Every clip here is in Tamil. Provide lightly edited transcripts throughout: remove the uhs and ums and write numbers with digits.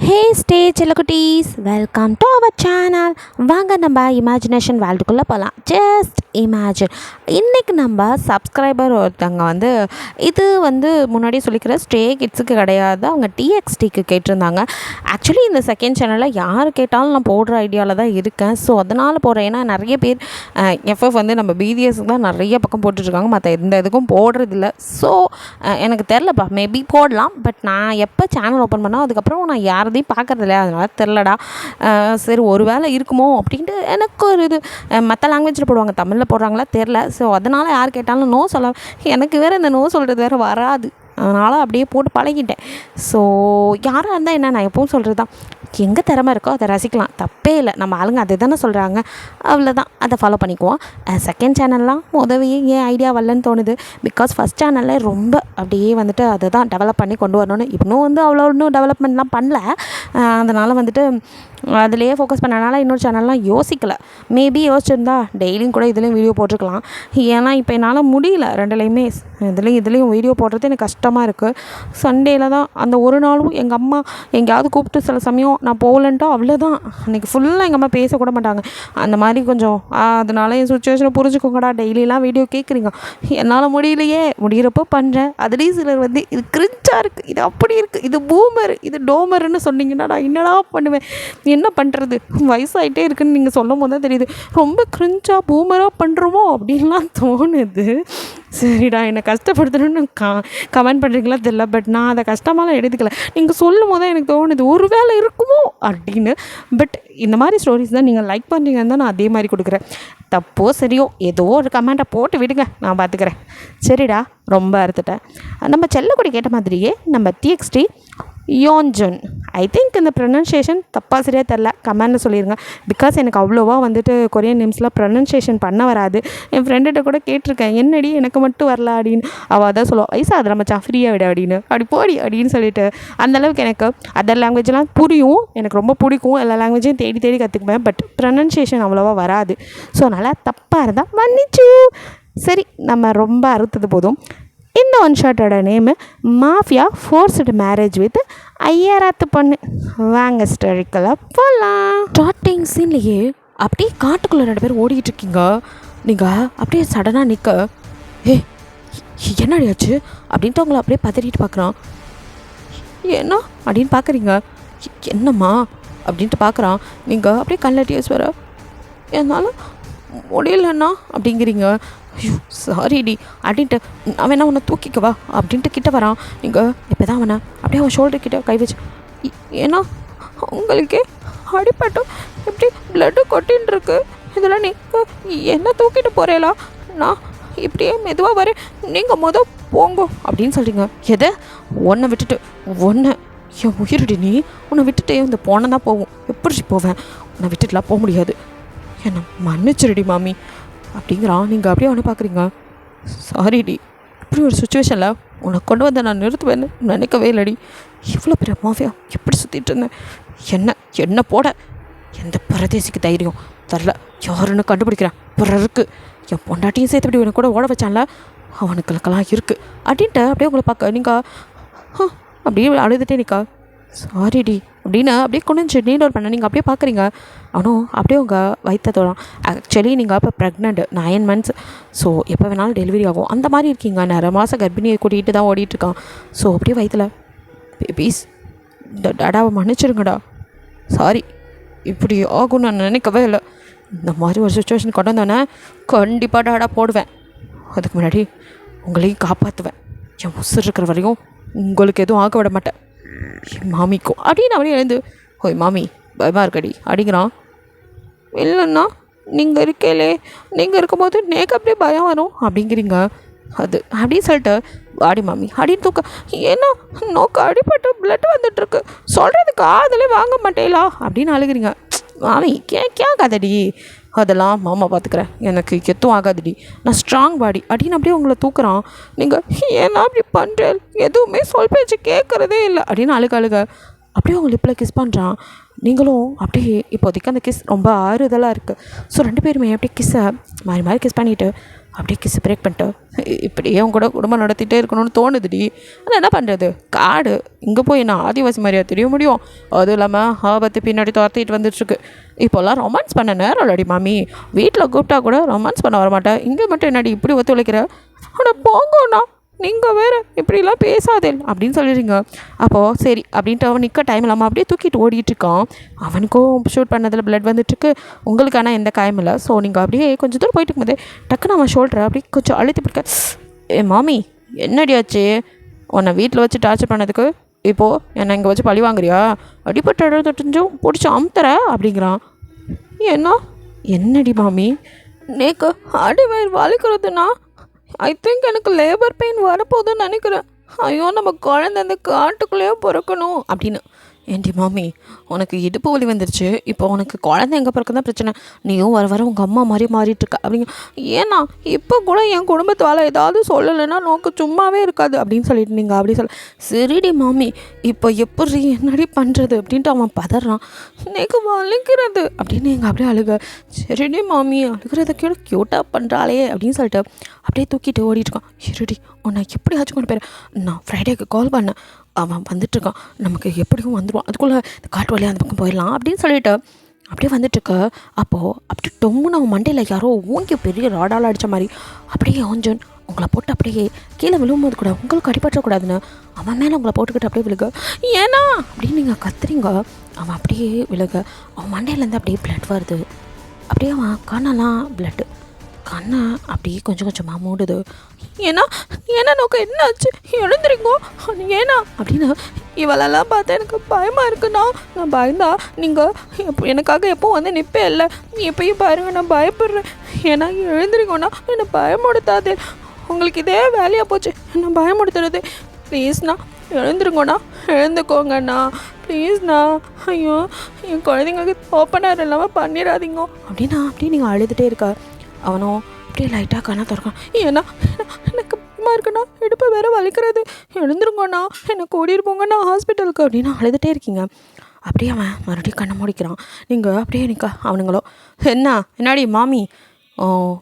ஹே ஸ்டே செல்லக்குட்டீஸ், வெல்கம் டு அவர் சேனல். வாங்க நம்ம இமேஜினேஷன் வேர்ல்டுக்குள்ளே போகலாம். Just imagine. இன்றைக்கி நம்ம சப்ஸ்கிரைபர் ஒருத்தவங்க இது முன்னாடி சொல்லிக்கிற ஸ்டே கிட்ஸுக்கு கிடையாது, அவங்க டிஎக்ஸ்டிக்கு கேட்டிருந்தாங்க. ஆக்சுவலி இந்த செகண்ட் சேனலில் யார் கேட்டாலும் நான் போடுற ஐடியாவில் தான் இருக்கேன். ஸோ அதனால் போடுறேன். ஏன்னா நிறைய பேர் எஃப்எஃப் நம்ம பிடிஎஸ்க்கு தான் நிறைய பக்கம் போட்டுட்ருக்காங்க, மற்ற எந்த இதுக்கும் போடுறதில்ல. ஸோ எனக்கு தெரிலப்பா, மேபி போடலாம். பட் நான் எப்போ சேனல் ஓப்பன் பண்ணால் அதுக்கப்புறம் நான் யாரதையும் பார்க்குறது இல்லையா, அதனால தெரிலடா. சரி ஒரு வேளை இருக்குமோ அப்படின்ட்டு எனக்கு ஒரு இது. மற்ற லாங்குவேஜில் போடுவாங்க, தமிழில் போடுறாங்களா தெரில. ஸோ அதனால் யார் கேட்டாலும் நோ சொல்ல, எனக்கு வேறு இந்த நோ சொல்கிறது வேறு வராது. அதனால் அப்படியே போட்டு பழகிட்டேன். ஸோ யாராக இருந்தால் என்ன, நான் எப்பவும் சொல்கிறது தான், எங்கே திறமை இருக்கோ அதை ரசிக்கலாம், தப்பே இல்லை. நம்ம ஆளுங்க அதை தானே சொல்கிறாங்க, அவ்வளோதான், அதை ஃபாலோ பண்ணிக்குவோம். செகண்ட் சேனல்லாம் உதவியே ஏன் ஐடியா வரலன்னு தோணுது. பிகாஸ் ஃபஸ்ட் சேனலில் ரொம்ப அப்படியே அதை தான் டெவலப் பண்ணி கொண்டு வரணும்னு. இன்னும் அவ்வளோ இன்னும் டெவலப்மெண்ட்லாம் பண்ணல. அதனால் அதிலேயே ஃபோக்கஸ் பண்ணனால இன்னொரு சேனல்லாம் யோசிக்கலை. மேபி யோசிச்சிருந்தா டெய்லியும் கூட இதுலேயும் வீடியோ போட்டிருக்கலாம். ஏன்னா இப்போ என்னால் முடியல ரெண்டுலேயுமே, இதுலேயும் வீடியோ போடுறது எனக்கு கஷ்டமாக இருக்குது. சண்டேயில் தான் அந்த ஒரு நாளும் எங்கள் அம்மா எங்கேயாவது கூப்பிட்டு சில சமயம் நான் போகலன்ட்டா அவ்வளோதான், அன்றைக்கி ஃபுல்லாக எங்கள் அம்மா பேசக்கூட மாட்டாங்க. அந்த மாதிரி கொஞ்சம் அதனால என் சுச்சுவேஷனை புரிஞ்சுக்கோங்கடா. டெய்லியெலாம் வீடியோ கேட்குறீங்க, என்னால் முடியலையே, முடிகிறப்போ பண்ணுறேன். அதுலேயும் சிலர் இது கிரிஞ்சாக இருக்குது, இது அப்படி இருக்குது, இது பூமர், இது டோமர்னு சொன்னீங்கன்னா நான் என்னடா பண்ணுவேன், என்ன பண்ணுறது, வயசாகிட்டே இருக்குதுன்னு நீங்கள் சொல்லும் போது தான் தெரியுது ரொம்ப கிரிஞ்சாக பூமராக பண்ணுறோமோ அப்படின்லாம் தோணுது. சரிடா, என்னை கஷ்டப்படுத்தணும்னு கமெண்ட் பண்ணுறீங்களா தெரியல, பட் நான் அதை கஷ்டமாலாம் எடுத்துக்கல. நீங்கள் சொல்லும் போது தான் எனக்கு தோணுது ஒரு வேளை இருக்குமோ அப்படின்னு. பட் இந்த மாதிரி ஸ்டோரிஸ் தான் நீங்கள் லைக் பண்ணுறீங்கன்னு தான் நான் அதே மாதிரி கொடுக்குறேன். தப்போ சரியோ ஏதோ ஒரு கமெண்ட்டை போட்டு விடுங்க, நான் பார்த்துக்கிறேன். சரிடா, ரொம்ப அறுத்துட்டேன். நம்ம செல்லக்குடி கேட்ட மாதிரியே நம்ம டிஎக்ஸ்டி யோன்ஜன், ஐ திங்க் இந்த ப்ரொனன்சியேஷன் தப்பாக சரியாக தெரில, கமெண்டில் சொல்லிடுங்க. பிகாஸ் எனக்கு அவ்வளோவா கொரியன் நேம்ஸ்லாம் ப்ரொனன்சியேஷன் பண்ண வராது. என் ஃப்ரெண்டுகிட்ட கூட கேட்டிருக்கேன், என்னடி எனக்கு மட்டும் வரல அப்படின்னு. அவள் அதான் சொல்லுவாள், வயசாக மச்சான் ஃப்ரீயாக விட அப்படின்னு, அப்படி போடி அப்படின்னு சொல்லிட்டு. அந்தளவுக்கு எனக்கு அதர் லாங்குவேஜ்லாம் புரியும், எனக்கு ரொம்ப பிடிக்கும், எல்லா லாங்குவேஜையும் தேடி தேடி கற்றுக்குவேன். பட் ப்ரொனன்சியேஷன் அவ்வளோவா வராது. ஸோ அதனால் தப்பாக இருந்தால் மன்னிச்சு. சரி, நம்ம ரொம்ப அறுத்தது போதும். இந்த ஒன் ஷாட்டோட name mafia forced marriage with ஐயாராத்து பொண்ணு. வாங்க ஸ்டோரிக்குள்ள போகலாம். ஸ்டார்டிங் சீன்லேயே அப்படியே காட்டுக்குள்ளே 2 பேர் ஓடிக்கிட்டு இருக்கீங்க. நீங்கள் அப்படியே சடனாக நிற்க, என்னடியாச்சு அப்படின்ட்டு அவங்கள அப்படியே பதறிட்டு பார்க்குறான். என்ன அப்படின்னு பார்க்குறீங்க, என்னம்மா அப்படின்ட்டு பார்க்குறான். நீங்கள் அப்படியே கண்ணில் டீயர்ஸ் வர, என்னால் முடியலண்ணா அப்படிங்கிறீங்க. ஐயோ சாரிடி அப்படின்ட்டு, அவன் என்ன உன்னை தூக்கிக்கவா அப்படின்ட்டு கிட்ட வரான். நீங்கள் இப்போ தான் அவனை அப்படியே அவன் ஷோல்டர் கிட்ட கை வச்சு, ஏன்னா உங்களுக்கே அடிப்பட்டும் இப்படி பிளட்டு கொட்டின்னு இருக்கு, இதெல்லாம் நீங்கள் என்ன தூக்கிட்டு போகிறேலா, நான் இப்படியே மெதுவாக வரேன், நீங்கள் போங்கோ அப்படின்னு சொல்கிறீங்க. எதை ஒன்றை விட்டுட்டு ஒன்றை, என் உயிரிடி நீ, உன்னை விட்டுட்டு இந்த போன தான் போவோம், எப்படி போவேன், உன்னை விட்டுட்டுலாம் போக முடியாது, என்னை மன்னிச்சிருடி மாமி அப்படிங்கிறான். நீங்கள் அப்படியே அவனை பார்க்குறீங்க. சாரிடி, இப்படி ஒரு சுச்சுவேஷனில் உன்னை கொண்டு நான் நிறுத்துவேன்னு நினைக்கவே இல்லடி. இவ்வளோ பெரிய மாஃபியா எப்படி சுற்றிட்டு இருந்தேன், என்ன போட எந்த பரதேசிக்கு தைரியம் தரல, யாருன்னு கண்டுபிடிக்கிறேன் பிறருக்கு, என் பொண்டாட்டியும் சேர்த்து அப்படி உனக்கு கூட ஓட வச்சான்ல, அவனுக்களுக்கெல்லாம் இருக்குது அப்படின்ட்டு அப்படியே உங்களை பார்க்க நீங்கள் அப்படியே அழுதுகிட்டே நிற்கா. சாரிடி அப்படின்னு அப்படியே கொண்டு நீட் அவுட் பண்ண நீங்கள் அப்படியே பார்க்குறீங்க. அவனும் அப்படியே உங்கள் வயிற்றத்தோடும். ஆக்சுவலி நீங்கள் இப்போ ப்ரெக்னெண்ட் 9 months, ஸோ எப்போ வேணாலும் டெலிவரி ஆகும், அந்த மாதிரி இருக்கீங்க. 1.5 மாதம் கர்ப்பிணியை கூட்டிகிட்டு தான் ஓடிட்டுருக்கான். ஸோ அப்படியே வயிற்றில், பேபீஸ் டாடாவை மன்னிச்சிருங்கடா, சாரி இப்படி ஆகும்னு நான் நினைக்கவே இல்லை, இந்த மாதிரி ஒரு சுச்சுவேஷன் கொண்டு வந்தோன்னே கண்டிப்பாக டாடா போடுவேன், அதுக்கு முன்னாடி உங்களையும் காப்பாற்றுவேன், என் உசுர் இருக்கிற வரையும் உங்களுக்கு எதுவும் ஆக விட மாட்டேன், மாமிக்கும் அப்படின்னு அப்படியே எழுந்து, ஓய் மாமி பயமாக இருக்கடி அப்படிங்கிறான். இல்லைண்ணா நீங்கள் இருக்கேலே, நீங்கள் இருக்கும்போது நேக்கு அப்படியே பயம் வரும் அப்படிங்கிறீங்க. அது அப்படின்னு சொல்லிட்டு வாடி மாமி அப்படின்னு தூக்க, ஏன்னா நோக்க அடிப்பட்டு பிளட் வந்துட்டுருக்கு, சொல்கிறதுக்கு அதிலே வாங்க மாட்டேலா அப்படின்னு அழுகிறீங்க. மாமி கேட்காதடி, அதெல்லாம் மாமா பார்த்துக்கிறேன், எனக்கு எதுவும் ஆகாதுடி, நான் ஸ்ட்ராங் பாடி அப்படின்னு அப்படியே உங்களை தூக்குறான். நீங்கள் ஏன்னா அப்படி பண்ணுறேன், எதுவுமே சொல் பேச்சு கேட்குறதே இல்லை அப்படின்னு அழுக அப்படியே உங்கள் லிப்பில் கிஸ் பண்ணுறான். நீங்களும் அப்படியே இப்போதைக்கு அந்த கிஸ் ரொம்ப ஆறுதலாக இருக்குது. ஸோ 2 பேருமே அப்படியே கிஸ்ஸை மாறி கிஸ் பண்ணிவிட்டு அப்படியே கிஸ் பிரேக் பண்ணிட்டு இப்படியே உன் கூட குடும்பம் நடத்திட்டே இருக்கணும்னு தோணுதுடி. ஆனால் என்ன பண்ணுறது, காடு இங்கே போய் நான் ஆதிவாசி மாதிரியா தெரிய முடியும்? அதுவும் இல்லாமல் ஆபத்து பின்னாடி துரத்திட்டு வந்துட்டுருக்கு. இப்போல்லாம் ரொமான்ஸ் பண்ண நேரம் இல்லடி மாமி. வீட்டில் கூப்பிட்டா கூட ரொமான்ஸ் பண்ண வரமாட்டேன், இங்கே மட்டும் என்னடி இப்படி ஒத்துழைக்கிற? ஆனால் போங்கண்ணா, நீங்கள் வேறு இப்படிலாம் பேசாதே அப்படின்னு சொல்லிடுங்க. அப்போது சரி அப்படின்ட்டு அவன் நிற்க டைம் இல்லாமல் அப்படியே தூக்கிட்டு ஓடிட்டுருக்கான். அவனுக்கும் ஷூட் பண்ணதில் பிளட் வந்துட்டுருக்கு, உங்களுக்கு ஆனால் எந்த காயம் இல்லை. ஸோ நீங்கள் அப்படியே கொஞ்சம் தூரம் போயிட்டு இருக்கும்போதே டக்குன்னு அவன் ஷோல்டரை அப்படியே கொஞ்சம் அழுத்தி பிடிக்க, ஏ மாமி என்னடியாச்சு? உன்னை வீட்டில் வச்சு டார்ச்சர் பண்ணதுக்கு இப்போது என்னை இங்கே வச்சு பழி வாங்குறியா? அடிப்பட்ட இடத்துட்டும் பிடிச்சி அமுத்துற அப்படிங்கிறான். என்னடி மாமி? நேக்கு அடிவயிறு வலிக்கிறதுனா ஐ திங்க் எனக்கு லேபர் பெயின் வரப்போகுதுன்னு நினைக்கிறேன். ஐயோ நம்ம குழந்தை அந்த காட்டுக்குள்ளேயே பிறக்கணும் அப்படின்னு. ஏண்டி மாமி, உனக்கு இடுப்பு வலி வந்துருச்சு, இப்போ உனக்கு குழந்தை எங்கே பிறக்க தான் பிரச்சனை, நீயும் வர வர உங்கள் அம்மா மாதிரி மாறிட்டுருக்க அப்படிங்க. ஏன்னா இப்போ கூட என் குடும்பத்தால் ஏதாவது சொல்லலைன்னா நோக்கு சும்மாவே இருக்காது அப்படின்னு சொல்லிட்டு நீங்கள் அப்படி சொல்ல. சரிடி மாமி, இப்போ எப்படி என்னடி பண்ணுறது அப்படின்ட்டு அவன் பதறான். எனக்கு வலிக்கிறது அப்படின்னு எங்கள் அப்படியே அழுக. சரிடி மாமி, அழுகிறத கீழே க்யூட்டாக பண்ணுறாளே அப்படின்னு சொல்லிட்டு அப்படியே தூக்கிட்டு ஓடிட்டுருக்கான். இருடி உன்னை எப்படியாச்சும் கொண்டு போயிடுறேன், நான் ஃப்ரைடேக்கு கால் பண்ணேன், அவன் வந்துட்டுருக்கான், நமக்கு எப்படியும் வந்துடுவான், அதுக்குள்ளே இந்த காட்டு வழியாக அந்த பக்கம் போயிடலாம் அப்படின்னு சொல்லிட்டு அப்படியே வந்துட்டுருக்க. அப்போது அப்படி டொம்முன்னு அவன் மண்டையில் யாரோ ஓங்கி பெரிய ராடால் அடித்த மாதிரி அப்படியே ஓஞ்சன் உங்களை போட்டு அப்படியே கீழே விழும்போது கூட உங்களுக்கு அடிபற்றக்கூடாதுன்னு அவன் மேலே உங்களை போட்டுக்கிட்டு அப்படியே விழுக. ஏன்னா அப்படின்னு நீங்கள் கத்துறீங்க. அவன் அப்படியே விழுக, அவன் மண்டையிலேருந்து அப்படியே பிளட் வருது. அப்படியே அவன் கண்ணெல்லாம் பிளட்டு, கண்ணை அப்படியே கொஞ்சம் கொஞ்சமாக மூடுது. ஏன்னா நோக்க என்ன ஆச்சு, எழுந்துறீங்கோ ஏன்னா அப்படின்னு. இவளெல்லாம் பார்த்தா எனக்கு பயமாக இருக்குண்ணா. நான் பயந்தா நீங்கள் எனக்காக எப்போ வந்து நிற்பே இல்லை, எப்பயும் பாருங்க நான் பயப்படுறேன். ஏன்னா எழுந்துறீங்கண்ணா, என்னை பயமுடுத்தாது, உங்களுக்கு இதே வேலையாக போச்சு என்ன பயமுடுத்துறது. ப்ளீஸ்ண்ணா எழுந்துருங்கண்ணா, எழுந்துக்கோங்கண்ணா ப்ளீஸ்ண்ணா. ஐயோ என் குழந்தைங்களுக்கு ஓப்பனர் இல்லாமல் பண்ணிடாதீங்க அப்படின்னா அப்படியே நீங்கள் அழுதுகிட்டே இருக்க. அவனும் அப்படியே லைட்டாக கண்ணா திறக்கான். ஏன்னா எனக்கு பயமாக இருக்குண்ணா, இடுப்பு வேறு வலிக்கிறது, எழுந்துருங்கண்ணா, என்னை கூட்டிகிட்டு போங்கண்ணா ஹாஸ்பிட்டலுக்கு அப்படின்னு அழுதுகிட்டே இருக்கீங்க. அப்படியே அவன் மறுபடியும் கண்ணை முடிக்கிறான். நீங்கள் அப்படியே நிற்க. அவனுங்களோ என்னடி மாமி,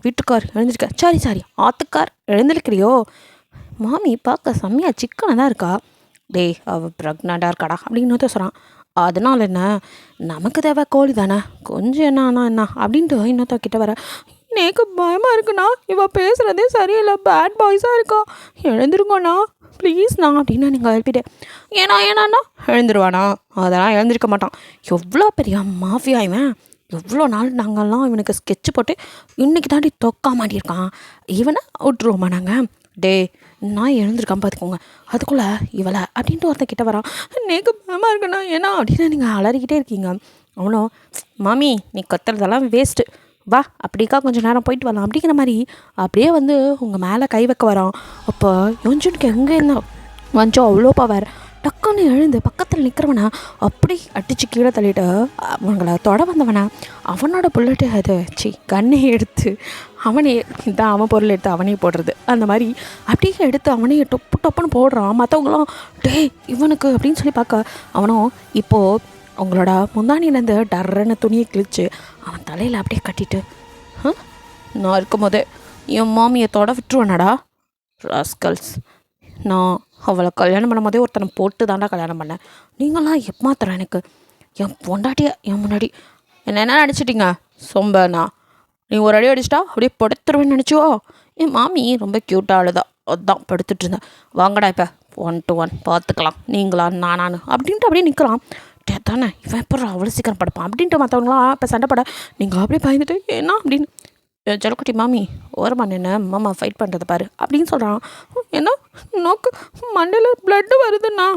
வீட்டுக்கார் எழுந்திருக்க, சாரி ஆத்துக்கார் எழுந்திருக்கிறியோ? மாமி பார்க்க செம்மையாக சிக்கனை தான் இருக்கா. டேய் அவள் ப்ரெக்னெண்ட்டாக இருக்காடா அப்படின்னு சொல்கிறான். அதனால் என்ன, நமக்கு தேவை கோழி தானே, கொஞ்சம் என்ன அப்படின்ட்டு இன்னொருத்த கிட்ட வர. எனக்கு பயமாக இருக்குண்ணா, இவள் பேசுகிறதே சரியில்லை, பேட் பாய்ஸாக இருக்கா, எழுந்துருங்கண்ணா ப்ளீஸ்ண்ணா அப்படின்னு நீங்கள் எழுப்பிட்டேன். ஏன்னா எழுந்துருவானா? அதெல்லாம் எழுந்திருக்க மாட்டான். எவ்வளோ பெரிய மாஃபியா இவன், எவ்வளோ நாள் நாங்கள்லாம் இவனுக்கு ஸ்கெட்சு போட்டு இன்றைக்கி தாண்டி தொக்கா மாட்டியிருக்கான், இவனை விட்டுருவோமா நாங்கள்? டே நான் எழுந்திருக்கான் பார்த்துக்கோங்க, அதுக்குள்ளே இவளை அப்படின்ட்டு ஒருத்தன் கிட்ட வரான். நேக்கு பயமாக இருக்குண்ணா ஏன்னா அப்படின்னு நீங்கள் அலறிக்கிட்டே இருக்கீங்க. அவனோ மாமி நீ கத்துறதெல்லாம் வேஸ்ட்டு, வா அப்படிக்கா கொஞ்சம் நேரம் போயிட்டு வரலாம் அப்படிங்கிற மாதிரி அப்படியே வந்து உங்கள் மேலே கை வைக்க வரான். அப்போ யோஞ்சுனுக்கு எங்கே என்ன வஞ்சோ அவ்வளோ பவர். டக்குன்னு எழுந்து பக்கத்தில் நிற்கிறவனை அப்படி அடித்து கீழே தள்ளிட்டு அவங்கள தொட வந்தவனை அவனோட புல்லட்டு அது கண்ணை எடுத்து அவனே இதான் அவன் பொருள் எடுத்து அவனே போடுறது அந்த மாதிரி அப்படியே எடுத்து அவனே டொப்புன்னு போடுறான். மற்றவங்களாம் டே இவனுக்கு அப்படின்னு சொல்லி பார்க்க அவனும் இப்போது அவங்களோட முந்தானிலேருந்து டர்றன்னு துணியை கிழிச்சு அவன் தலையில் அப்படியே கட்டிட்டு நான் இருக்கும் போதே என் மாமியை தொட விட்டுருவானடா ராஸ்கல்ஸ், நான் அவளை கல்யாணம் பண்ணும் போதே ஒருத்தனை போட்டு தாண்டா கல்யாணம் பண்ணேன், நீங்களாம் எம்மாத்திரம் எனக்கு என் பொண்டாட்டிய என் முன்னாடி என்ன நினச்சிட்டிங்க சொம்பண்ணா, நீ ஒரு அடி அடிச்சிட்டா அப்படியே படுத்துருவேன்னு நினச்சிவோ. என் மாமி ரொம்ப க்யூட்டாக அழுதா, அதுதான் படுத்துட்டு இருந்தேன், வாங்கடா இப்போ 1 to 1 பார்த்துக்கலாம் நீங்களா நானானு அப்படின்ட்டு அப்படியே நிற்கலாம். தானே இவன் எப்போ அவ்வளோ சீக்கிரம் படுப்பான் அப்படின்ட்டு மற்றவங்களாம் இப்போ சண்டைப்பட நீங்கள் அப்படியே பயந்துட்டு ஏன்னா அப்படின்னு ஜலக்குட்டி மாமி ஓரமா நின்று மாமா ஃபைட் பண்ணுறதை பாரு அப்படின்னு சொல்கிறான். ஏன்னா நோக்கு மண்டையில் பிளட்டு வருதுண்ணா,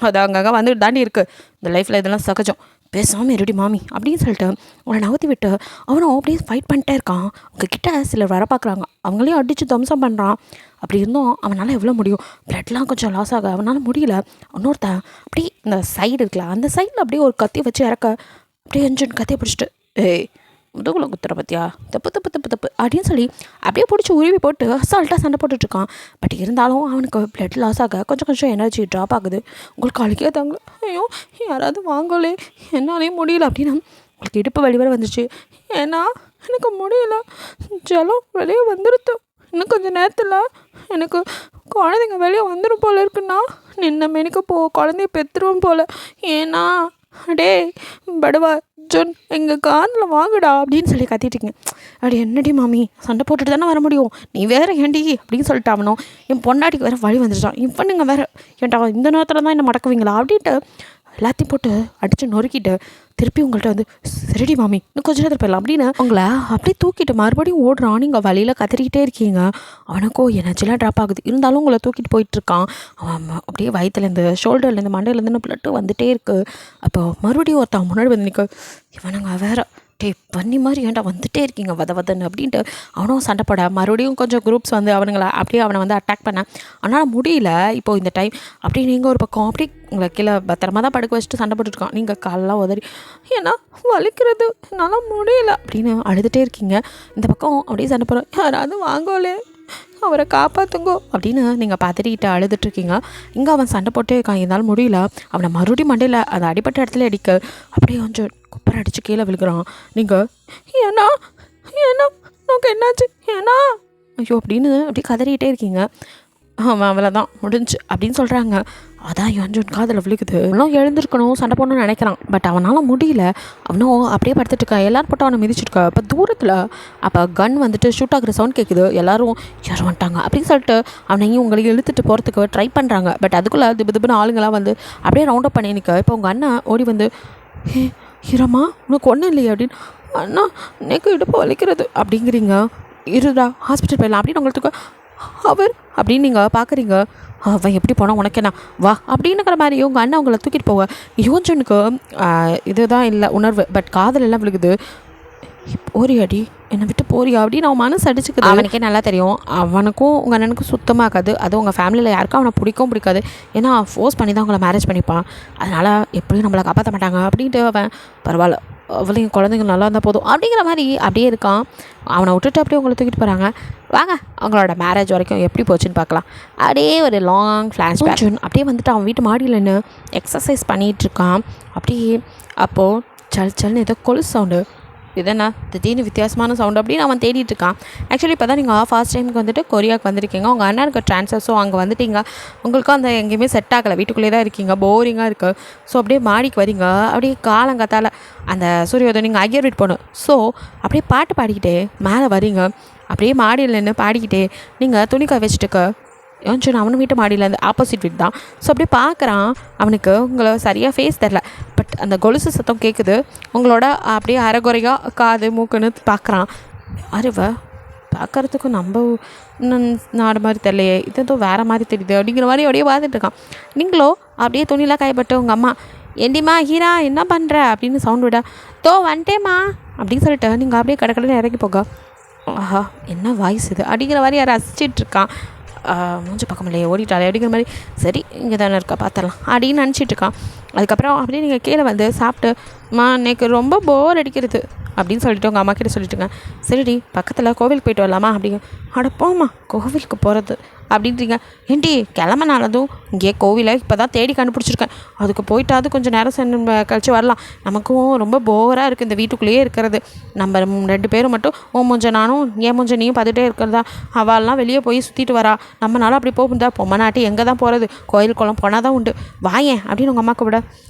அது அங்கங்கே வந்துட்டு தாண்டி இருக்குது, இந்த லைஃப்பில் இதெல்லாம் சகஜம், பேசாமல் இருடி மாமி அப்படின்னு சொல்லிட்டு அவனை நகர்த்தி விட்டு அவனும் அப்படியே ஃபைட் பண்ணிட்டே இருக்கான். அவங்கக்கிட்ட சிலர் வர பார்க்குறாங்க, அவங்களையும் அடித்து தம்சம் பண்ணுறான். அப்படி இருந்தும் அவனால் எவ்வளோ முடியும், பிளட்லாம் கொஞ்சம் லாஸ் ஆக அவனால் முடியல. இன்னொருத்தன் அப்படியே இந்த சைடு இருக்குல்ல அந்த சைடில் அப்படியே ஒரு கத்தி வச்சு இறக்க அப்படியே என்ஜின் கத்தியை பிடிச்சிட்டு ஏய் முதுகுல குத்துற பற்றியா தப்பு அப்படின்னு சொல்லி அப்படியே பிடிச்சி உருவி போட்டு அசால்ட்டாக சண்டை போட்டுட்ருக்கான். பட் இருந்தாலும் அவனுக்கு பிளட் லாஸ் ஆக கொஞ்சம் எனர்ஜி ட்ராப் ஆகுது. உங்களுக்கு அழுக்கே தாங்க, ஐயோ யாராவது வாங்கலே என்னாலே முடியல அப்படின்னா உங்களுக்கு இடுப்பு வலி வர வந்துச்சு. ஏன்னா எனக்கு முடியல, ஜலம் வெளியே வந்துடுது இன்னும் கொஞ்சம் நேரத்தில் எனக்கு குழந்தைங்க வெளியே வந்துடும் போல இருக்குண்ணா, நின்ன மேனிக்கு குழந்தைய பெற்றுருவோம் போல். ஏன்னா அடே படுவா ஜொன் எங்கள் காரில் வாங்கடா அப்படின்னு சொல்லி கத்திட்டிங்க. அப்படி என்னடி மாமி சண்டை போட்டுட்டு தானே வர முடியும், நீ வேறு ஏண்டி அப்படின்னு சொல்லிட்டு அவனும் என் பொண்டாட்டிக்கு வேறு வழி வந்துட்டான், இவனுங்க வேறு ஏன்டா இந்த நேரத்தில் தான் என்ன மடக்குவீங்களா அப்படின்ட்டு எல்லாத்தையும் போட்டு அடித்து நொறுக்கிட்டு திருப்பி உங்கள்கிட்ட வந்து சரிடி மாமி இன்னும் கொஞ்சம் நேரத்தில் போயிடலாம் அப்படின்னு உங்களை அப்படியே தூக்கிட்டு மறுபடியும் ஓடுறான். நீங்கள் வழியில் கத்திரிக்கிட்டே இருக்கீங்க. அவனுக்கோ எனர்ஜிலாம் ட்ராப் ஆகுது, இருந்தாலும் உங்களை தூக்கிட்டு போயிட்டுருக்கான். அவன் அப்படியே வயிற்றுலேருந்து ஷோல்டர்லேருந்து மண்டையிலேருந்து பிளட்டு வந்துகிட்டே இருக்குது. அப்போ மறுபடியும் ஒருத்தன் முன்னாடி வந்து நிற்க, இவனுங்க வேறு டே பண்ணி மாதிரி ஏன்டா வந்துகிட்டே இருக்கீங்க வதன்னு அப்படின்ட்டு அவனும் சண்டை போட மறுபடியும் கொஞ்சம் குரூப்ஸ் வந்து அவனுங்களை அப்படியே அவனை வந்து அட்டாக் பண்ண. ஆனால் முடியல. இப்போது இந்த டைம் அப்படியே நீங்கள் ஒரு பக்கம் அப்படி உங்களை கீழே பத்திரமா தான் படுக்க வச்சுட்டு சண்டை போட்டுருக்கான். நீங்கள் காலெலாம் உதறி ஏன்னா வலிக்கிறது என்னால் முடியல அப்படின்னு அழுதுகிட்டே இருக்கீங்க. இந்த பக்கம் அப்படியே சண்டை போடுற, யாராவது வாங்கோலே அவரை காப்பாற்றுங்கோ அப்படின்னு நீங்கள் பார்த்துட்டு அழுதுட்ருக்கீங்க. இங்கே அவன் சண்டை போட்டே இருக்கான், இருந்தாலும் முடியல. அவனை மறுபடியும் மண்டையில் அந்த அடிப்பட்ட இடத்துல அடிக்க அப்படியே கொஞ்சம் குப்பரை அடித்து கீழே விழுகிறான். நீங்கள் ஏன்னா ஏன்னா நமக்கு என்னாச்சு ஏன்னா ஐயோ அப்படின்னு அப்படி கதறிக்கிட்டே இருக்கீங்க. அவன் அவ்வளோதான் முடிஞ்சு அப்படின்னு சொல்கிறாங்க. அதான் யோஞ்சோன் காதில் விழுகுது. அவனும் எழுந்திருக்கணும் சண்டை போடணும்னு நினைக்கிறான், பட் அவனால் முடியல. அவனும் அப்படியே படுத்துட்டு இருக்கா. எல்லோரும் போட்டு அவனை மிதிச்சிருக்கா. அப்போ தூரத்தில் அப்போ கன் வந்துட்டு ஷூட் ஆகிற சவுண்ட் கேட்குது. எல்லோரும் யாரும் வந்துட்டாங்க அப்படின்னு சொல்லிட்டு அவனையும் உங்களுக்கு இழுத்துட்டு போகிறதுக்கு ட்ரை பண்ணுறாங்க. பட் அதுக்குள்ளே திபுன்னு ஆளுங்களாம் வந்து அப்படியே ரவுண்ட் அப் பண்ணி நிற்க. இப்போ உங்கள் அண்ணன் ஓடி வந்து ஹீரம்மா உனக்கு ஒன்றும் இல்லையே அப்படின்னு. அண்ணா எனக்கு இடுப்பு வலிக்கிறது அப்படிங்கிறீங்க, இருடா ஹாஸ்பிட்டல் போயிடலாம் அப்படின்னு உங்களுக்கு அவர் அப்படின்னு நீங்கள் பார்க்குறீங்க. அவன் எப்படி போனால் உனக்கு என்ன வா அப்படின்னுங்கிற மாதிரி உங்கள் அண்ணன் அவங்கள தூக்கிட்டு போக யோஞ்சனுக்கு இதுதான் இல்லை உணர்வு, பட் காதல் எல்லாம் விழுகுது. போறியாடி என்னை விட்டு போறியா அப்படின்னு அவன் மனசு அடிச்சுக்குது. அவனுக்கே நல்லா தெரியும் அவனுக்கும் உங்கள் அண்ணனுக்கும் சுத்தமாகாது. அது உங்கள் ஃபேமிலியில் யாருக்கும் அவனை பிடிக்காது. ஏன்னா ஃபோர்ஸ் பண்ணி தான் அவங்கள மேரேஜ் பண்ணிப்பான். அதனால் எப்படியும் நம்மளை காப்பாற்ற மாட்டாங்க அப்படின்ட்டு அவன் பரவாயில்ல அவளையும் குழந்தைங்க நல்லா இருந்தால் போதும் அப்படிங்கிற மாதிரி அப்படியே இருக்கான். அவனை விட்டுட்டு அப்படியே உங்களை தூக்கிட்டு போகிறாங்க. வாங்க அவங்களோட மேரேஜ் வரைக்கும் எப்படி போச்சுன்னு பார்க்கலாம். அப்படியே ஒரு லாங் ஃப்ளாஷ்பேக் அப்படியே வந்துட்டு அவன் வீட்டு மாடியில் நின்று எக்ஸசைஸ் பண்ணிகிட்ருக்கான். அப்படியே அப்போது சல்னு ஏதோ கொலுசு சவுண்டு, இதென்னா திடீர்னு வித்தியாசமான சவுண்டு அப்படின்னு அவன் தேடிட்டு இருக்கான். ஆக்சுவலி இப்போ தான் நீங்கள் ஃபர்ஸ்ட் டைமுக்கு வந்துட்டு கொரியாவுக்கு வந்திருக்கீங்க. உங்கள் அண்ணனுக்கு ட்ரான்ஸ்ஃபர், ஸோ அங்கே வந்துட்டீங்க. உங்களுக்கும் அந்த எங்கேயுமே செட் ஆகலை, வீட்டுக்குள்ளேயே தான் இருக்கீங்க, போரிங்காக இருக்குது. ஸோ அப்படியே மாடிக்கு வரீங்க. அப்படியே காலங்காத்தால் அந்த சூரியோதயம் நீங்கள் ஐயர் வீட்டு போகணும். ஸோ அப்படியே பாட்டு பாடிக்கிட்டே மேலே வரீங்க. அப்படியே மாடியில் நின்று பாடிக்கிட்டே நீங்கள் துணிக்காய் வச்சுட்டுக்க யோஞ்சன் அவனும் வீட்டு மாடியிலேருந்து ஆப்போசிட் வீட் தான். ஸோ அப்படியே பார்க்குறான். அவனுக்கு உங்களை சரியாக ஃபேஸ் தெரில, பட் அந்த கொலுசு சத்தம் கேட்குது. உங்களோட அப்படியே அரைகுறையாக காது மூக்குன்னு பார்க்குறான். அருவ பார்க்குறதுக்கு நம்ம நாடு மாதிரி தெரியலையே, இது ஏதோ வேறு மாதிரி தெரியுது அப்படிங்கிற மாதிரி அப்படியே பார்த்துட்டு இருக்கான். நீங்களோ அப்படியே துணியெலாம் கைப்பட்டு உங்கள் அம்மா ஏண்டிம்மா ஹீரா என்ன பண்ணுற அப்படின்னு சவுண்ட் விட தோ வந்துட்டேம்மா அப்படின்னு சொல்லிட்டு நீங்கள் அப்படியே கடற்கடை இறங்கி போக ஆஹா என்ன வாய்ஸ் இது அப்படிங்கிற மாதிரி யாரை ரசிச்சிட்ருக்கான். மூஞ்சி பக்கம் இல்லையே ஓடிட்டாலே அப்படிங்கிற மாதிரி சரி இங்கே தானே இருக்கா பார்த்துடலாம் அப்படின்னு நினச்சிட்ருக்கான். அதுக்கப்புறம் அப்படியே நீங்கள் கீழே வந்து சாப்பிட்டுமா எனக்கு ரொம்ப போர் அடிக்கிறது அப்படின்னு சொல்லிட்டு உங்கள் அம்மா கிட்டே சொல்லிட்டுங்க. சரிடி பக்கத்தில் கோவிலுக்கு போயிட்டு வரலாமா அப்படிங்க. அடப்போம்மா கோவிலுக்கு போகிறது அப்படின்றீங்க. ஏண்டி கிளம்பனாலதும் இங்கே கோவிலை இப்போ தான் தேடி கண்டுபிடிச்சிருக்கேன், அதுக்கு போயிட்டாவது கொஞ்சம் நேரம் கழிச்சு வரலாம். நமக்கும் ரொம்ப போராக இருக்குது இந்த வீட்டுக்குள்ளேயே இருக்கிறது. நம்ம 2 பேரும் மட்டும் ஓ மூஞ்ச நானும் ஏன் மூஞ்ச நீயும் பார்த்துட்டே இருக்கிறதா, அவள்லாம் வெளியே போய் சுற்றிட்டு வரா, நம்மளால அப்படி போகுதா பொம்மநாட்டி எங்கே தான் போகிறது, கோயில் குளம் போனால் தான் உண்டு வாயேன் அப்படின்னு உங்கள் அம்மாவுக்கு விட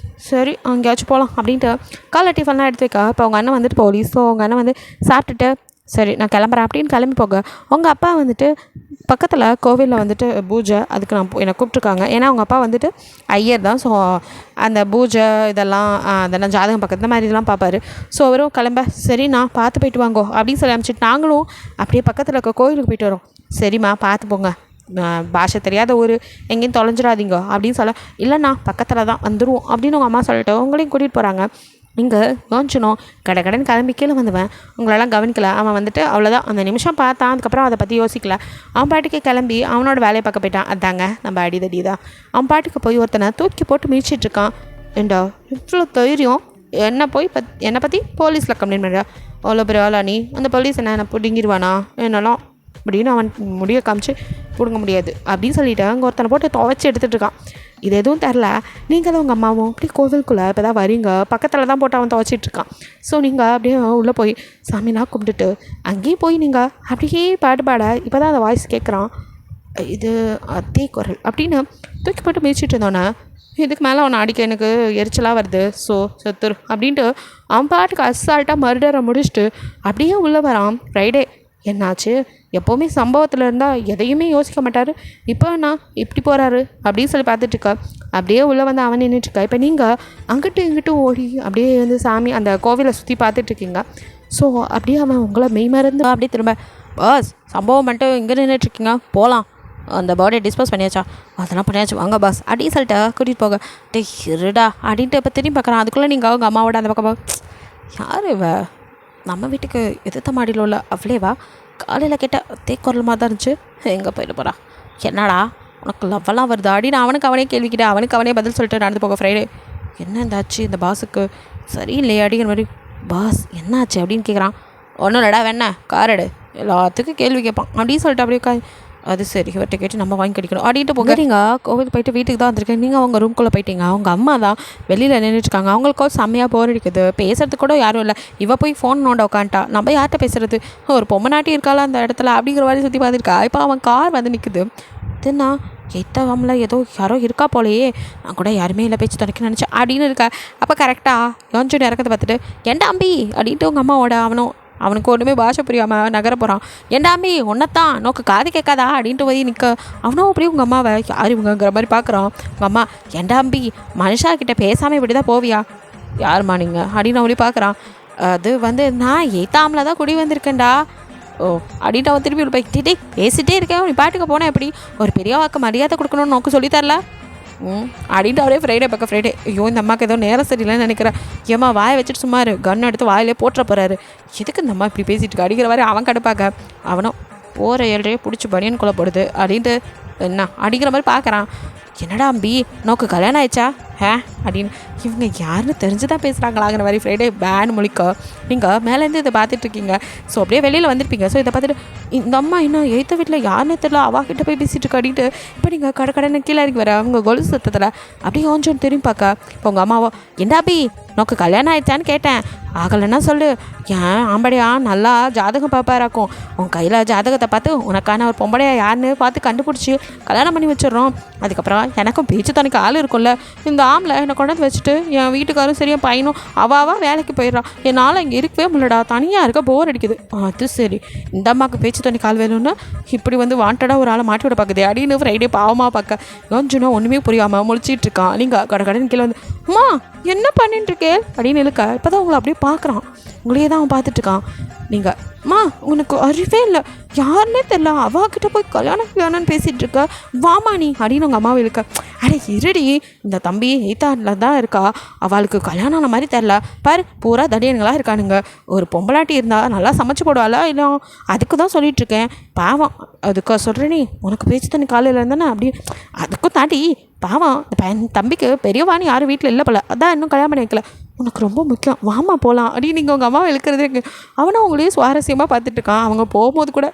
சரி அங்கேயாச்சும் போகலாம் அப்படின்ட்டு காலை டிஃபன்லாம் எடுத்து வைக்க. இப்போ உங்கள் அண்ணன் வந்துட்டு போலீஸ், ஸோ உங்கள் அண்ணன் வந்து சாப்பிட்டுட்டு சரி நான் கிளம்புறேன் அப்படின்னு கிளம்பி போக உங்கள் அப்பா வந்துட்டு பக்கத்தில் கோவிலில் வந்துட்டு பூஜை அதுக்கு என்னை கூப்பிட்ருக்காங்க. ஏன்னா அவங்க அப்பா வந்துட்டு ஐயர் தான். ஸோ அந்த பூஜை அதெல்லாம் ஜாதகம் பக்கத்து மாதிரி இதெல்லாம் பார்ப்பாரு. ஸோ அவரும் கிளம்ப சரி நான் பார்த்து போயிட்டு வாங்கோ அப்படின்னு சொல்லி அனுப்பிச்சிட்டு நாங்களும் அப்படியே பக்கத்தில் இருக்க கோவிலுக்கு போயிட்டு வரோம். சரிம்மா பார்த்து போங்க, பாஷை தெரியாத ஊர் எங்கேயும் தொலைஞ்சிடாதீங்க அப்படின்னு சொல்ல இல்லைண்ணா பக்கத்தில் தான் வந்துடுவோம் அப்படின்னு உங்கள் அம்மா சொல்லிட்டு உங்களையும் கூட்டிகிட்டு போகிறாங்க. இங்கே யோசிச்சனும் கடைன்னு கிளம்பி கீழே வந்துவேன். உங்களெல்லாம் கவனிக்கல. அவன் வந்துட்டு அவ்வளோதான் அந்த நிமிஷம் பார்த்தான், அதுக்கப்புறம் அதை பற்றி யோசிக்கல. அவன் பாட்டுக்கு கிளம்பி அவனோட வேலையை பார்க்க போயிட்டான். அதாங்க நம்ம அடிதடி தான். அவன் பாட்டுக்கு போய் ஒருத்தனை தூக்கி போட்டு மிதிச்சிட்ருக்கான். ஏண்டா இவ்வளோ தைரியம் என்னை பற்றி போலீஸில் கம்ப்ளைண்ட் பண்ணுறா, அவ்வளோ பெரிய ஆளா நீ, அந்த போலீஸ் என்ன பிடிங்கிடுவானா, என்னெல்லாம் அப்படின்னு அவன் முடிய காமிச்சு பிடுங்க முடியாது அப்படின்னு சொல்லிவிட்டு அங்கே ஒருத்தனை போட்டு துவைச்சி எடுத்துகிட்டு இருக்கான். இது எதுவும் தெரில, நீங்கள் தான் உங்கள் அம்மாவும் அப்படி கோவிலுக்குள்ளே இப்போ தான் வரீங்க, பக்கத்தில் தான் போட்டு அவன் துவைச்சிட்ருக்கான். ஸோ நீங்கள் அப்படியே உள்ளே போய் சாமிலாம் கும்பிட்டுட்டு அங்கேயே போய் நீங்கள் அப்படியே பாட்டு பாட இப்போ தான் அந்த வாய்ஸ் கேட்குறான். இது அதே குரல் அப்படின்னு தூக்கி போட்டு மிதிச்சிட்டு இருந்தோன்னே இதுக்கு மேலே அவனை அடிக்க எனக்கு எரிச்சலாக வருது, ஸோ செத்துரு அப்படின்ட்டு அவன் பாட்டுக்கு அசால்ட்டாக மர்டரை முடிச்சுட்டு அப்படியே உள்ளே வரான் ஃப்ரைடே. என்னாச்சு, எப்போவுமே சம்பவத்தில் இருந்தால் எதையுமே யோசிக்க மாட்டார், இப்போ நான் இப்படி போகிறாரு அப்படின்னு சொல்லி பார்த்துட்ருக்கா. அப்படியே உள்ளே வந்து அவன் நின்றுட்டுருக்கா. இப்போ நீங்கள் அங்கிட்டும் இங்கிட்டும் ஓடி அப்படியே வந்து சாமி அந்த கோவிலை சுற்றி பார்த்துட்ருக்கீங்க. ஸோ அப்படியே அவன் உங்களை மெய்மறந்து அப்படியே திரும்ப, பாஸ் சம்பவம் மட்டும் இங்கே நின்றுட்டுருக்கீங்க, போகலாம், அந்த பாடியை டிஸ்போஸ் பண்ணியாச்சா, அதெல்லாம் பண்ணியாச்சு, வாங்க பாஸ் அப்படின்னு சொல்லிட்டு கூட்டிகிட்டு போக. டே இருடா அப்படின்ட்டு இப்போ திரும்பி பார்க்குறான். அதுக்குள்ளே நீங்கள் அவங்க அம்மாவோட அந்த பக்கம் யார் இவ, நம்ம வீட்டுக்கு எதிர்த்த மாடியில் உள்ள அவளேவா, காலையில் கேட்டால் தேக்குரல் மாதிரி தான் இருந்துச்சு, எங்கே போயிட்டு போகிறா, என்னடா உனக்கு லவ்வெல்லாம் வருது அப்படின்னு அவனுக்கு அவனே கேள்விக்கிட்டே அவனுக்கு அவனே பதில் சொல்லிட்டு நடந்து போக. ஃப்ரைடே என்ன இருந்தாச்சு இந்த பாஸுக்கு சரியில்லையே அப்படிங்கிற மாதிரி, பாஸ் என்னாச்சு அப்படின்னு கேட்குறான். ஒன்றும் இல்லடா வேணா கார் எடு, எல்லாத்துக்கும் கேள்வி கேட்பான் அப்படின்னு சொல்லிட்டு அப்படியே அது சரி இவர்கிட்ட கேட்டு நம்ம வாங்கி கிடைக்கணும் அப்படின்ட்டு போக. நீங்கள் கோவிலுக்கு போயிட்டு வீட்டுக்கு தான் வந்திருக்கேன், நீங்கள் அவங்க ரூம்குள்ளே போயிட்டீங்க, அவங்க அம்மா தான் வெளியில் நின்றுட்டுருக்காங்க, அவங்களுக்கும் செம்மையாக போர் அடிக்குது, பேசுறது கூட யாரும் இல்லை, இவ போய் ஃபோன் நோண்ட உட்காந்துட்டா, நம்ம யார்கிட்ட பேசுறது, ஒரு பொம்மநாட்டி இருக்காளா அந்த இடத்துல அப்படிங்கிற மாதிரி சுற்றி பார்த்துருக்கா. இப்போ அவன் கார் வந்து நிற்குது. இதுன்னா எத்தவம்ல ஏதோ யாரோ இருக்கா போலையே, நான் கூட யாருமே இல்லை பேச்சு துணைக்க நினச்சேன் அப்படின்னு இருக்கா. அப்போ கரெக்டாக யோசிச்சுட்டு இறக்கத்தை பார்த்துட்டு ஏன்டா அம்பி அப்படின்ட்டு உங்கள் அம்மாவோட அவனுக்கு ஒன்றுமே பாஷை புரியாமல் நகர போகிறான். ஏண்டாம்பி ஒன்றைத்தான் நோக்கு காது கேட்காதா அப்படின்ட்டு போய் நிற்க. அவனும் அப்படியே உங்கள் அம்மாவை யார் இவங்கிற மாதிரி பார்க்குறான். உங்கள் அம்மா ஏண்டாம்பி மனுஷா கிட்டே பேசாமல் இப்படி தான் போவியா, யாருமா நீங்கள் அப்படின்னு அவளே பார்க்குறான். அது வந்து நான் ஏத்தாமல தான் குடி வந்திருக்கேன்டா. ஓ அப்படின்ட்டு அவன் திருப்பி போய் பேசிகிட்டே இருக்கேன், நீ பாட்டுக்கு போனேன் எப்படி, ஒரு பெரிய வாக்கு மரியாதை கொடுக்கணும்னு நோக்கு சொல்லித்தரல அப்படின்ட்டு அவரே ஃப்ரைடே பக்கம் ஃப்ரைடே. ஐயோ இந்த அம்மாவுக்கு ஏதோ நேரம் சரியில்லைன்னு நினைக்கிறேன், ஏம்மா வாயை வச்சுட்டு சும்மா இரு, கன் எடுத்து வாயிலே போட்டுற போகிறாரு, எதுக்கு இந்த அம்மா இப்படி பேசிகிட்டு இருக்கா அடிக்கிற மாதிரி அவன் கடுப்பாக்க. அவனும் போகிற ஏழ்றையே பிடிச்சி பனியன் கொலை போடுது அப்படின்ட்டு என்ன அடிக்கிற மாதிரி பார்க்குறான். என்னடா அம்பி நோக்கு கல்யாணம் ஆயிடுச்சா அப்படின்னு இவங்க யாருன்னு தெரிஞ்சு தான் பேசுகிறாங்களாங்கிற மாதிரி ஃப்ரைடே பேன் முழிக்க. நீங்கள் மேலேருந்து இதை பார்த்துட்ருக்கீங்க, ஸோ அப்படியே வெளியில் வந்திருப்பீங்க. ஸோ இதை பார்த்துட்டு இந்த அம்மா இன்னும் எய்த்த வீட்டில் யாருன்னே தெரியல அவாக்கிட்ட போய் பேசிகிட்டு இருக்காடிட்டு இப்போ நீங்கள் கடனை கீழே இறங்கி வர அவங்க கொலுசு சத்தத்தில் அப்படியே கொஞ்சம் திரும்பி பார்க்க. இப்போ உங்கள் அம்மாவோ என்னடாபி நோக்கு கல்யாணம் ஆயிடுச்சான்னு கேட்டேன், ஆகலைன்னா சொல்லு, ஏன் ஆம்படையா நல்லா ஜாதகம் பார்ப்பாராக்கும், உன் கையில் ஜாதகத்தை பார்த்து உனக்கான ஒரு பொம்பளையா யாருன்னு பார்த்து கண்டுபிடிச்சி கல்யாணம் பண்ணி வச்சிடுறோம். அதுக்கப்புறம் எனக்கும் பேச்சு தனிக்கு ஆள் இருக்கும்ல, இந்த ஆம்பளை என்னை கொண்டாந்து வச்சுட்டு என் வீட்டுக்காரும் சரி என் பையனும் அவாவா வேலைக்கு போயிடுறான், என்னால் இங்கே இருக்கவே முடியலடா, தனியாக இருக்க போர் அடிக்குது. அது சரி இந்த அம்மாவுக்கு பேச்சு தனிக்கு ஆள் வேணும்னா இப்படி வந்து வாண்டடாக ஒரு ஆளை மாட்டி விட பார்க்குது அப்படின்னு ஃப்ரைடே பாவமாக பார்க்க. யோஞ்சுனா ஒன்றுமே புரியாமல் முழிச்சிட்டு இருக்கான். நீங்கள் கடைன்னு கீழே வந்து அம்மா என்ன பண்ணிட்டு இருக்கே அப்படின்னு இழுக்க. இப்போ தான் உங்களை அப்படியே பார்க்குறான், உங்களையே தான் அவன் பார்த்துட்ருக்கான். நீங்கள் அம்மா உனக்கு அறிவே இல்லை, யாருன்னே தெரில, அவாக்கிட்ட போய் கல்யாணம்னு பேசிகிட்டு இருக்க, வாமா நீ அப்படின்னு உங்கள் அம்மாவை இழுக்க. அடே இருடி, இந்த தம்பி எய்த்தாண்டில் தான் இருக்கா, அவளுக்கு கல்யாணம் ஆன மாதிரி தெரில பாரு, பூரா தடியனுங்களாக இருக்கானுங்க, ஒரு பொம்பளாட்டி இருந்தால் நல்லா சமைச்சு போடுவாளா இல்லை, அதுக்கு தான் சொல்லிகிட்ருக்கேன், பாவம் அதுக்கு சொல்கிறேனே உனக்கு பேச்சு தண்ணி காலையில் இருந்தானே அப்படி, அதுக்கும் தாண்டி பாவம் இந்த பையன் தம்பிக்கு பெரியவானு யாரும் வீட்டில் இல்லை போல, அதான் இன்னும் கல்யாணம் பண்ணி வைக்கல, உனக்கு ரொம்ப முக்கியம், வாமா போகலாம் அப்படின்னு நீங்கள் உங்கள் அம்மாவை இழுக்கிறதே. அவனும் அவங்களே சுவாரஸ்யமாக பார்த்துட்ருக்கான். அவங்க போகும்போது கூட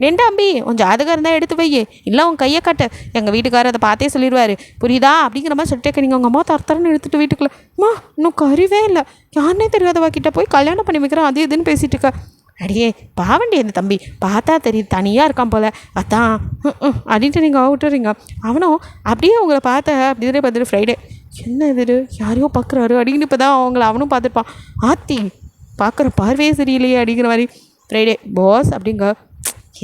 ரெண்டாம்பி உன் ஜாதகம் இருந்தால் எடுத்து வை, இல்லை உன் கையை காட்டு, எங்கள் வீட்டுக்காரர் அதை பார்த்தே சொல்லிடுவார் புரியுதா அப்படிங்கிற மாதிரி சொல்லிட்டே நீங்கள் உங்கள் அம்மா தரத்தரன்னு எடுத்துகிட்டு வீட்டுக்குள்ளே, அம்மா இன்னும் அறிவே இல்லை, யாருனே தெரியாதவா கிட்ட போய் கல்யாணம் பண்ணி வைக்கிறேன் அது இதுன்னு பேசிகிட்டு இருக்க. அடியே பாவண்டி அந்த தம்பி பார்த்தா தெரியுது தனியாக இருக்கான் போல், அதான் அப்படின்ட்டு நீங்கள் விட்டுறீங்க. அவனும் அப்படியே உங்களை பார்த்த அப்படியே பார்த்துட்டு ஃப்ரைடே என்ன இது யாரையோ பார்க்குறாரு அப்படின்னு இப்போ தான் அவங்கள அவனும் பார்த்துருப்பான். ஆத்தி பார்க்குற பார்வையே சரியில்லையே அப்படிங்கிற மாதிரி ஃப்ரைடே பாஸ் அப்படிங்க.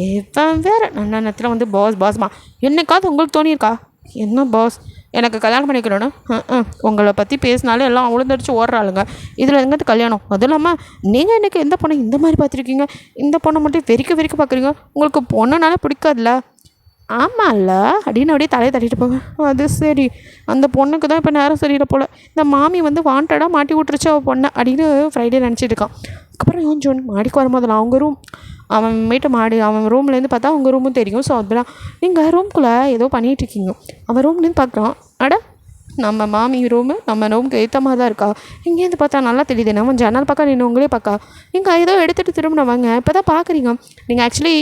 எவன் வேறு நேரத்தில் வந்து பாஸ்மா என்னைக்காவது உங்களுக்கு தோணியிருக்கா என்ன பாஸ் எனக்கு கல்யாணம் பண்ணிக்கணும்னு, உங்களை பற்றி பேசினாலும் எல்லாம் உளுந்தடிச்சு ஓடுறாளுங்க, இதில் எங்கிட்ட கல்யாணம், அதுவும் இல்லாமல் நீங்கள் எனக்கு எந்த பொண்ணை இந்த மாதிரி பார்த்துருக்கீங்க, இந்த பொண்ணை மட்டும் வெறிக்க பார்க்குறீங்க, உங்களுக்கு பொண்ணுனால பிடிக்காதுல்ல, ஆமாம்ல அப்படின்னு அப்படியே தலையை தட்டிட்டு போவேன். அது சரி அந்த பொண்ணுக்கு தான் இப்போ நேரம் சரியில்லை போல், இந்த மாமி வந்து வாண்டடாக மாட்டி விட்டுருச்சு அவள் பொண்ணை அப்படின்னு ஃப்ரைடே நினச்சிட்டு இருக்கான். அதுக்கப்புறம் யோன் மாடிக்கு வரும்போதில் அவங்க ரூம் அவன் வீட்டு மாடி அவன் ரூம்லேருந்து பார்த்தா அவங்க ரூமும் தெரியும். ஸோ அதெல்லாம் நீங்கள் ரூம்குள்ளே ஏதோ பண்ணிகிட்ருக்கீங்க, அவன் ரூம்லேருந்து பார்க்குறான், அட நம்ம மாமி ரூமு நம்ம ரூமுக்கு ஏற்ற மாதிரி தான் இருக்கா, இங்கேருந்து பார்த்தா நல்லா தெரியுது, நம்ம ஜன்னல் பக்கம் நின்று உங்களே பார்க்கா, நீங்கள் ஏதோ எடுத்துகிட்டு திரும்பினவங்க இப்போ தான் பார்க்குறீங்க, நீங்கள் ஆக்சுவலி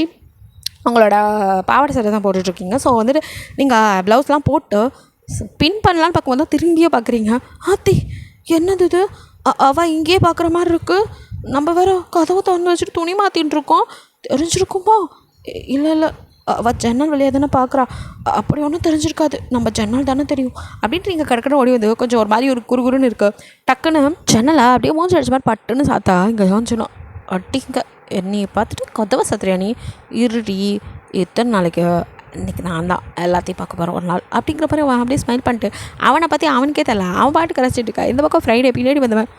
உங்களோட பாவாடை சட்டை தான் போட்டுட்ருக்கீங்க. ஸோ வந்துட்டு நீங்கள் ப்ளவுஸ்லாம் போட்டு பின் பண்ணலான்னு பார்க்கும்போது தான் திரும்பியே பார்க்குறீங்க. ஆத்தி என்னது இது, அவள் இங்கேயே பார்க்குற மாதிரி இருக்குது. நம்ம வேறு கதவை திறந்து வச்சுட்டு துணி மாற்றின்னு இருக்கோம், தெரிஞ்சிருக்குமோ? இல்லை இல்லை, அவள் ஜன்னல் வழியாக தானே பார்க்குறா, அப்படி ஒன்றும் தெரிஞ்சிருக்காது, நம்ம ஜன்னல் தானே தெரியும் அப்படின்ட்டு நீங்கள் கடற்கரை ஓடி வந்து கொஞ்சம் ஒரு மாதிரி ஒரு குறுகுறுன்னு இருக்குது. டக்குன்னு ஜன்னலை அப்படியே மூஞ்சி அடிச்ச மாதிரி பட்டுன்னு சாத்தா இங்கே யோசிச்சோம். அட்டிங்க என்னையை பார்த்துட்டு கதவை சத்துறியா நீ, இருடி எத்தனை நாளைக்கு, இன்றைக்கி நான் தான் எல்லாத்தையும் பார்க்க போகிறேன் ஒரு நாள் அப்படிங்கிற மாதிரி அவன் அப்படியே ஸ்மைல் பண்ணிட்டு அவனை பற்றி அவனுக்கே தெரியல, அவன் பாட்டு கரைச்சிட்டு இருக்கா. இந்த பக்கம் ஃப்ரைடே பின்னாடி வந்தவன்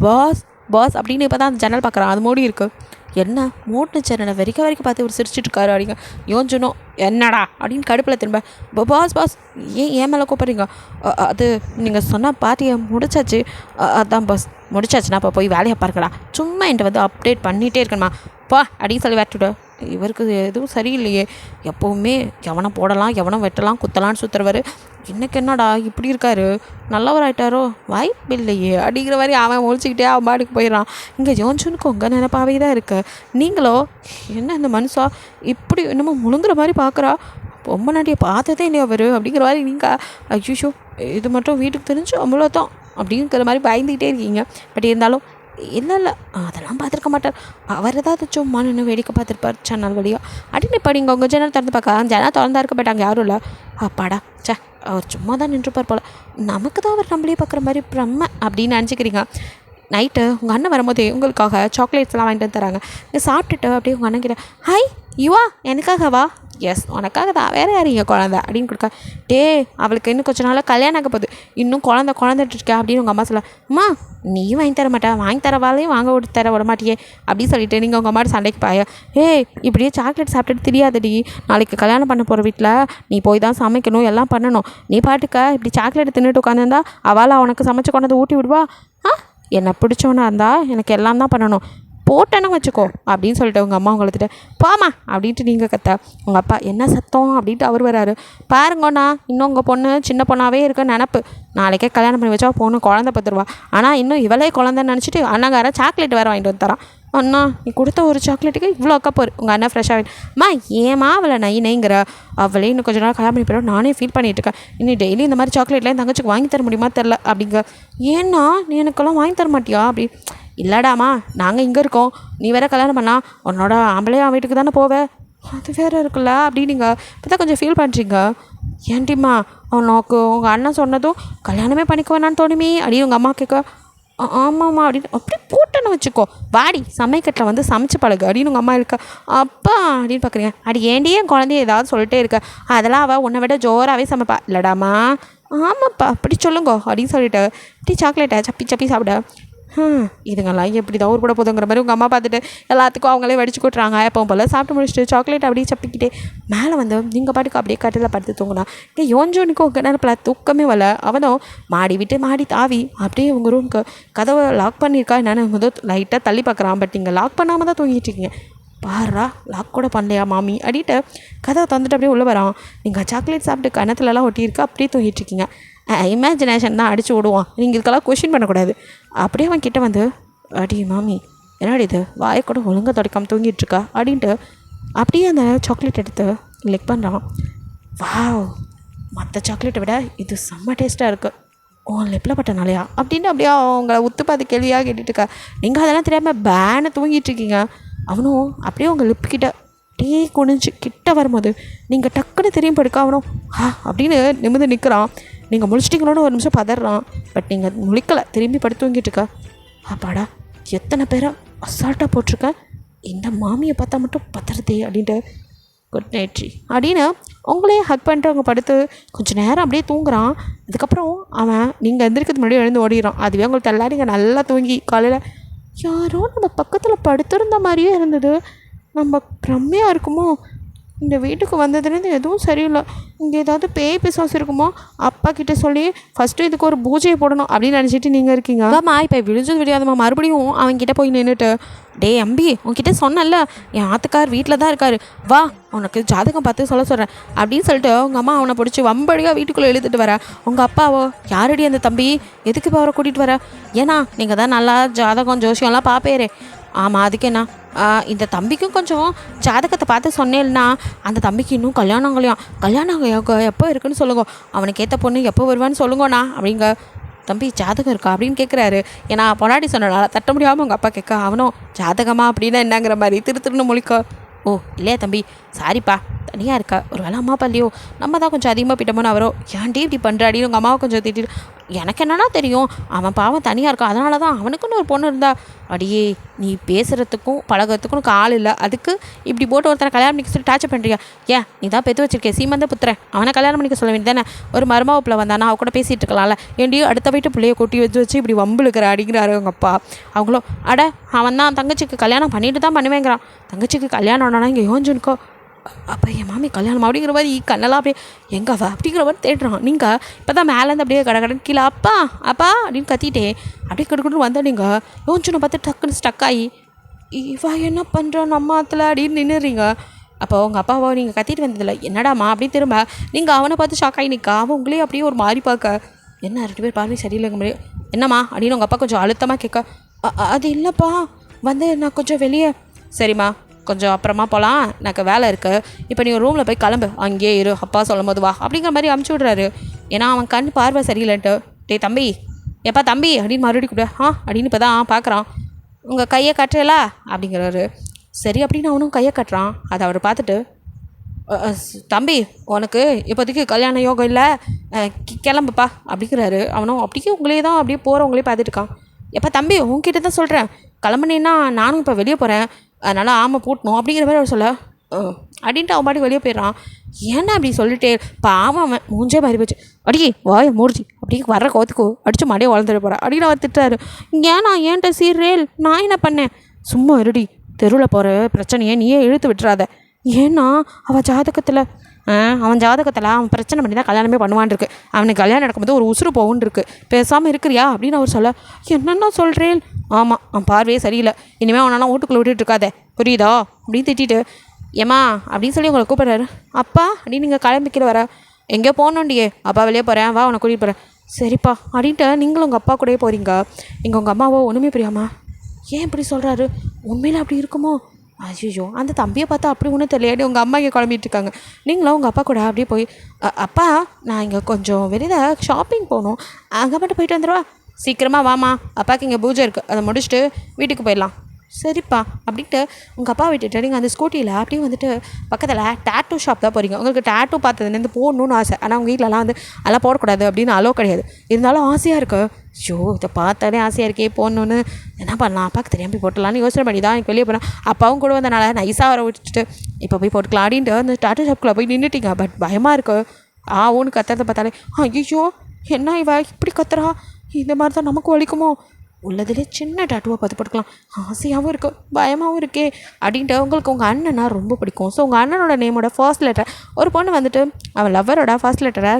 பாஸ் பாஸ் அப்படின்னு இப்போ தான் அந்த ஜன்னல் பார்க்குறான், அது மூடி இருக்குது. என்ன மூட்டு ஜன்னலை வரைக்கும் பார்த்து ஒரு சிரிச்சிட்டு இருக்காரு அப்படிங்க யோசிச்சணும். என்னடா அப்படின்னு கடுப்பில் திரும்ப பாஸ் பாஸ் ஏன் மேலே கூப்பிட்றீங்க, அது நீங்கள் சொன்ன பார்ட்டியை முடிச்சாச்சு, அதான் பாஸ் முடிச்சாச்சுன்னா அப்போ போய் வேலையை பார்க்கடா, சும்மா என்கிட்ட வந்து அப்டேட் பண்ணிகிட்டே இருக்கணுமா பா அப்படின்னு சொல்லி வேட்டுவிட. இவருக்கு எதுவும் சரியில்லையே, எப்போவுமே எவனை போடலாம் எவனை வெட்டலாம் குத்தலான்னு சுற்றுறவர், இன்னைக்கு என்னடா இப்படி இருக்காரு, நல்லவர் ஆகிட்டாரோ, வாய்ப்பு இல்லையே அப்படிங்கிற மாதிரி அவன் ஒழிச்சிக்கிட்டே அவன் பாட்டுக்கு போயிடறான். இங்கே ஜோன்சனுக்கு உங்கள் நினைப்பாவே தான் இருக்கு. நீங்களோ என்ன இந்த மனுஷா இப்படி என்னமோ முழுங்குற மாதிரி பார்க்குறா, ரொம்ப நாட்டியை பார்த்ததே இல்லையா அவர் அப்படிங்கிற மாதிரி நீங்கள் ஐயோ இது மட்டும் வீட்டுக்கு தெரிஞ்சு அவ்வளோதான் அப்படிங்கிற மாதிரி பயந்துக்கிட்டே இருக்கீங்க. பட் இருந்தாலும் இல்லை இல்லை அதெல்லாம் பார்த்துருக்க மாட்டார், அவர் ஏதாவது சும்மா நின்று வேடிக்கை பார்த்துருப்பார் ஜன்னல் வழியாக அப்படின்னு. இப்போ நீங்கள் உங்கள் ஜன்னல் திறந்து பார்க்க ஜன்னல் திறந்தா இருக்க போயிட்டாங்க யாரும் இல்லை, அப்பாடா சே அவர் சும்மா தான் நின்றுப்பார் போல், நமக்கு தான் அவர் நம்மளே பார்க்குற மாதிரி பிரம்ம அப்படின்னு நினச்சிக்கிறீங்க. நைட்டு உங்கள் அண்ணன் வரும்போதே உங்களுக்காக சாக்லேட்ஸ்லாம் வாங்கிட்டு வந்து தராங்க. நீங்கள் சாப்பிட்டுட்டு அப்படியே உங்கள் அண்ணன் கிட்ட ஹாய் யுவா எனக்காகவா, எஸ் உனக்காக தான், வேறு யார் இங்கே குழந்த அப்படின்னு கொடுக்க. டே அவளுக்கு இன்னும் கொஞ்சம் நாளாக கல்யாணம் ஆக போகுது, இன்னும் குழந்துட்டு இருக்கா அப்படின்னு உங்கள் அம்மா சொல்ல. அம்மா நீயும் வாங்கி தர மாட்டா, வாங்கி தரவாலையும் வாங்க விட மாட்டியே அப்படின்னு சொல்லிட்டு நீங்கள் உங்கள் அம்மாட்ட சண்டைக்கு பாய. ஏய் இப்படியே சாக்லேட் சாப்பிட்டுட்டு தெரியாதடி, நாளைக்கு கல்யாணம் பண்ண போகிற வீட்டில் நீ போய் தான் சமைக்கணும் எல்லாம் பண்ணணும், நீ பாட்டுக்க இப்படி சாக்லேட் தின்னுட்டு உட்காந்துருந்தா அவளால் உனக்கு சமைச்சு கொண்டாந்து ஊட்டி விடுவா, என்னை பிடிச்சவனா இருந்தால் எனக்கு எல்லாம் தான் பண்ணணும், போட்டேன்னு வச்சுக்கோ அப்படின்னு சொல்லிட்டு உங்கள் அம்மா உங்கள்கிட்ட போமா அப்படின்ட்டு நீங்கள் கத்த. உங்கள் அப்பா என்ன சத்தம் அப்படின்ட்டு அவர் வராரு. பாருங்கண்ணா இன்னும் உங்கள் பொண்ணு சின்ன பொண்ணாகவே இருக்க நினப்பு, நாளைக்கே கல்யாணம் பண்ணி வச்சா பொண்ணு குழந்தை பத்துருவா, ஆனால் இன்னும் இவளே குழந்தைன்னு நினச்சிட்டு அண்ணங்கார சாக்லேட் வேறு வாங்கிட்டு வந்து தரான். அண்ணா நீ கொடுத்த ஒரு சாக்லேட்டுக்கு இவ்வளோ அக்கா உங்கள் அண்ணன் ஃப்ரெஷ்ஷாக அம்மா ஏமா அவளை நைங்கிற, அவளே இன்னும் கொஞ்சம் நாள் கல்யாணம் பண்ணி போயிடும், நானே ஃபீல் பண்ணிகிட்டு இருக்கேன், இன்னும் டெய்லி இந்த மாதிரி சாக்லேட்லாம் என் தங்கச்சிக்கு வாங்கி தர முடியுமா தெரில அப்படிங்க. ஏன்னா நீ எனக்கெல்லாம் வாங்கி தர மாட்டியா அப்படி, இல்லடாமா நாங்கள் இங்கே இருக்கோம், நீ வேறு கல்யாணம் பண்ணா உன்னோட ஆம்பளையா வீட்டுக்கு தானே போவே, அது வேறு இருக்குல்ல அப்படின்னு நீங்கள் இப்போ தான் கொஞ்சம் ஃபீல் பண்ணுறீங்க. ஏன்டிம்மா உனக்கு உங்கள் அண்ணன் சொன்னதும் கல்யாணமே பண்ணிக்க வேணான்னு தோணுமே அப்படின்னு உங்கள் அம்மா கேட்க. ஆமாம்மா அப்படின்னு அப்படி போட்டேன்னு வச்சுக்கோ, வாடி சமைக்கட்டில் வந்து சமைச்சு பழகு அப்படின்னு உங்கள் அம்மா இருக்கா. அப்பா அப்படின்னு பார்க்குறீங்க. அடி ஏண்டியே என் குழந்தைய ஏதாவது சொல்லிட்டே இருக்க, அதெல்லாம் அவள் உன்னை விட ஜோராகவே சமைப்பா இல்லடாமா, ஆமாப்பா அப்படி சொல்லுங்க அப்படின்னு சொல்லிட்டு இப்படி சாக்லேட்டை சப்பி சாப்பிட. இதுங்கெல்லாம் எப்படி தான் ஊர் கூட போதுங்கிற மாதிரி உங்கள் அம்மா பார்த்துட்டு எல்லாத்துக்கும் அவங்களே வடிச்சு கொட்டுறாங்க. எப்பவும் போல் சாப்பிட்டு முடிச்சுட்டு சாக்லேட் அப்படியே சப்பிக்கிட்டே மேலே வந்து நீங்கள் பாட்டுக்கு அப்படியே கட்டில் படுத்து தூங்கினா. இங்கே யோஞ்சோனுக்கு உங்கள் நேரத்தில் தூக்கமே வரல. அவனும் மாடி விட்டு மாடி தாவி அப்படியே உங்கள் ரூமுக்கு கதவை லாக் பண்ணியிருக்கா என்னென்னு முதல் லைட்டாக தள்ளி பார்க்குறான். பட் நீங்கள் லாக் பண்ணாமல் தான் தூங்கிட்டு இருக்கீங்க. பாரா லாக் கூட பண்ணலையா மாமி அப்படின்ட்டு கதவை தந்துட்டு அப்படியே உள்ளே வரான். நீங்கள் சாக்லேட் சாப்பிட்டு கணத்துலலாம் ஒட்டியிருக்கா அப்படியே தூங்கிட்டு இருக்கீங்க. இமேஜினேஷன் தான் அடித்து விடுவான், நீங்கள் இதுக்கெல்லாம் கொஷின் பண்ணக்கூடாது. அப்படியே அவன் கிட்டே வந்து அடி மாமி என்னடி இது வாயை கூட ஒழுங்காக தொடக்காமல் தூங்கிட்டுருக்கா அப்படின்ட்டு அப்படியே அந்த சாக்லேட் எடுத்து லிக் பண்ணுறான். வாவ் மற்ற சாக்லேட்டை விட இது செம்ம டேஸ்ட்டாக இருக்குது, உன் லிப்பில் பட்டனாலையா அப்படின்னு அப்படியே அவங்கள உத்து பார்த்து கேள்வியாக கேட்டுட்டு இருக்கா. நீங்கள் அதெல்லாம் தெரியாமல் பேனை தூங்கிட்டு இருக்கீங்க. அவனும் அப்படியே உங்கள் லிப்புக்கிட்ட டீ குனிஞ்சு கிட்ட வரும்போது நீங்கள் டக்குன்னு திரும்பி படுக்க அவனும் அப்படின்னு நிமிர்ந்து நிற்கிறான். நீங்கள் முழிச்சிட்டிங்களோன்னு ஒரு நிமிஷம் பதறான். பட் நீங்கள் முழிக்கலை, திரும்பி படுத்து தூங்கிட்டு இருக்கா. அப்பாடா எத்தனை பேரை அசால்ட்டாக போட்டிருக்கேன், இந்த மாமியை பார்த்தா மட்டும் பதறதே அப்படின்ட்டு குட் நைட்ரி அப்படின்னு உங்களே ஹக் பண்ணிட்டு அவங்க படுத்து கொஞ்சம் நேரம் அப்படியே தூங்குறான். அதுக்கப்புறம் அவன் நீங்கள் எந்திரிக்கிறது முன்னாடி எழுந்து ஓடிடுறான். அதுவே உங்களுக்கு எல்லாரும் நல்லா தூங்கி காலையில் யாரோ நம்ம பக்கத்தில் படுத்திருந்த மாதிரியே இருந்தது, நம்ம பிரம்மையாக இருக்குமோ, இந்த வீட்டுக்கு வந்ததுலேருந்து எதுவும் சரியில்லை, இங்கே ஏதாவது பேய் பிசாசு இருக்குமோ, அப்பா கிட்டே சொல்லி ஃபஸ்ட்டு இதுக்கு ஒரு பூஜையை போடணும் அப்படின்னு நினச்சிட்டு நீங்கள் இருக்கீங்க. அம்மா இப்போ விழிஞ்சது விடியாதம்மா மறுபடியும் அவன்கிட்ட போய் நின்றுட்டு டே அம்பி உன்கிட்ட சொன்னல என் ஆத்துக்கார் வீட்டில் தான் இருக்கார், வா உனக்கு ஜாதகம் பார்த்து சொல்கிறேன் அப்படின்னு சொல்லிட்டு உங்கள் அம்மா அவனை பிடிச்சி வம்படியாக வீட்டுக்குள்ளே இழுத்துட்டு வர. உங்கள் அப்பாவோ யாரடி அந்த தம்பி, எதுக்கு இப்போ அவரை கூட்டிகிட்டு வர, ஏன்னா நீங்கள் தான் நல்லா ஜாதகம் ஜோசியம்லாம் பார்ப்பேரே, ஆமாம் அதுக்கு என்ன, இந்த தம்பிக்கும் கொஞ்சம் ஜாதகத்தை பார்த்து சொன்னேன்னா அந்த தம்பிக்கு இன்னும் கல்யாணம் எப்போ இருக்குன்னு சொல்லுங்க, அவனுக்கு ஏற்ற பொண்ணு எப்போ வருவான்னு சொல்லுங்கண்ணா அப்படிங்க. தம்பி ஜாதகம் இருக்கா அப்படின்னு கேட்குறாரு. ஏன்னா பொன்னாடி சொன்னனால தட்ட முடியாமல் உங்கள் அப்பா கேட்க, அவனும் ஜாதகமா அப்படின்னா என்னங்கிற மாதிரி திருன்னு முழிக்க, ஓ இல்லையா தம்பி சாரிப்பா தனியாக இருக்கா, ஒரு வேளை அம்மா அப்பா இல்லையோ, நம்ம தான் கொஞ்சம் அதிகமாக போயிட்டோமோன்னு அவரோ ஏன்டி இப்படி பண்ணுறாடின்னு உங்கள் அம்மாவை கொஞ்சம் திட்டிட்டு, எனக்கு என்னன்னா தெரியும் அவன் பாவம் தனியாக இருக்கான், அதனால தான் அவனுக்குன்னு ஒரு பொண்ணு இருந்தா, அடியே நீ பேசுகிறதுக்கும் பழகிறதுக்கும் உனக்கு ஆள் இல்லை, அதுக்கு இப்படி போட்டு ஒருத்தனை கல்யாணம் பண்ணிக்க சொல்லி டார்ச்சர் பண்ணுறியா, ஏன் நீ தான் பெற்று வச்சிருக்கே சீமந்த புத்திரன், அவனை கல்யாணம் பண்ணிக்க சொல்ல வேண்டியதானே, ஒரு மருமாவுப்பில் வந்தானா அவ கூட பேசிகிட்டு இருக்கலாம்ல, ஏண்டியோ அடுத்த வீட்டு பிள்ளைய கொட்டி வச்சு இப்படி வம்புழுக்கிற அப்படிங்கிறாரு அவங்க அப்பா. அவங்களும் அட அவன் தான் தங்கச்சிக்கு கல்யாணம் பண்ணிட்டு தான் பண்ணுவேங்கிறான், தங்கச்சிக்கு கல்யாணம் ஆனா இங்கே யோஞ்சுனுக்கோ, அப்போ என் மாமி கல்யாணம் அப்படிங்கிற மாதிரி கண்ணெல்லாம் அப்படியே எங்கே அவ அப்படிங்கிற மாதிரி தேடுறான். நீங்கள் இப்போ தான் மேலேருந்து அப்படியே கடன் கீழே அப்பா அப்படின்னு கத்திட்டே அப்படியே கடுக்கணும் வந்தா நீங்கள் யோசிச்சுன்னு பார்த்து டக்குன்னு ஸ்டக் ஆகி இவா என்ன பண்ணுறான் நம்ம ஆத்தில் அப்படின்னு நின்றுறீங்க. அப்போ உங்கள் அப்பாவை நீங்கள் கத்திட்டு வந்ததில்ல என்னடாம்மா அப்படின்னு திரும்ப நீங்கள் அவனை பார்த்து ஷாக் ஆகி நிற்க, அவன் உங்களே அப்படியே ஒரு மாதிரி பார்க்க, என்ன 2 பேர் பார்வை சரியில்லைங்க முடியும் என்னம்மா அப்படின்னு உங்கள் அப்பா கொஞ்சம் அழுத்தமாக கேட்க, அது இல்லைப்பா நான் கொஞ்சம் வெளியே, சரிம்மா கொஞ்சம் அப்புறமா போகலாம் எனக்கு வேலை இருக்குது, இப்போ நீ ஒரு ரூமில் போய் கிளம்பு அங்கேயே இரு அப்பா சொல்லும் போது வா அப்படிங்கிற மாதிரி அமுச்சு விட்றாரு. ஏன்னா அவன் கண் பார்வை சரியில்லைன்ட்டு, டே தம்பி எப்பா தம்பி அப்படின்னு மறுபடியும் கூட அப்படின்னு இப்போ தான் பார்க்குறான், உங்கள் கையை கட்டுறலா அப்படிங்கிறாரு. சரி அப்படின்னு அவனும் கையை கட்டுறான். அதை அவர் பார்த்துட்டு, தம்பி உனக்கு இப்போதைக்கு கல்யாண யோகம் இல்லை கிளம்புப்பா அப்படிங்கிறாரு. அவனும் அப்படியே உங்களே தான் அப்படியே போகிறவங்களே பார்த்துட்டு இருக்கான். எப்போ தம்பி உங்ககிட்ட தான் சொல்கிறேன் கிளம்புனேன்னா நானும் இப்போ வெளியே போகிறேன், அதனால் ஆமாம் பூட்டணும் அப்படிங்கிற மாதிரி அவர் சொல்ல அப்படின்ட்டு அவன் பாட்டுக்கு வெளியே போயிடுறான். ஏன்னா அப்படி சொல்லிட்டே பாவம் அவன் மூஞ்சே மாறி போச்சு, அடிக்கி வாய மூடிச்சு அப்படி வர்ற கோத்துக்கு அடித்து மாடியே வளர்ந்துட்டு போகிறான் அப்படின்னு அவர் திட்டுறாரு. ஏன்னா ஏன்ட்ட சீரேல் நான் என்ன பண்ணேன், சும்மா இருடி தெருவில் போகிற பிரச்சனையை நீயே இழுத்து விட்டுறாத, ஏன்னா அவன் ஜாதகத்தில் அவன் பிரச்சனை பண்ணி தான் கல்யாணமே பண்ணுவான் இருக்கு, அவனுக்கு கல்யாணம் நடக்கும்போது ஒரு உசுறு போகுன்னு இருக்கு, பேசாமல் இருக்கிறியா அப்படின்னு அவர் சொல்ல, என்னென்ன சொல்கிறேன், ஆமாம் அவன் பார்வையே சரியில்லை, இனிமேல் அவனெல்லாம் வீட்டுக்குள்ளே விட்டுட்டு இருக்காதே புரியுதா அப்படின்னு திட்டிட்டு, ஏம்மா அப்படின்னு சொல்லி உங்களை கூப்பிட்றாரு. அப்பா அப்படின்னு நீங்கள் கிளம்பிக்கிற வர, எங்கேயோ போகணுண்டியே அப்பா வெளியே போகிறேன் வா உன்னை கூட்டிகிட்டு போகிறேன், சரிப்பா அப்படின்ட்டு நீங்களும் உங்கள் அப்பா கூடயே போகிறீங்க. இங்கே உங்கள் அம்மாவோ ஒன்றுமே புரியாமா ஏன் இப்படி சொல்கிறாரு, உண்மையில் அப்படி இருக்குமோ, ஐயோ அந்த தம்பியை பார்த்தா அப்படி ஒன்றும் தெரியலையாடி உங்கள் அம்மா இங்கே குழம்பிட்டு இருக்காங்க, நீங்களும் உங்கள் அப்பா கூட அப்படியே போய் அப்பா நான் இங்கே கொஞ்சம் வெளியில் ஷாப்பிங் போகணும் அங்கே மட்டும் போயிட்டு வந்துடுவா, சீக்கிரமாக வாமா அப்பாவுக்கு இங்கே பூஜை இருக்குது அதை முடிச்சுட்டு வீட்டுக்கு போயிடலாம், சரிப்பா அப்படின்ட்டு உங்கள் அப்பா விட்டுட்டு நீங்கள் அந்த ஸ்கூட்டியில் அப்படியே வந்துட்டு பக்கத்தில் டேட்டூ ஷாப் தான் போகிறீங்க. உங்களுக்கு டேட்டூ பார்த்ததுலேருந்து போடணுன்னு ஆசை, ஆனால் உங்கள் வீட்டிலலாம் வந்து அதெல்லாம் போடக்கூடாது அப்படின்னு அலோ கிடையாது, இருந்தாலும் ஆசையாக இருக்கு, ஐயோ இதை பார்த்தாலே ஆசையாக இருக்கே போடணுன்னு என்ன பண்ணலாம் அப்பாவுக்கு தெரியாமல் போட்டுடலான்னு யோசனை பண்ணி தான் எனக்கு வெளியே போனேன். அப்பாவும் கூட வந்தனால நைஸாக வர விட்டுட்டு இப்போ போய் போட்டுக்கலாம் அப்படின்ட்டு அந்த டேட்டூ ஷாப்புக்குள்ளே போய் நின்றுட்டீங்க. பட் பயமாக இருக்கு, ஊன்னு கத்துறதை பார்த்தாலே ஐயோ என்ன இவ இப்படி கத்துறா, இந்த மாதிரி தான் நமக்கு வலிக்குமோ, உள்ளதுலே சின்ன டாட்டுவாக பார்த்து போட்டுக்கலாம், ஆசையாகவும் இருக்கும் பயமாகவும் இருக்கே அப்படின்ட்டு. உங்களுக்கு உங்கள் அண்ணனா ரொம்ப பிடிக்கும். ஸோ உங்கள் அண்ணனோட நேமோட ஃபர்ஸ்ட் லெட்டர் ஒரு பொண்ணு வந்துட்டு அவன் லவ்வரோட ஃபர்ஸ்ட் லெட்டரை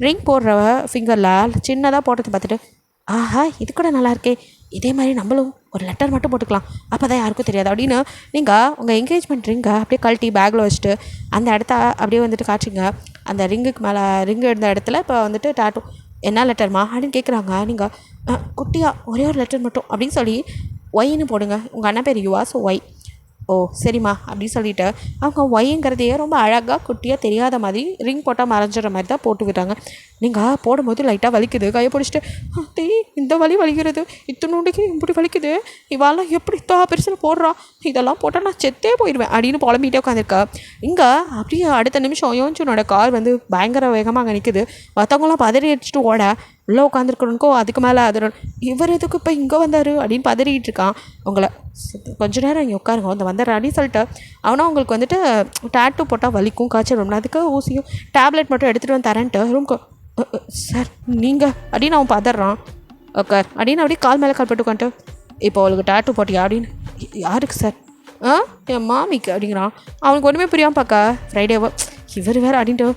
ரிங் போடுற ஃபிங்கரில் சின்னதாக போட்டதை பார்த்துட்டு, ஆஹா இது கூட நல்லா இருக்கே, இதே மாதிரி நம்மளும் ஒரு லெட்டர் மட்டும் போட்டுக்கலாம் அப்போ தான் யாருக்கும் தெரியாது அப்படின்னு நீங்கள் உங்கள் என்கேஜ்மெண்ட் ரிங்கை அப்படியே கழட்டி பேக்கில் வச்சுட்டு அந்த இடத்த அப்படியே வந்துட்டு காட்டுறீங்க. அந்த ரிங்குக்கு மேலே ரிங்கு இருந்த இடத்துல இப்போ வந்துட்டு டாட்டூ என்ன லெட்டர்மா அப்படின்னு கேட்குறாங்க. நீங்கள் குட்டியாக ஒரே ஒரு லெட்டர் மட்டும் அப்படின்னு சொல்லி ஒய்ன்னு போடுங்க, உங்கள் அண்ணன் பேர் யுவா ஸோ ஒய், ஓ சரிம்மா அப்படின்னு சொல்லிவிட்டு அவங்க ஒய்ங்கிறதையே ரொம்ப அழகாக குட்டியாக தெரியாத மாதிரி ரிங் போட்டால் மறைஞ்சிற மாதிரி தான் போட்டு விட்டாங்க. நீங்கள் போடும்போது லைட்டாக வலிக்குது, கையை பிடிச்சிட்டு டீ இந்த வலி வலிக்கிறது இத்தனோண்டுக்கு இப்படி வலிக்குது, இவாலாம் எப்படி பெருசில் போடுறா, இதெல்லாம் போட்டால் நான் செத்தே போயிடுவேன் அப்படின்னு புலம்பிகிட்டே உட்காந்துருக்கா. இங்கே அப்படியே அடுத்த நிமிஷம் யோன்சனோட கார் வந்து பயங்கர வேகமாக அங்கே நிற்குது. மற்றவங்களாம் பதறி அடிச்சுட்டு ஓட உள்ளே உட்காந்துருக்கணுக்கோ அதுக்கு மேலே அது இவர் எதுக்கு இப்போ இங்கே வந்தார் அப்படின்னு பதறிக்கிட்டு இருக்கான். உங்களை கொஞ்ச நேரம் இங்கே உட்காருங்க வந்து வந்துடுற அப்படின்னு சொல்லிட்டு அவனா உங்களுக்கு வந்துட்டு டேட்டூ போட்டால் வலிக்கும் காய்ச்சல் வரும்னா அதுக்கு ஊசியும் டேப்லெட் மட்டும் எடுத்துகிட்டு வந்து தரேன்ட்டு ரூம்க்கு, சார் நீங்கள் அப்படின்னு அவன் பதறான். ஓகே அப்படின்னு அப்படியே கால் மேலே கால் போட்டு உட்காந்துட்டு, இப்போ அவளுக்கு டேட்டூ போட்டியா அப்படின்னு, யாருக்கு சார், என் மாமிக்கு அப்படிங்கிறான். அவனுக்கு ஒன்றுமே புரியாமல் பார்க்க ஃப்ரைடேவோ இவர் வேறு அப்படின்ட்டு,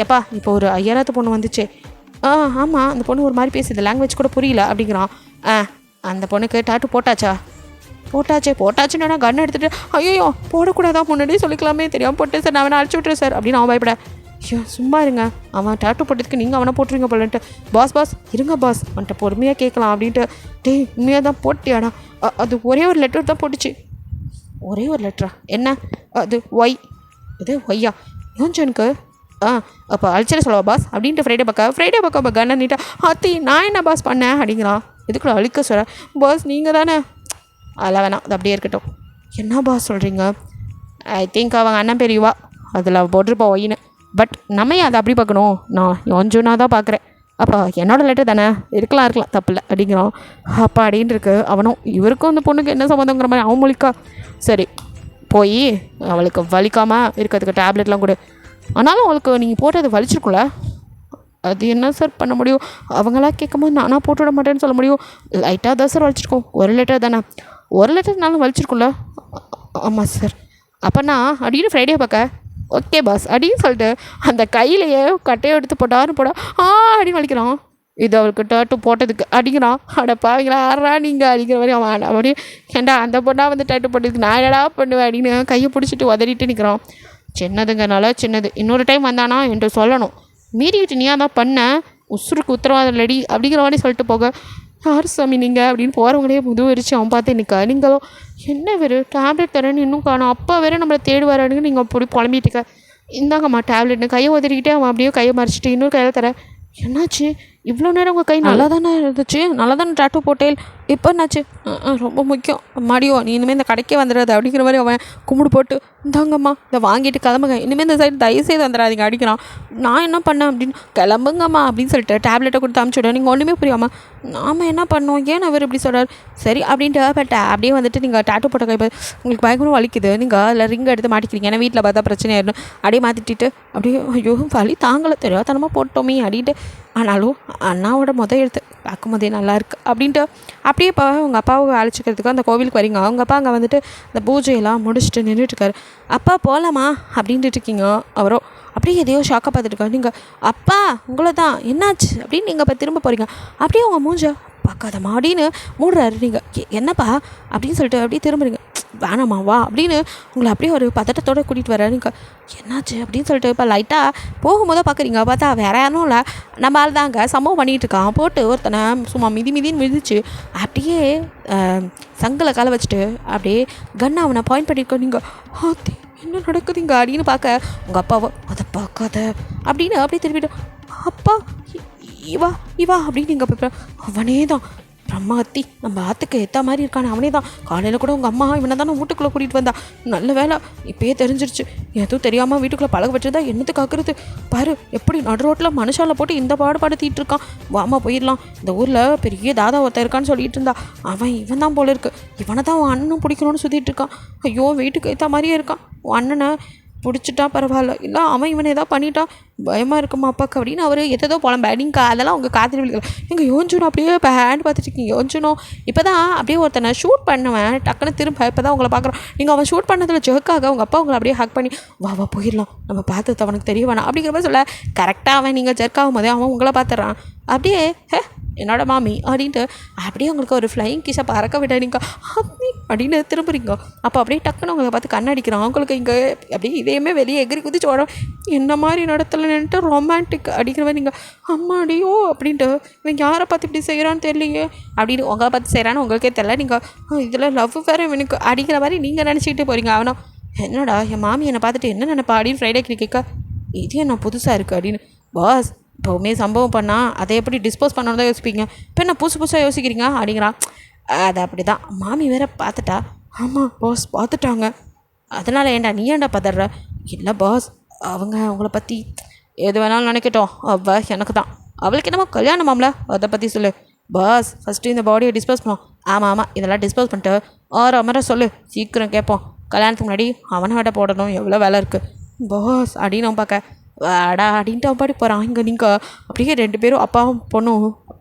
ஏப்பா இப்போ ஒரு 5000 பொண்ணு வந்துச்சு, ஆமாம் அந்த பொண்ணு ஒரு மாதிரி பேசுது லாங்குவேஜ் கூட புரியல அப்படிங்கிறான். அந்த பொண்ணுக்கு டேட்டூ போட்டாச்சுன்னா கன் எடுத்துகிட்டு, ஐயோ போடக்கூடாதா முன்னாடியே சொல்லிக்கலாமே தெரியாமல் போட்டேன் சார் நான் அவனை அழைச்சி விட்டுறேன் சார் அப்படின்னு அவன் பயப்பட, ஐயோ சும்மா இருங்க அவன் டேட்டூ போட்டதுக்கு நீங்கள் அவனை போட்டுருங்க போலன்ட்டு, பாஸ் இருங்க பாஸ் அவன்கிட்ட பொறுமையாக கேட்கலாம் அப்படின்ட்டு, டேய் உண்மையாக தான் போட்டியாடா அது ஒரே ஒரு லெட்டர் தான் போட்டுச்சு. ஒரே ஒரு லெட்டரா? என்ன அது? ஒய். இது ஒய்யா? யோசிச்சு எனக்கு. அப்போ அழிச்சிட சொல்லவா பாஸ் அப்படின்ட்டு ஃப்ரைடே பக்கம் கண்ணை நீட்டா அத்தி நான் என்ன பாஸ் பண்ணேன் அப்படிங்கிறான். இதுக்குள்ள அழிக்க சொல்ல பாஸ் நீங்கள் தானே. அதெல்லாம் வேணாம், அது அப்படியே இருக்கட்டும். என்ன பாஸ் சொல்கிறீங்க? ஐ திங்க் அவங்க அண்ணன் பெரியவா அதில் போட்டிருப்பா ஒயின்னு. பட் நம்ம ஏன் அதை அப்படி பார்க்கணும்? நான் யோஞ்சோனா தான் பார்க்குறேன். அப்போ என்னோடய லெட்டர் தானே, இருக்கலாம் தப்பில்லை அப்படிங்கிறான். அப்பா அப்படின்ட்டு இருக்கு அவனும். இவருக்கும் அந்த பொண்ணுக்கு என்ன சம்மந்தங்கிற மாதிரி அவன் மொழிக்கா. சரி போய் அவளுக்கு வலிக்காமல் இருக்கிறதுக்கு டேப்லெட்லாம் கொடு. ஆனாலும் அவளுக்கு நீங்கள் போட்டு அது வலிச்சிருக்கும்ல, அது என்ன சார் பண்ண முடியும்? அவங்களா கேட்கும்போது நானாக போட்டு விட மாட்டேன்னு சொல்ல முடியும். லைட்டாக தான் சார் வலிச்சிருக்கோம். ஒரு லெட்டர் தானே, ஒரு லெட்டர்னாலும் வலிச்சிருக்கும்ல. ஆமாம் சார். அப்போனா அப்படின்னு ஃப்ரைடே பார்க்க ஓகே பாஸ் அப்படின்னு சொல்லிட்டு அந்த கையிலையே கட்டையை எடுத்து போட்டா அப்படின்னு வலிக்கிறான். இது அவளுக்கு டேட்டு போட்டதுக்கு அடிக்கிறான். பாவீங்களா ஆறா நீங்கள் அடிக்கிற மாதிரி அவன் அப்படியே ஏண்டா அந்த பொண்ணாக வந்து டேட்டு போட்டதுக்கு நான் என்னடா பண்ணுவேன் அப்படின்னு கையை பிடிச்சிட்டு உதறிட்டு நிற்கிறான். சின்னதுங்கனால சின்னது, இன்னொரு டைம் வந்தானா என்று சொல்லணும். மீறிக்கிட்டு நீயா தான் பண்ண, உசுருக்கு உத்தரவாதம் இல்லடி அப்படிங்கிற மாதிரி சொல்லிட்டு போக யார் சாமி நீங்கள் அப்படின்னு போகிறவங்களே முதுவரிச்சு அவன் பார்த்து நிற்க. நீங்களும் என்ன வேறு டேப்லெட் தரேன்னு இன்னும் காணும், அப்பா வேறு நம்மளை தேடுவாரான்னு நீங்கள் அப்படி புலம்பிட்டுக்க. இந்தாங்கம்மா டேப்லெட்னு கையை உதறிக்கிட்டே அவன் அப்படியே கையை மறைச்சிட்டு இன்னொரு கையில் தரேன். என்னாச்சு இவ்வளோ நேரம் உங்கள் கை நல்லா தானே இருந்துச்சு, நல்லா தானே டேட்டூ போட்டேன், இப்போ என்னாச்சு? ரொம்ப முக்கியம் மாடியோ, நீ இனிமேல் இந்த கடைக்கே வந்துடாது அப்படிங்கிற மாதிரி அவன் கும்பிடு போட்டு இந்தாங்கம்மா இதை வாங்கிட்டு கிளம்புங்க, இனிமேல் இந்த சைடு தயவுசெய்து வந்துடாதீங்க அடிக்கிறான். நான் என்ன பண்ணேன் அப்படின்னு கிளம்புங்கம்மா அப்படின்னு சொல்லிட்டு டேப்லெட்டை கொடுத்து அனுப்பிச்சுட. நீங்கள் ஒன்றுமே புரியாமல் நாம் என்ன பண்ணோம், ஏன் அவர் இப்படி சொல்கிறார் சரி அப்படின்ட்டு பட் அப்படியே வந்துட்டு நீங்கள் டேட்டூ போட்ட கை உங்களுக்கு பயங்கரம் வலிக்குது, நீங்கள் அதில் ரிங் எடுத்து மாட்டிக்கிறீங்க, ஏன்னா வீட்டில் பார்த்தா பிரச்சனையாயிடும் அப்படியே மாற்றிட்டு அப்படியே ஐயோ வலி தாங்கலை தெரியாதனமாக போட்டோமே அப்படின்ட்டு. ஆனாலும் அண்ணாவோட எழுத்து பார்க்கும்போதே நல்லாயிருக்கு அப்படின்ட்டு அப்படியே இப்போ உங்கள் அப்பாவை அழைச்சிக்கிறதுக்கு அந்த கோவிலுக்கு வரீங்க. அவங்க அப்பா அங்கே வந்துட்டு இந்த பூஜையெல்லாம் முடிச்சுட்டு நின்றுட்டுருக்காரு. அப்பா போகலாமா அப்படின்ட்டு இருக்கீங்க. அவரோ அப்படியே எதையோ ஷாக்காக பார்த்துட்டு இருக்காரு. நீங்கள் அப்பா உங்களை தான் என்னாச்சு அப்படின்னு நீங்கள் இப்போ திரும்ப போகிறீங்க. அப்படியே அவங்க மூஞ்ச பார்க்காதம்மா அப்படின்னு மூடுறாரு. நீங்கள் என்னப்பா அப்படின்னு சொல்லிட்டு அப்படியே திரும்புறீங்க. வேணாம்மா வா அப்படின்னு உங்களை அப்படியே ஒரு பதட்டத்தோடு கூட்டிகிட்டு வர. நீங்கள் என்னாச்சு அப்படின்னு சொல்லிட்டு இப்போ லைட்டாக போகும்போது பார்க்குறீங்க. பார்த்தா வேறு யாரும் இல்லை, நம்ம ஆள் தாங்க சம்பவம் பண்ணிகிட்டு இருக்கான். போட்டு ஒருத்தனை சும்மா மிதின்னு மிதிச்சு அப்படியே சங்கில் காலை வச்சுட்டு அப்படியே கண்ணை அவனை பாயிண்ட் பண்ணியிருக்கோம். நீங்கள் என்ன நடக்குதுங்க அப்படின்னு பார்க்க உங்கள் அப்பாவை அதை பார்க்காத அப்படின்னு அப்படியே திரும்பிட்டு அப்பா இவா அப்படின்னு நீங்கள் பார்ப்ப அவனே தான் பிரம்மாத்தி நம்ம ஆற்றுக்கு ஏற்ற மாதிரி இருக்கானே அவனே தான். காலையில் கூட உங்கள் அம்மா இவனை தானே வீட்டுக்குள்ளே கூட்டிகிட்டு வந்தா. நல்ல வேலை இப்போயே தெரிஞ்சிருச்சு, எதுவும் தெரியாமல் வீட்டுக்குள்ளே பழக வச்சுருந்தா என்னத்து காக்குறது பாரு, எப்படி நடு ரோட்டில் மனுஷால போட்டு இந்த பாடுபடுத்திட்டு இருக்கான். வாமா போயிடலாம், இந்த ஊரில் பெரிய தாதா ஒருத்தன் இருக்கான்னு சொல்லிட்டு இருந்தா. இவன் தான் போல இருக்கு, இவனை தான் உன் அண்ணனும் பிடிக்கணும்னு சுற்றிட்டு இருக்கான். ஐயோ வீட்டுக்கு ஏற்ற மாதிரியே இருக்கான், உன் அண்ணனை பிடிச்சிட்டா பரவாயில்ல, இல்லை அவன் இவனை ஏதாவது பண்ணிட்டான் பயமாக இருக்குமா அப்பாவுக்கு அப்படின்னு அவர் எதோ புலம்பேடிங்க. அதெல்லாம் அவங்க காத்திரி விழிக்கல. நீங்கள் யோஞ்சணும் அப்படியே இப்போ ஹேண்ட் பார்த்துட்டு இருக்கீங்க. யோஞ்சணும் இப்போ தான் அப்படியே ஒருத்தனை ஷூட் பண்ணுவேன் டக்குன்னு திரும்ப இப்போ தான் உங்களை பார்க்குறோம். நீங்கள் அவன் ஷூட் பண்ணதில் ஜெர்க்காக உங்கள் அப்பா உங்களை அப்படியே ஹக் பண்ணி வா போயிடலாம், நம்ம பார்த்தது அவனுக்கு தெரிய வேணாம் அப்படிங்கிற மாதிரி சொல்ல கரெக்டாக அவன் நீங்கள் ஜெர்க்காகும் போதே அவன் உங்களை பார்த்துட்றான். அப்படியே என்னோட மாமி அப்படின்ட்டு அப்படியே உங்களுக்கு ஒரு ஃப்ளையிங் கிஷை பறக்க விட நீங்கள் அப்படின்னு திரும்புறீங்க. அப்போ அப்படியே டக்குன்னு உங்களை பார்த்து கண்ணடிக்கிறான். அவங்களுக்கு இங்கே அப்படியே இதையுமே வெளியே எகிரி குதிச்சு ஓடும். என்ன மாதிரி நடத்தல நின்றுட்டு ரொமான்டிக் அடிக்கிற மாதிரி நீங்கள் அம்மாடியோ அப்படின்ட்டு இவன் யாரை பார்த்து இப்படி செய்கிறான்னு தெரியலையே அப்படின்னு உங்களை பார்த்து செய்கிறான்னு உங்களுக்கே தெரியல. நீங்கள் இதில் லவ் வேறு இவனுக்கு அடிக்கிற மாதிரி நீங்கள் நினச்சிக்கிட்டே போகிறீங்க. அவனோ என்னடா என் மாமி என்னை பார்த்துட்டு என்ன நினைப்பா அப்படின்னு ஃப்ரைடே கேட்க இது என்ன புதுசாக இருக்குது அப்படின்னு. பாஸ் இப்போவுமே சம்பவம் பண்ணால் அதை எப்படி டிஸ்போஸ் பண்ணணும் தான் யோசிப்பீங்க, இப்போ என்ன புதுசாக யோசிக்கிறீங்க அப்படிங்கிறான். அது அப்படி தான் மாமி வேற பார்த்துட்டா. ஆமாம் பாஸ் பார்த்துட்டாங்க, அதனால் ஏன்டா நீ ஏன்டா பதற? இல்லை பாஸ் அவங்க அவங்கள பற்றி எது வேணாலும் நினைக்கட்டும், எனக்கு தான் அவளுக்கு என்னமோ கல்யாணமாம்ல அதை பற்றி சொல்லு பாஸ். ஃபஸ்ட்டு இந்த பாடியை டிஸ்போஸ் பண்ணுவோம். ஆமாம் இதெல்லாம் டிஸ்போஸ் பண்ணிட்டு அமர சொல்லு, சீக்கிரம் கேட்போம். கல்யாணத்துக்கு முன்னாடி அவனை விட போடணும், எவ்வளோ வேலை இருக்குது பாஸ் அப்படின்னு அவன் பார்க்க வாடா அப்படின்ட்டு அவன் பாடி போகிறான். இங்கே நீங்கள் அப்படியே 2 பேரும் அப்பாவும் பொண்ணும்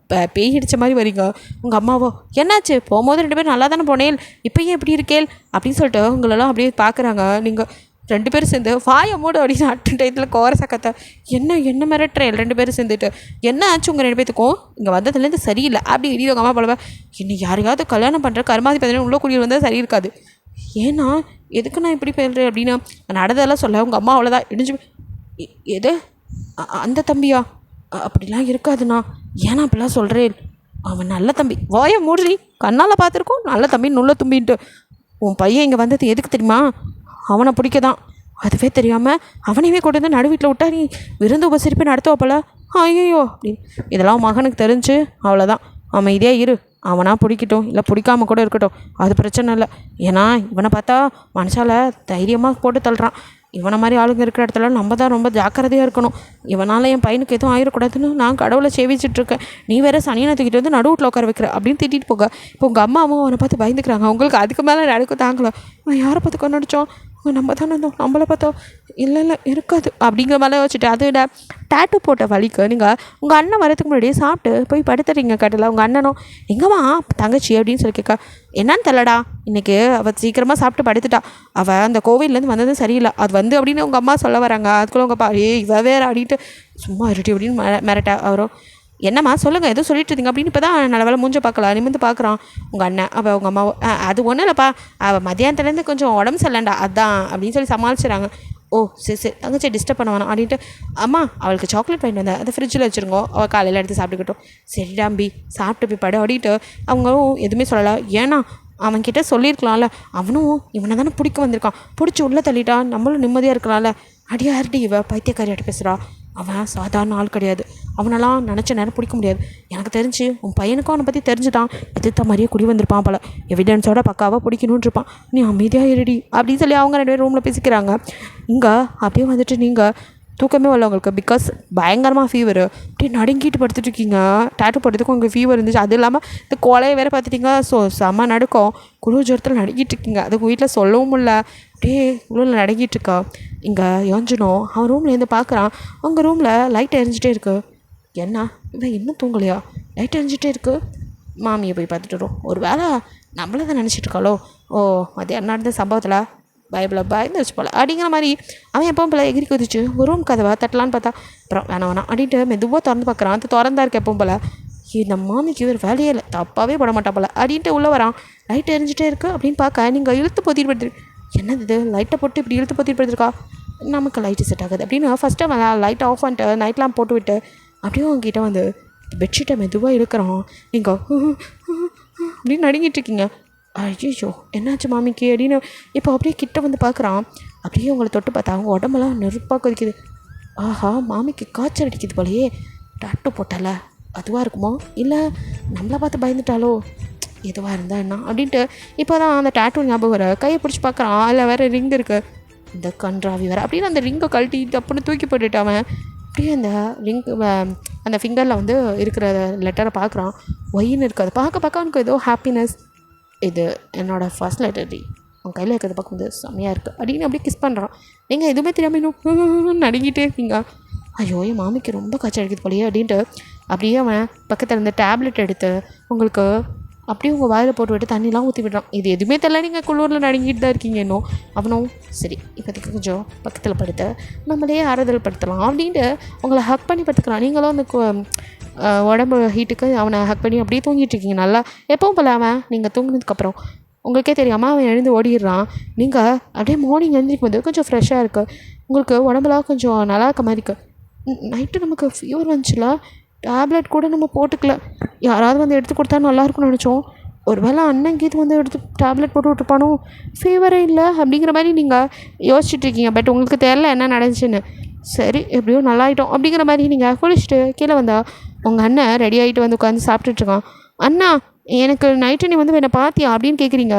பேய் அடித்த மாதிரி வரீங்க. உங்கள் அம்மாவோ என்னாச்சு போகும்போது 2 பேரும் நல்லா தானே போனேன், இப்போயே எப்படி இருக்கேள் அப்படின்னு சொல்லிட்டு உங்களெல்லாம் அப்படியே பார்க்குறாங்க. நீங்கள் 2 பேரும் சேர்ந்து வாயை மூடு அப்படின்னு அட்டு டயத்தில் கோரசக்கத்தை என்ன மிரட்டுறேன் 2 பேரும் சேர்ந்துட்டு என்ன ஆச்சு உங்கள் 2 பேத்துக்கும் இங்கே வந்ததுலேருந்து சரியில்லை அப்படி இடி உங்கள் அம்மா போலவா இன்னும் யாரையாவது கல்யாணம் பண்ணுற கருமாதி பதினேழு உள்ளே கூடிய வந்தால் சரி இருக்காது. ஏன்னா எதுக்கு நான் இப்படி போயிடுறேன் அப்படின்னு நடந்ததெல்லாம் சொல்ல உங்கள் அம்மா அவ்வளோதான் இடிஞ்சு எது அந்த தம்பியா அப்படிலாம் இருக்காதுண்ணா ஏன்னா அப்படிலாம் சொல்கிறேன் அவன் நல்ல தம்பி, வாய மூடுறி, கண்ணால் பார்த்துருக்கோம் நல்ல தம்பி நுள்ள தும்பின்ட்டு. உன் பையன் இங்கே வந்தது எதுக்கு தெரியுமா? அவனை பிடிக்க தான். அதுவே தெரியாமல் அவனையுமே கொண்டு வந்து நடு வீட்டில் விட்டா நீ விருந்து உபசரிப்பு நடத்துவப்பல. ஐயோ அப்படின்னு இதெல்லாம் மகனுக்கு தெரிஞ்சு அவ்வளோதான். அமைதியா இரு. அவனா பிடிக்கட்டும், இல்லை பிடிக்காம கூட இருக்கட்டும், அது பிரச்சனை இல்லை. ஏன்னா இவனை பார்த்தா மனசால தைரியமாக போட்டு தள்ளுறான். இவனை மாதிரி ஆளுங்க இருக்கிற இடத்துல நம்ம தான் ரொம்ப ஜாக்கிரதையாக இருக்கணும். இவனால் என் பையனுக்கு எதுவும் ஆயிடக்கூடாதுன்னு நான் கடவுளை சேவிச்சிட்ருக்கேன். நீ வேறு சனியனை தூக்கிட்டு வந்து நடுவில் உட்கார வைக்கிற அப்படின்னு திட்டிட்டு போக. இப்போ உங்கள் அம்மாவும் அவனை பார்த்து பயந்துக்கிறாங்க. உங்களுக்கு அதுக்கு மேலே நடக்க தாங்கலை. அவன் யாரை பார்த்து கொண்டாடிச்சோம்? நம்ம தானே இருந்தோம், நம்மளை பார்த்தோம். இல்லை இல்லை இருக்காது அப்படிங்கிற மாதிரி வச்சுட்டு அதோட டேட்டு போட்ட வலிக்கு நீங்கள் உங்கள் அண்ணன் வரதுக்கு முன்னாடி சாப்பிட்டு போய் படுத்துறீங்க கட்டில். உங்கள் அண்ணனும் எங்கம்மா தங்கச்சி அப்படின்னு சொல்லி கேட்க, என்னன்னு தெரியலடா, இன்றைக்கி அவள் சீக்கிரமாக சாப்பிட்டு படுத்துட்டா. அவள் அந்த கோவிலேருந்து வந்ததும் சரியில்லை, அது வந்து அப்படின்னு உங்கள் அம்மா சொல்ல வராங்க. அதுக்குள்ளே உங்கள் பா இவ வேறு அப்படின்ட்டு சும்மா இருட்டி அப்படின்னு மிரட்டா. அவரும் என்னம்மா சொல்லுங்கள் எதுவும் சொல்லிட்டு இருந்தீங்க அப்படின்னு இப்போ தான் நல்ல வேலை மூஞ்ச பார்க்கலாம் நிமிந்து பார்க்குறான் உங்கள் அண்ணன். அவள் உங்கள் அம்மாவை அது ஒன்றும் இல்லைப்பா, அவள் மதியானத்துலேருந்து கொஞ்சம் உடம்பு சரியில்லைண்டா அதான் அப்படின்னு சொல்லி சமாளிச்சுறாங்க. ஓ சரி சரி தங்கச்சி டிஸ்டர்ப் பண்ண வேணாம் அப்படின்ட்டு, அம்மா அவளுக்கு சாக்லேட் வாங்கிட்டு வந்தேன், அதை ஃப்ரிட்ஜில் வச்சுருங்கோ, அவள் காலையில் எடுத்து சாப்பிட்டுக்கிட்டோம். சரிடாம்பி சாப்பிட்டு போய் படு அப்படின்ட்டு அவங்களும் எதுவுமே சொல்லலை. ஏன்னா அவன்கிட்ட சொல்லியிருக்கலாம்ல, அவனும் இவனை தானே பிடிக்க வந்திருக்கான், பிடிச்சி உள்ளே தள்ளிட்டா நம்மளும் நிம்மதியாக இருக்கலாம்ல. அடியாருடி இவ பைத்தியக்காரியாட்ட பேசுகிறா, அவன் சாதாரண ஆள் கிடையாது, அவனெல்லாம் நினச்ச நேரம் பிடிக்க முடியாது. எனக்கு தெரிஞ்சு உன் பையனுக்கும் அவனை பற்றி தெரிஞ்சுட்டான், எதிர்த்த மாதிரியே குடி வந்திருப்பான் போல, எவிடன்ஸோட பக்காவாக பிடிக்கணும்னு இருப்பான். நீ அமைதியாக இருடி அப்படின்னு சொல்லி அவங்க 2 பேரும் ரூமில் பேசிக்கிறாங்க. இங்கே அப்படியே வந்துட்டு நீங்கள் தூக்கமே வரல உங்களுக்கு, பிகாஸ் பயங்கரமாக ஃபீவர், அப்படியே நடுங்கிட்டு படுத்துட்டு இருக்கீங்க. டேட்டு போட்டதுக்கும் உங்களுக்கு ஃபீவர் இருந்துச்சு, அது இல்லாமல் இந்த கொலையை வேறு பார்த்துட்டிங்க. ஸோ செம்ம நடுக்கும், குளிர் ஜுரத்தில் நடுங்கிட்டு இருக்கீங்க. அது உங்கள் வீட்டில் சொல்லவும் முடியல, அப்படியே குளிரில் நடுங்கிட்டு இருக்கா. இங்கே யோஞ்சனும் அவன் ரூம்லேருந்து பார்க்குறான், அவங்க ரூமில் லைட் எரிஞ்சிட்டே இருக்கு. என்ன இவன் இன்னும் தூங்கலையா, லைட் எரிஞ்சிட்டே இருக்கு. மாமியை போய் பார்த்துட்டு வரும். ஒரு வேளை நம்மள தான் நினச்சிட்டு இருக்காளோ, ஓ மதியம் நடந்த சம்பவத்தில் பைபிளை பயந்து வச்சு போல அப்படிங்கிற மாதிரி அவன் எப்பவும் போல் எகிரி குதிச்சு ஒரு ரூம் கதவை தட்டலான்னு பார்த்தா அப்புறம் வேணாம் அப்படின்ட்டு மெதுவாக திறந்து பார்க்குறான். அது திறந்தா இருக்க எப்பவும் போல். இந்த மாமிக்கு ஒரு வேலையே இல்லை, தப்பாகவே போட மாட்டா போல அப்படின்ட்டு உள்ளே வரான். லைட் எரிஞ்சிட்டே இருக்குது அப்படின்னு பார்க்க நீங்கள் இழுத்து பொத்திட்டு படுத்து, என்னது இது லைட்டை போட்டு இப்படி இழுத்து பொத்திட்டு படுத்துருக்கா, நமக்கு லைட்டு செட் ஆகுது அப்படின்னு ஃபஸ்ட்டு அவன் லைட்டை ஆஃப் பண்ணிட்டு நைட்லாம் போட்டு விட்டு அப்படியே அவங்ககிட்ட வந்து பெட்ஷீட்டை மெதுவாக இழுக்கிறான். நீங்கள் அப்படின்னு நடுங்கிட்டு இருக்கீங்க. ஐயோ என்னாச்சு மாமிக்கு அப்படின்னு இப்போ அப்படியே கிட்ட வந்து பார்க்குறான். அப்படியே உங்களை தொட்டு பார்த்தா அவங்க உடம்பெல்லாம் நெருப்பாக கொதிக்குது. ஆஹா மாமிக்கு காய்ச்சல் அடிக்குது போலையே, டாட்டு போட்டால அதுவாக இருக்குமோ, இல்லை நம்மளை பார்த்து பயந்துட்டாலோ, எதுவாக இருந்தா என்ன அப்படின்ட்டு இப்போ தான் அந்த டேட்டூ ஞாபகம் வர கையை பிடிச்சி பார்க்குறான். அதில் வேறு ரிங் இருக்குது. இந்த கன்றாவி வேறு அப்படின்னு அந்த ரிங்கை கழட்டி தப்புன்னு தூக்கி போட்டுட்டாவன். அப்படியே அந்த ரிங் அந்த ஃபிங்கரில் வந்து இருக்கிற லெட்டரை பார்க்குறான். ஒயின்னு இருக்காது, பார்க்க அவனுக்கு ஏதோ ஹாப்பினஸ். இது என்னோடய ஃபர்ஸ்ட் லெட்டர் டி, உன் கையில் இருக்கிறத பார்க்கும்போது செம்மையாக இருக்குது அப்படின்னு அப்படியே கிஸ் பண்ணுறான். நீங்கள் எதுவுமே தெரியாமல் இன்னும் நடுங்கிட்டே இருக்கீங்க. ஐயோ என் மாமிக்கு ரொம்ப காய்ச்சல் அடிக்குது போலையே அப்படின்ட்டு அப்படியே அவன் பக்கத்தில் இருந்த டேப்லெட் எடுத்து உங்களுக்கு அப்படியே உங்கள் வாயில் போட்டு விட்டு தண்ணிலாம் ஊற்றி விடுறான். இது எதுவுமே தெரியல, நீங்கள் குளிரில் நடுங்கிட்டு தான் இருக்கீங்க இன்னும். அவனும் சரி இப்போதைக்கு கொஞ்சம் பக்கத்தில் படுத்து நம்மளே ஆறுதல் படுத்தலாம் அப்படின்ட்டு உங்களை ஹக் பண்ணி படுத்துக்கலாம். நீங்களும் அந்த உடம்பு ஹீட்டுக்கு அவனை ஹக் பண்ணி அப்படியே தூங்கிட்டு இருக்கீங்க நல்லா எப்பவும் போல. அவன் நீங்கள் தூங்கினதுக்கப்புறம் உங்களுக்கே தெரியாமல் அவன் எழுந்து ஓடிடுறான். நீங்கள் அப்படியே மார்னிங் எழுந்திரிக்கும் போது கொஞ்சம் ஃப்ரெஷ்ஷாக இருக்குது, உங்களுக்கு உடம்புலாம் கொஞ்சம் நல்லா இருக்க மாதிரி இருக்குது. நைட்டு நமக்கு ஃபீவர் வந்துச்சுல, டேப்லெட் கூட நம்ம போட்டுக்கல, யாராவது வந்து எடுத்து கொடுத்தா நல்லாயிருக்கும்னு நினச்சோம். ஒரு வேளை அண்ணன் கீது வந்து எடுத்து டேப்லெட் போட்டு விட்டுருப்பானோ, ஃபீவரே இல்லை அப்படிங்கிற மாதிரி நீங்கள் யோசிச்சுட்ருக்கீங்க. பட் உங்களுக்கு தெரியல என்ன நடந்துச்சுன்னு. சரி எப்படியோ நல்லாயிட்டோம் அப்படிங்கிற மாதிரி நீங்கள் குளிச்சுட்டு கீழே வந்தால் உங்கள் அண்ணன் ரெடி ஆகிட்டு வந்து உட்காந்து சாப்பிட்டுட்ருக்கான். அண்ணா எனக்கு நைட்டு நீ வந்து என்னை பார்த்தியா அப்படின்னு கேட்குறீங்க.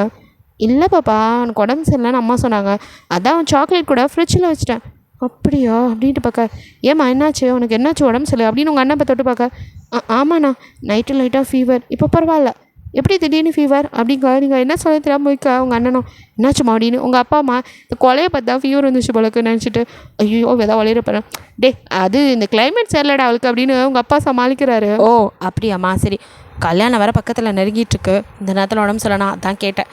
இல்லை பாப்பா எனக்கு உடம்பு சரியில்லைன்னு அம்மா சொன்னாங்க, அதான் சாக்லேட் கூட ஃப்ரிட்ஜில் வச்சுட்டேன். அப்படியா அப்படின்ட்டு பார்க்க, ஏம்மா என்னாச்சு உனக்கு, என்னாச்சு உடம்பு சரியில்லை அப்படின்னு உங்கள் அண்ணன் தொட்டு பார்க்க, ஆமாண்ணா நைட்டு லைட்டாக ஃபீவர், இப்போ பரவாயில்ல. எப்படி திடீர்னு ஃபீவர் அப்படிங்க நீங்கள் என்ன சொல்ல தெரியாமல் வைக்க உங்கள் அண்ணனும் என்னாச்சுமா அப்படின்னு உங்கள் அப்பா அம்மா இந்த கொலையை பார்த்தா ஃபீவர் இருந்துச்சு போலக்கு நினச்சிட்டு ஐயோ எதாவது வளையிறப்பறேன். டே அது இந்த கிளைமேட் சரியில்லடா அவளுக்கு அப்படின்னு உங்கள் அப்பா சமாளிக்கிறாரு. ஓ அப்படியாம்மா சரி, கல்யாணம் வேறு பக்கத்தில் நெருங்கிட்டுருக்கு, இந்த நேரத்தில் உடம்பு சரியில்லைண்ணா அதான் கேட்டேன்.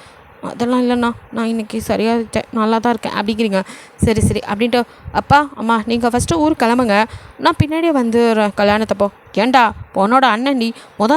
அதெல்லாம் இல்லைண்ணா நான் இன்றைக்கி சரியாக இருக்கேன், நல்லா தான் இருக்கேன் அப்படிங்கிறீங்க. சரி சரி அப்படின்ட்டு அப்பா அம்மா நீங்கள் ஃபஸ்ட்டு ஊருக்கு கிளம்புங்க, நான் பின்னாடியே வந்துடுறேன் கல்யாணத்தப்போ. ஏண்டா பொண்ணோட அண்ணன் நீ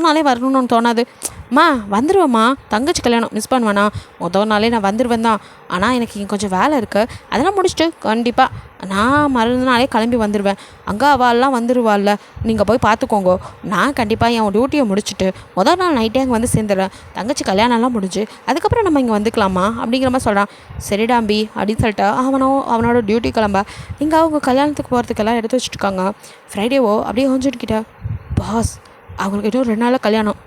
நாளே வரணும்னு தோணாது, அம்மா வந்துடுவேம்மா, தங்கச்சி கல்யாணம் மிஸ் பண்ணுவேண்ணா, மொதல் நாளே நான் வந்துடுவேன் தான். ஆனால் எனக்கு இங்கே கொஞ்சம் வேலை இருக்குது, அதெல்லாம் முடிச்சுட்டு கண்டிப்பாக நான் மறுநாளே கிளம்பி வந்துடுவேன். அங்கே அவள்லாம் வந்துடுவாள்ல, நீங்கள் போய் பார்த்துக்கோங்க. நான் கண்டிப்பாக என் டியூட்டியை முடிச்சுட்டு மொதல் நாள் நைட்டே அங்கே வந்து சேர்ந்துடுறேன். தங்கச்சி கல்யாணம்லாம் முடிஞ்சு அதுக்கப்புறம் நம்ம இங்கே வந்துக்கலாமா அப்படிங்கிற மாதிரி சொல்கிறான். சரிடாம்பி அப்படின்னு சொல்லிட்டு அவனோட டியூட்டி கிளம்ப இங்கே அவங்க கல்யாணத்துக்கு போகிறதுக்கெல்லாம் எடுத்து வச்சுட்டுருக்காங்க. ஃப்ரைடேவோ அப்படியே ஹோஞ்சுட்டுக்கிட்ட, பாஸ் அவங்களுக்கு இன்னும் 2 நாளில் கல்யாணம்.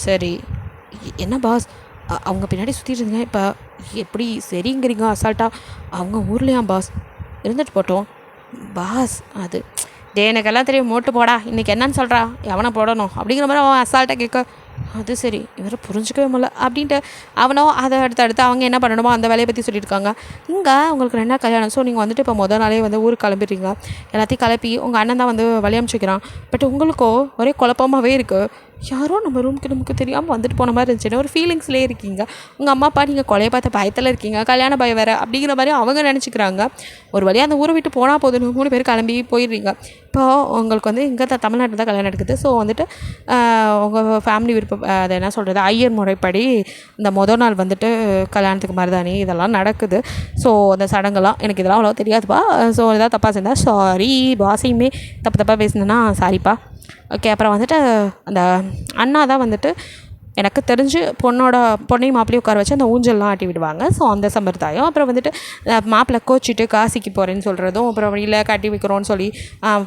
சரி என்ன பாஸ் அவங்க பின்னாடி சுற்றிட்டு இருந்தீங்க, இப்போ எப்படி சரிங்கிறீங்க அசால்ட்டாக? அவங்க ஊர்லையா பாஸ்? இருந்துட்டு போட்டோம் பாஸ். அது எனக்கெல்லாம் தெரியும், மோட்டு போடா, இன்றைக்கி என்னன்னு சொல்கிறா, எவனை போடணும் அப்படிங்கிற மாதிரி அவன் அசால்ட்டாக கேட்க, அது சரி இவரை புரிஞ்சிக்கவே முடியல அப்படின்ட்டு அவனோ அதை அடுத்து அவங்க என்ன பண்ணணுமோ அந்த வேலையை பற்றி சொல்லியிருக்காங்க. இங்கே உங்களுக்கு 2 நாள் கல்யாணம். ஸோ நீங்கள் வந்துட்டு இப்போ மொதல் நாளே வந்து ஊருக்கு கிளம்பிடுறீங்க. எல்லாத்தையும் கிளப்பி உங்கள் அண்ணன் தான் வந்து வழி அனுப்பிச்சிக்கிறான். பட் உங்களுக்கோ ஒரே குழப்பமாகவே இருக்குது. யாரோ நம்ம ரூமுக்கு நமக்கு தெரியாமல் வந்துட்டு போன மாதிரி இருந்துச்சுன்னு ஒரு ஃபீலிங்ஸ்லேயே இருக்கீங்க. உங்கள் அம்மா அப்பா நீங்கள் கொலையை பார்த்த பயத்தில் இருக்கீங்க, கல்யாண பயம் வேறு அப்படிங்கிற மாதிரி அவங்க நினச்சிக்கிறாங்க. ஒரு வழியாக அந்த ஊரை விட்டு போனால் போதும் 3 பேர் கிளம்பி போயிடுறீங்க. இப்போது உங்களுக்கு வந்து இங்கே தான் தமிழ்நாட்டில் தான் கல்யாணம் எடுக்குது. ஸோ வந்துட்டு உங்கள் ஃபேமிலி விருப்பம் அதை என்ன சொல்கிறது, ஐயர் முறைப்படி இந்த மொதல் நாள் வந்துட்டு கல்யாணத்துக்கு மருதாணி இதெல்லாம் நடக்குது. ஸோ அந்த சடங்கெல்லாம் எனக்கு இதெல்லாம் அவ்வளோ தெரியாதுப்பா. ஸோ எதாவது தப்பாக செஞ்சால் சாரி, பாசையுமே தப்பாக பேசினேன்னா சாரிப்பா. ஓகே. அப்புறம் வந்துட்டு அந்த அண்ணா தான் வந்துட்டு எனக்கு தெரிஞ்சு பொண்ணையும் மாப்பிள்ளையும் உட்கார வச்சு அந்த ஊஞ்சல்லாம் ஆட்டி விடுவாங்க. ஸோ அந்த சம்பிரதாயம். அப்புறம் வந்துட்டு மாப்பிள்ளை கோச்சிட்டு காசிக்கு போகிறேன்னு சொல்கிறதும், அப்புறம் இல்லை கட்டி வைக்கிறோன்னு சொல்லி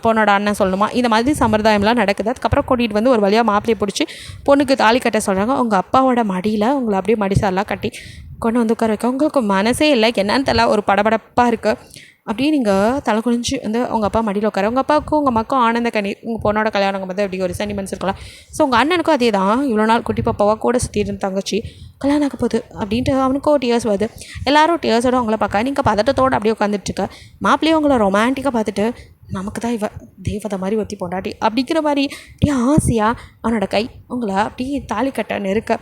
பொண்ணோட அண்ணன் சொல்லணுமா, இந்த மாதிரி சம்பிரதாயம்லாம் நடக்குது. அதுக்கப்புறம் கூட்டிகிட்டு வந்து ஒரு வழியாக மாப்பிள்ளையை பிடிச்சி பொண்ணுக்கு தாலி கட்ட சொல்கிறாங்க. உங்கள் அப்பாவோட மடியில் உங்களை அப்படியே மடிசாலாம் கட்டி கொண்டு வந்து உட்கார வைக்க உங்களுக்கு மனசே இல்லை, என்னன்னு தெரியல, ஒரு படபடப்பாக இருக்குது. அப்படியே நீங்கள் தலை குனிஞ்சு வந்து உங்கள் அப்பா மடியில் உட்கார, உங்கள் அப்பாவுக்கும் உங்கள் அம்மாவுக்கும் ஆனந்த கண்ணீர், உங்கள் பொண்ணோட கல்யாணம் வந்து அப்படி ஒரு சென்டிமெண்ட்ஸ் இருக்கலாம். ஸோ உங்கள் அண்ணனுக்கும் அதே தான், இவ்வளோ நாள் குட்டி பாப்பாவாக கூட சுற்றிட்டு இருந்த தங்கச்சி கல்யாணம் ஆக போகுது அப்படின்ட்டு அவனுக்கும் டியர்ஸ் வருது. எல்லோரும் டியர்ஸோட அவங்கள பார்க்க நீங்கள் பதட்டத்தோடு அப்படியே உட்காந்துட்ருக்க. மாப்பிள்ளையும் உங்களை ரொமான்டிக்காக பார்த்துட்டு நமக்கு தான் இவ தேவதை மாதிரி ஒத்தி பொண்டாட்டி அப்படிங்கிற மாதிரி அப்படியே ஆசையாக அவனோட கை உங்களை அப்படியே தாலி கட்ட நெருக்க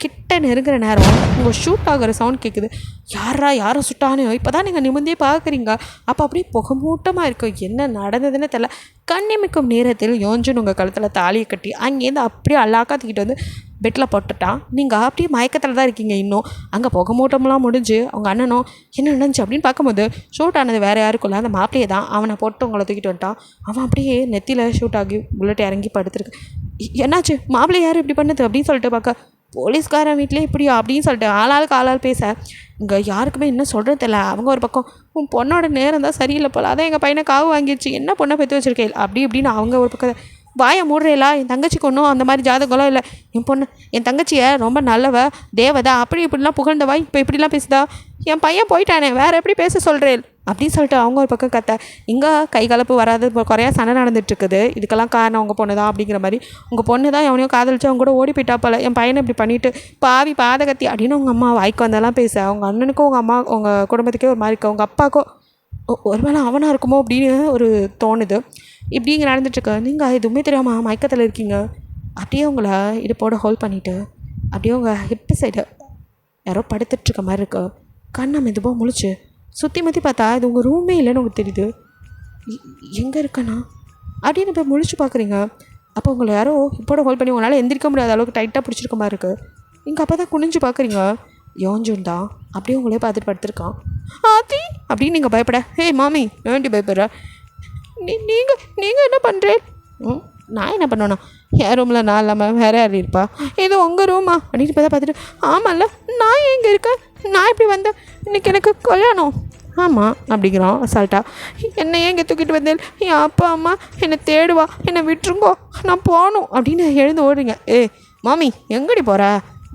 கிட்ட நெருங்குற நேரம் உங்கள் ஷூட் ஆகிற சவுண்ட் கேட்குது. யாரை சுட்டானோ இப்போ தான் நீங்கள் நிமிர்ந்தே பார்க்குறீங்க. அப்போ அப்படியே புகமூட்டமாக இருக்கும், என்ன நடந்ததுன்னு தெரில. கண்ணிமிக்கும் நேரத்தில் யோஞ்சுன்னு உங்கள் கழுத்தில் தாலியை கட்டி அங்கேருந்து அப்படியே அல்லாக்கா தூக்கிட்டு வந்து பெட்டில் போட்டுட்டான். நீங்கள் அப்படியே மயக்கத்தில் தான் இருக்கீங்க. இன்னும் அங்கே புகமூட்டம்லாம் முடிஞ்சு அவங்க அண்ணனும் என்ன நடந்துச்சு அப்படின்னு பார்க்கும்போது ஷூட் ஆனது வேறு யாருக்குள்ள அந்த மாப்பிளையே தான். அவனை போட்டு உங்களை தூக்கிட்டு வந்துட்டான். அவன் அப்படியே நெத்தியில் ஷூட் ஆகி புல்லட் இறங்கி படுத்துருக்கு. என்னாச்சு மாப்பிள்ளை யார் இப்படி பண்ணுது அப்படின்னு சொல்லிட்டு பார்க்க, போலீஸ்காரன் வீட்டிலே இப்படியா அப்படின்னு சொல்லிட்டு ஆளாளுக்கு பேச இங்கே யாருக்குமே என்ன சொல்கிறது தெரியல. அவங்க ஒரு பக்கம் உன் பொண்ணோட நேரம் தான் சரியில்லை போல், அதான் எங்கள் பையனை காவு வாங்கிடுச்சு, என்ன பொண்ணை பெற்று வச்சுருக்கேன் அப்படி இப்படின்னு அவங்க ஒரு பக்கம் வாயை மூடுறேலா, என் தங்கச்சிக்கு ஒன்றும் அந்த மாதிரி ஜாதகம்லாம் இல்லை, என் தங்கச்சியை ரொம்ப நல்லவ தேவதா அப்படி இப்படிலாம் புகழ்ந்தவா, இப்போ இப்படிலாம் பேசுதா, என் பையன் போயிட்டானே வேறு எப்படி பேச சொல்கிறேன் அப்படின்னு சொல்லிட்டு அவங்க ஒரு பக்கம் கத்த. இங்கே கை கலப்பு வராது குறையா சண்டை நடந்துட்டுருக்குது. இதுக்கெல்லாம் காரணம் உங்கள் பொண்ணு தான் அப்படிங்கிற மாதிரி. உங்கள் பொண்ணு தான் எவனையும் காதலிச்சு அவங்க கூட ஓடி போயிட்டா போல, என் பையனை இப்படி பண்ணிவிட்டு பாவி பாதகத்தி அப்படின்னு உங்கள் அம்மா வாய்க்கு வந்தெல்லாம் பேச அவங்க அண்ணனுக்கும் உங்கள் அம்மா உங்கள் குடும்பத்துக்கே ஒரு மாதிரி இருக்கு. உங்கள் அப்பாக்கோ ஒருவேளை அவனாக இருக்குமோ அப்படின்னு ஒரு தோணுது. இப்படி இங்கே நடந்துட்டுருக்கு. நீங்கள் எதுவுமே தெரியாமல் மயக்கத்தில் இருக்கீங்க. அப்படியே உங்களை இடுப்போடு ஹோல்ட் பண்ணிவிட்டு அப்படியே உங்கள் ஹிப்பு சைடு யாரோ படுத்துட்ருக்க மாதிரி இருக்கு. கண்ணை மெதுவாக முழிச்சு சுற்றி பார்த்தா இது உங்கள் ரூமே இல்லைன்னு உங்களுக்கு தெரியுது. எங்கே இருக்கண்ணா அப்படின்னு போய் முழிச்சு பார்க்குறீங்க. அப்போ உங்களை யாரோ இப்போட ஹோல்ட் பண்ணி உங்களால் எந்திரிக்க முடியாத அளவுக்கு டைட்டாக பிடிச்சிருக்க மாதிரி இருக்குது. இங்கே அப்போ தான் குனிஞ்சு பார்க்குறீங்க. யோஞ்சுன் தான் அப்படியே உங்களே பார்த்துட்டு படுத்துருக்கான். ஆத்தி அப்படின்னு நீங்கள் பயப்பட, ஹே மாமி வேண்டி பயப்படுற, நீங்கள் என்ன பண்ணுறேன்? நான் என்ன பண்ணோண்ணா, என் ரூமில் நான் இல்லாமல் வேறு யார் இருப்பா, ஏதோ உங்கள் ரூமா அப்படின்னு இப்போ தான் பார்த்துட்டு, ஆமாம்ல நான் எங்கே இருக்கேன், நான் எப்படி வந்தேன், இன்றைக்கி எனக்கு கல்யாணம். ஆமாம் அப்படிங்கிறான் அசால்ட்டா. என்னை ஏன் இங்கே தூக்கிட்டு வந்தேன், என் அப்பா அம்மா என்னை தேடுவா, என்னை விட்டுருங்கோ, நான் போகணும் அப்படின்னு எழுந்து ஓடுறீங்க. மாமி எங்கடி போகிற,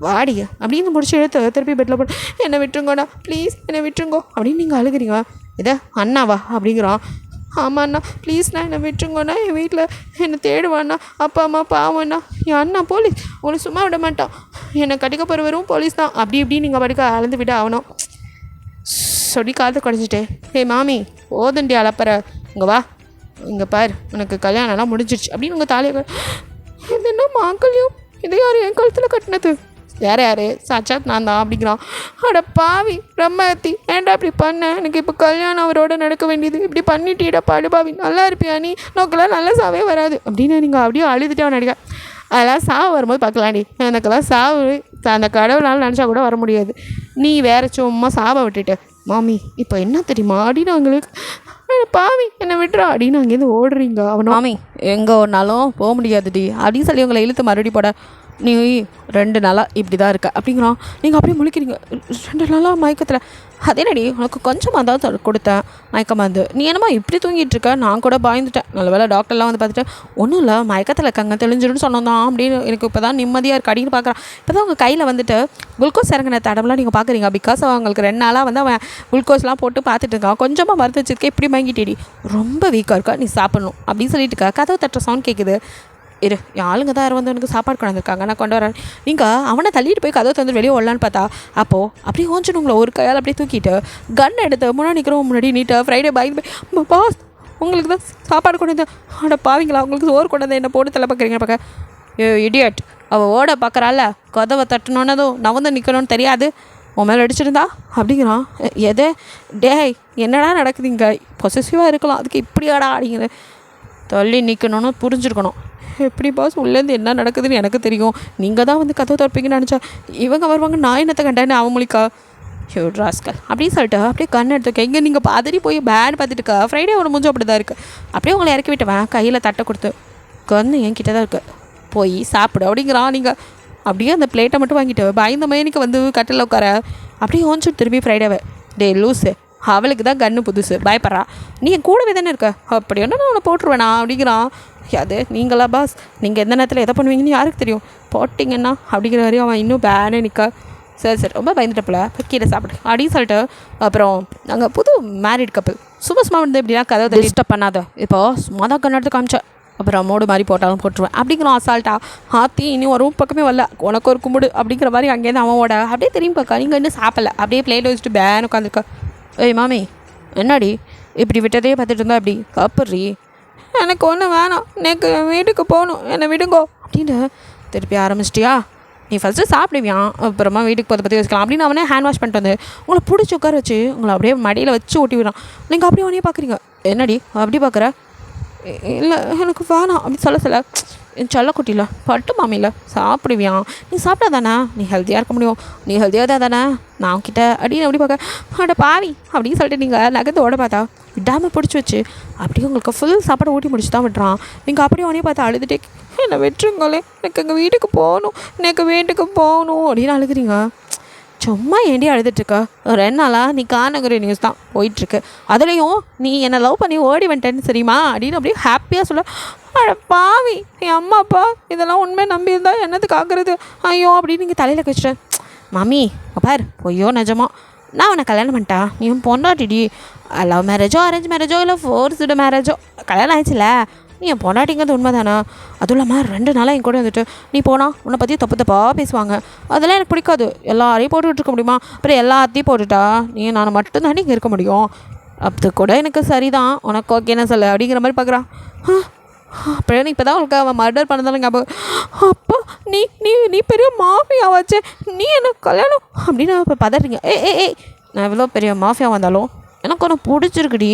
வாடி அப்படின்னு முடிச்சு எழுத்து திருப்பி பெட்டில் போட்டு என்னை விட்டுருங்கோண்ணா ப்ளீஸ் என்னை விட்டுருங்கோ அப்படின்னு நீங்கள் அழுகிறீங்க. இதை அண்ணாவா அப்படிங்கிறான். ஆமாண்ணா ப்ளீஸ்ண்ணா என்னை விட்டுருங்கண்ணா, என் வீட்டில் என்னை தேடுவாண்ணா, அப்பா அம்மா பாவண்ணா, என் அண்ணா போலீஸ் உங்களை சும்மா விட மாட்டான், என்னை கட்டிக்க போகிறவரும் போலீஸ் தான் அப்படி இப்படி நீங்கள் படிக்க அளந்து விட ஆகணும் சொல்லி காலத்தை குறைஞ்சிட்டே. மாமி ஓதண்டி அளப்பற, இங்கே வா, இங்கே பார் உனக்கு கல்யாணம்லாம் முடிஞ்சிடுச்சு அப்படின்னு உங்கள் தாலியை இது என்ன மாங்கல்யம், இதை யார் என் கழுத்தில் கட்டினது, வேறு யார் சாட்சாத் நான் தான் அப்படிங்கிறான். அட பாவி பிரம்மத்தி ஏன்டா இப்படி பண்ண, எனக்கு இப்போ கல்யாணம் அவரோட நடக்க வேண்டியது, இப்படி பண்ணிட்டீடா படுபாவி, நல்லா இருப்பியா நீ, நோக்கெல்லாம் நல்ல சாவே வராது அப்படின்னு நீங்கள் அப்படியே அழுதுட்டு அவன் நடிக்க. அதெல்லாம் சாவு வரும்போது பார்க்கலாம்டி. எனக்கெல்லாம் சாவு அந்த கடவுளால் நினச்சா கூட வர முடியாது. நீ வேற சும்மா சாவை விட்டுட்டு மாமி இப்போ என்ன தெரியுமா அப்படின்னு அவங்களுக்கு பாவி என்னை விட்டுறா அப்படின்னு அங்கேருந்து ஓடுறீங்க. அவன் மாமி எங்கே ஒன்றாலும் போக முடியாதுடி அப்படின்னு சொல்லி உங்களை இழுத்து மறுபடி போட, நீ 2 நாளாக இப்படி தான் இருக்க அப்படிங்கிறான். நீங்கள் அப்படியே முழிக்கிறீங்க. 2 நாளாக மயக்கத்தில்? அதே நடி உனக்கு கொஞ்சமாக தான் கொடுத்தேன் மயக்கமாக இருந்து, நீ என்னம்மா இப்படி தூங்கிட்டு இருக்க? நான் கூட பயந்துட்டேன். நல்ல வேலை டாக்டர்லாம் வந்து பார்த்துட்டு ஒன்றும் இல்லை மயக்கத்தில் இருக்காங்க தெளிஞ்சிடுன்னு சொன்னோம் அப்படின்னு எனக்கு இப்போ தான் நிம்மதியாக இருக்குது அப்படின்னு பார்க்குறான். இப்போ தான் உங்கள் கையில் வந்துட்டு குளுக்கோஸ் இறங்கின தடம்லாம் நீங்கள் பார்க்குறீங்க. பிகாஸ் அவங்களுக்கு 2 நாளாக வந்து அவன் குளுக்கோஸ்லாம் போட்டு பார்த்துட்டு இருக்கான். கொஞ்சமாக மருந்து வச்சிருக்கே இப்படி வாங்கிட்டேடி, ரொம்ப வீக்காக இருக்கா, நீ சாப்பிட்ணும் அப்படின்னு சொல்லிட்டு இருக்கா. கதவு தட்டுற சவுண்ட் கேட்குது. இரு ஆளுங்க தான் வந்து எனக்கு சாப்பாடு கொண்டு வந்திருக்காங்க, நான் கொண்டு வரேன். நீங்கள் அவனை தள்ளிட்டு போய் கதவை தந்து வெளியே ஓடலான்னு பார்த்தா அப்போது அப்படியே ஓஞ்சிடுங்களா ஒரு கையால் அப்படியே தூக்கிட்டு கன் எடுத்து முன்னாடி நிற்கிறோம். முன்னாடி நீட்டாக ஃப்ரைடே போய் பாஸ் உங்களுக்கு தான் சாப்பாடு கொண்டு வந்தேன். அட பாவீங்களா, உங்களுக்கு சோறு கொண்டு வந்தேன், என்ன போட்டு தலை பார்க்குறீங்க பார்க்க. இடியட் அவள் ஓட பார்க்குறாள், கதவை தட்டணுன்னதும் நவந்து நிற்கணும்னு தெரியாது, உன் மேலே அடிச்சிருந்தா அப்படிங்கிறான். எது டேய் என்னடா நடக்குதுங்க, பொசசிவாக இருக்கலாம் அதுக்கு இப்படியாடா அப்படிங்கிற தள்ளி நிற்கணும்னு புரிஞ்சுருக்கணும். எப்படி பாஸ் உள்ளேருந்து என்ன நடக்குதுன்னு எனக்கு தெரியும், நீங்கள் தான் வந்து கதவை திறப்பீங்கன்னு நினச்சா இவங்க வருவாங்க, நான் என்னத்தை கண்டேன்னு அவன் மொழிக்கா ராஸ்கல் அப்படின்னு சொல்லிட்டு அப்படியே கண் எடுத்துக்க. இங்கே நீங்கள் பதறி போய் பேன் பார்த்துட்டுக்கா. ஃப்ரைடே ஒன்று முடிஞ்சு அப்படி தான் இருக்குது. அப்படியே உங்களை இறக்கி விட்டுவேன் கையில் தட்டை கொடுத்து, கன்று என்கிட்ட தான் இருக்குது போய் சாப்பிடு அப்படிங்கிறான். நீங்கள் அப்படியே அந்த பிளேட்டை மட்டும் வாங்கிட்டு பயந்த மயனுக்கு வந்து கட்டில் உட்கார அப்படியே ஓஞ்சிட்டு திரும்பி ஃப்ரைடேவை டே லூஸு அவளுக்கு தான் கன்று புதுசு பயப்படுறா, நீ என் கூடவே தானே இருக்க அப்படி ஒன்று நான் உன்னை போட்டுருவேண்ணா அப்படிங்கிறான். அது நீங்களா பாஸ், நீங்கள் எந்த நேரத்தில் எதை பண்ணுவீங்கன்னு யாருக்கு தெரியும், போட்டிங்கன்னா அப்படிங்கிற வரையும் அவன் இன்னும் பேனே நிற்க. சரி ரொம்ப பயந்துட்டப்பில் இப்போ கீழே சாப்பிடு அப்படின்னு சொல்லிட்டு அப்புறம் நாங்கள் புது மேரிட் கப்பல் சும்மா வந்து எப்படின்னா கதை டிஸ்டர்ப் பண்ணாத, இப்போது சும்மா தான் கண்ணெடுத்து காமிச்சேன், அப்புறம் மோடு மாதிரி போட்டாலும் போட்டுருவேன் அப்படிங்கிறோம் அசால்ட்டா. ஆத்தி இன்னும் ஒரு பக்கமே வரல, உனக்கு ஒரு கும்பிடு அப்படிங்கிற மாதிரி அங்கேருந்து அவனோட அப்படியே தெரியும் பார்க்கா. நீங்கள் இன்னும் சாப்பிடல, அப்படியே பிளேட் வச்சுட்டு பேன் உட்காந்துருக்கா. ஏய் மாமி என்னடி இப்படி விட்டதே பார்த்துட்டு இருந்தா அப்படி காப்பிட்றி, எனக்கு ஒன்றும் வேணாம், எனக்கு வீட்டுக்கு போகணும், என்னை விடுங்கோ அப்படின்னு திருப்பி ஆரம்பிச்சிட்டியா. நீ ஃபஸ்ட்டு சாப்பிடுவியான், அப்புறமா வீட்டுக்கு போதை பற்றி வச்சுக்கலாம் அப்படின்னு அவனே ஹேண்ட் வாஷ் பண்ணிட்டு வந்து உங்களை பிடிச்சி உட்கார வச்சு உங்களை அப்படியே மடியில் வச்சு ஓட்டி விடான். நீங்கள் அப்படியே உடனே பார்க்குறீங்க. என்னடி அப்படி பார்க்குற? இல்லை எனக்கு வேணாம் அப்படி சொல்ல என் செல்லக்குட்டியில் பட்டு மாமியில் சாப்பிடுவியான், நீ சாப்பிட்டா தானே நீ ஹெல்த்தியாக இருக்க முடியும், நீ ஹெல்த்தியாக தான் தானே நான் கிட்ட அப்படின்னு அப்படி பார்க்க அட பாவி அப்படின்னு சொல்லிட்டு நீங்கள் நகர்ந்து ஓட பார்த்தா விடாமல் பிடிச்சி வச்சு அப்படியே உங்களுக்கு ஃபுல் சாப்பாடு ஊட்டி முடிச்சு தான் விட்றான். நீங்கள் அப்படியே உடனே பார்த்தா அழுதுகிட்டே என்னை விட்டுருங்களே, எனக்கு எங்கள் வீட்டுக்கு போகணும், எனக்கு வீட்டுக்கு போகணும் அப்படின்னு அழுகுறீங்க. சும்மா ஏண்டி அழுதுட்டுருக்க, 2 நாளாக நீ காணங்கிற நியூஸ் தான் போயிட்டுருக்கு, அதுலேயும் நீ என்னை லவ் பண்ணி ஓடி வந்துட்டேன்னு சரிம்மா அப்படின்னு அப்படியே ஹாப்பியாக சொல்ல. அட பாவி என் அம்மா அப்பா இதெல்லாம் உண்மை நம்பியிருந்தா என்னத்துக்கு ஆக்குறது ஐயோ அப்படின்னு நீங்கள் தலையில் கழிச்சிட்டேன். மம்மி பார் பொய்யோ நிஜமா நான் உன்னை கல்யாணம் பண்ணிட்டா, நீ பொண்டாட்டிடி, லவ் மேரேஜோ அரேஞ்ச் மேரேஜோ இல்லை ஃபோர்ஸ்டு மேரேஜோ கல்யாணம் ஆயிடுச்சுல, நீ என் பொண்டாட்டிங்கிறது உண்மை தானே. அதுவும் இல்லாமல் 2 நாளாக என் கூட வந்துட்டு நீ போனால் உன்னை பற்றி தப்பாக பேசுவாங்க, அதெல்லாம் எனக்கு பிடிக்காது, எல்லாரையும் போட்டுக்கிட்டு இருக்க முடியுமா, அப்புறம் எல்லாத்தையும் போட்டுட்டா நீ நான் மட்டும்தான் இங்கே இருக்க முடியும், அது கூட எனக்கு சரிதான், உனக்கு ஓகேன்னு சொல்ல அப்படிங்கிற மாதிரி பார்க்குறான். அப்புறம் இப்போ தான் உங்களுக்கு அவன் மர்டர் பண்ணதாலும் ஞாபகம். அப்போ நீ நீ நீ பெரிய மாஃபியாவாச்சே, நீ என்ன கல்யாணம் அப்படின்னு இப்போ பதறீங்க. ஏய் நான் எவ்வளோ பெரிய மாஃபியா வந்தாலும் எனக்கு ஒன்று பிடிச்சிருக்குடி,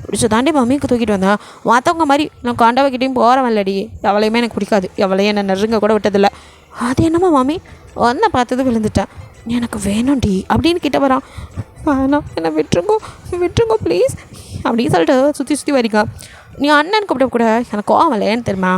பிடிச்ச தாண்டி மம்மிக்கு தூக்கிட்டு வந்தேன், மற்றவங்க மாதிரி நான் காண்டவக்கிட்டையும் போகிறவன் இல்லடி, எவளையுமே எனக்கு பிடிக்காது, எவளையும் என்னை நெருங்க கூட விட்டதில்லை. அது என்னம்மா மாமி ஒன்றை பார்த்தது விழுந்துட்டேன், எனக்கு வேணும்டி அப்படின்னு கிட்ட வரான். வேணாம் என்னை விட்டுருங்கோ ப்ளீஸ் அப்படின்னு சொல்லிட்டு சுற்றி வரீங்க. நீ அண்ணன் கூப்பிட எனக்கு கோவம் தெரியுமா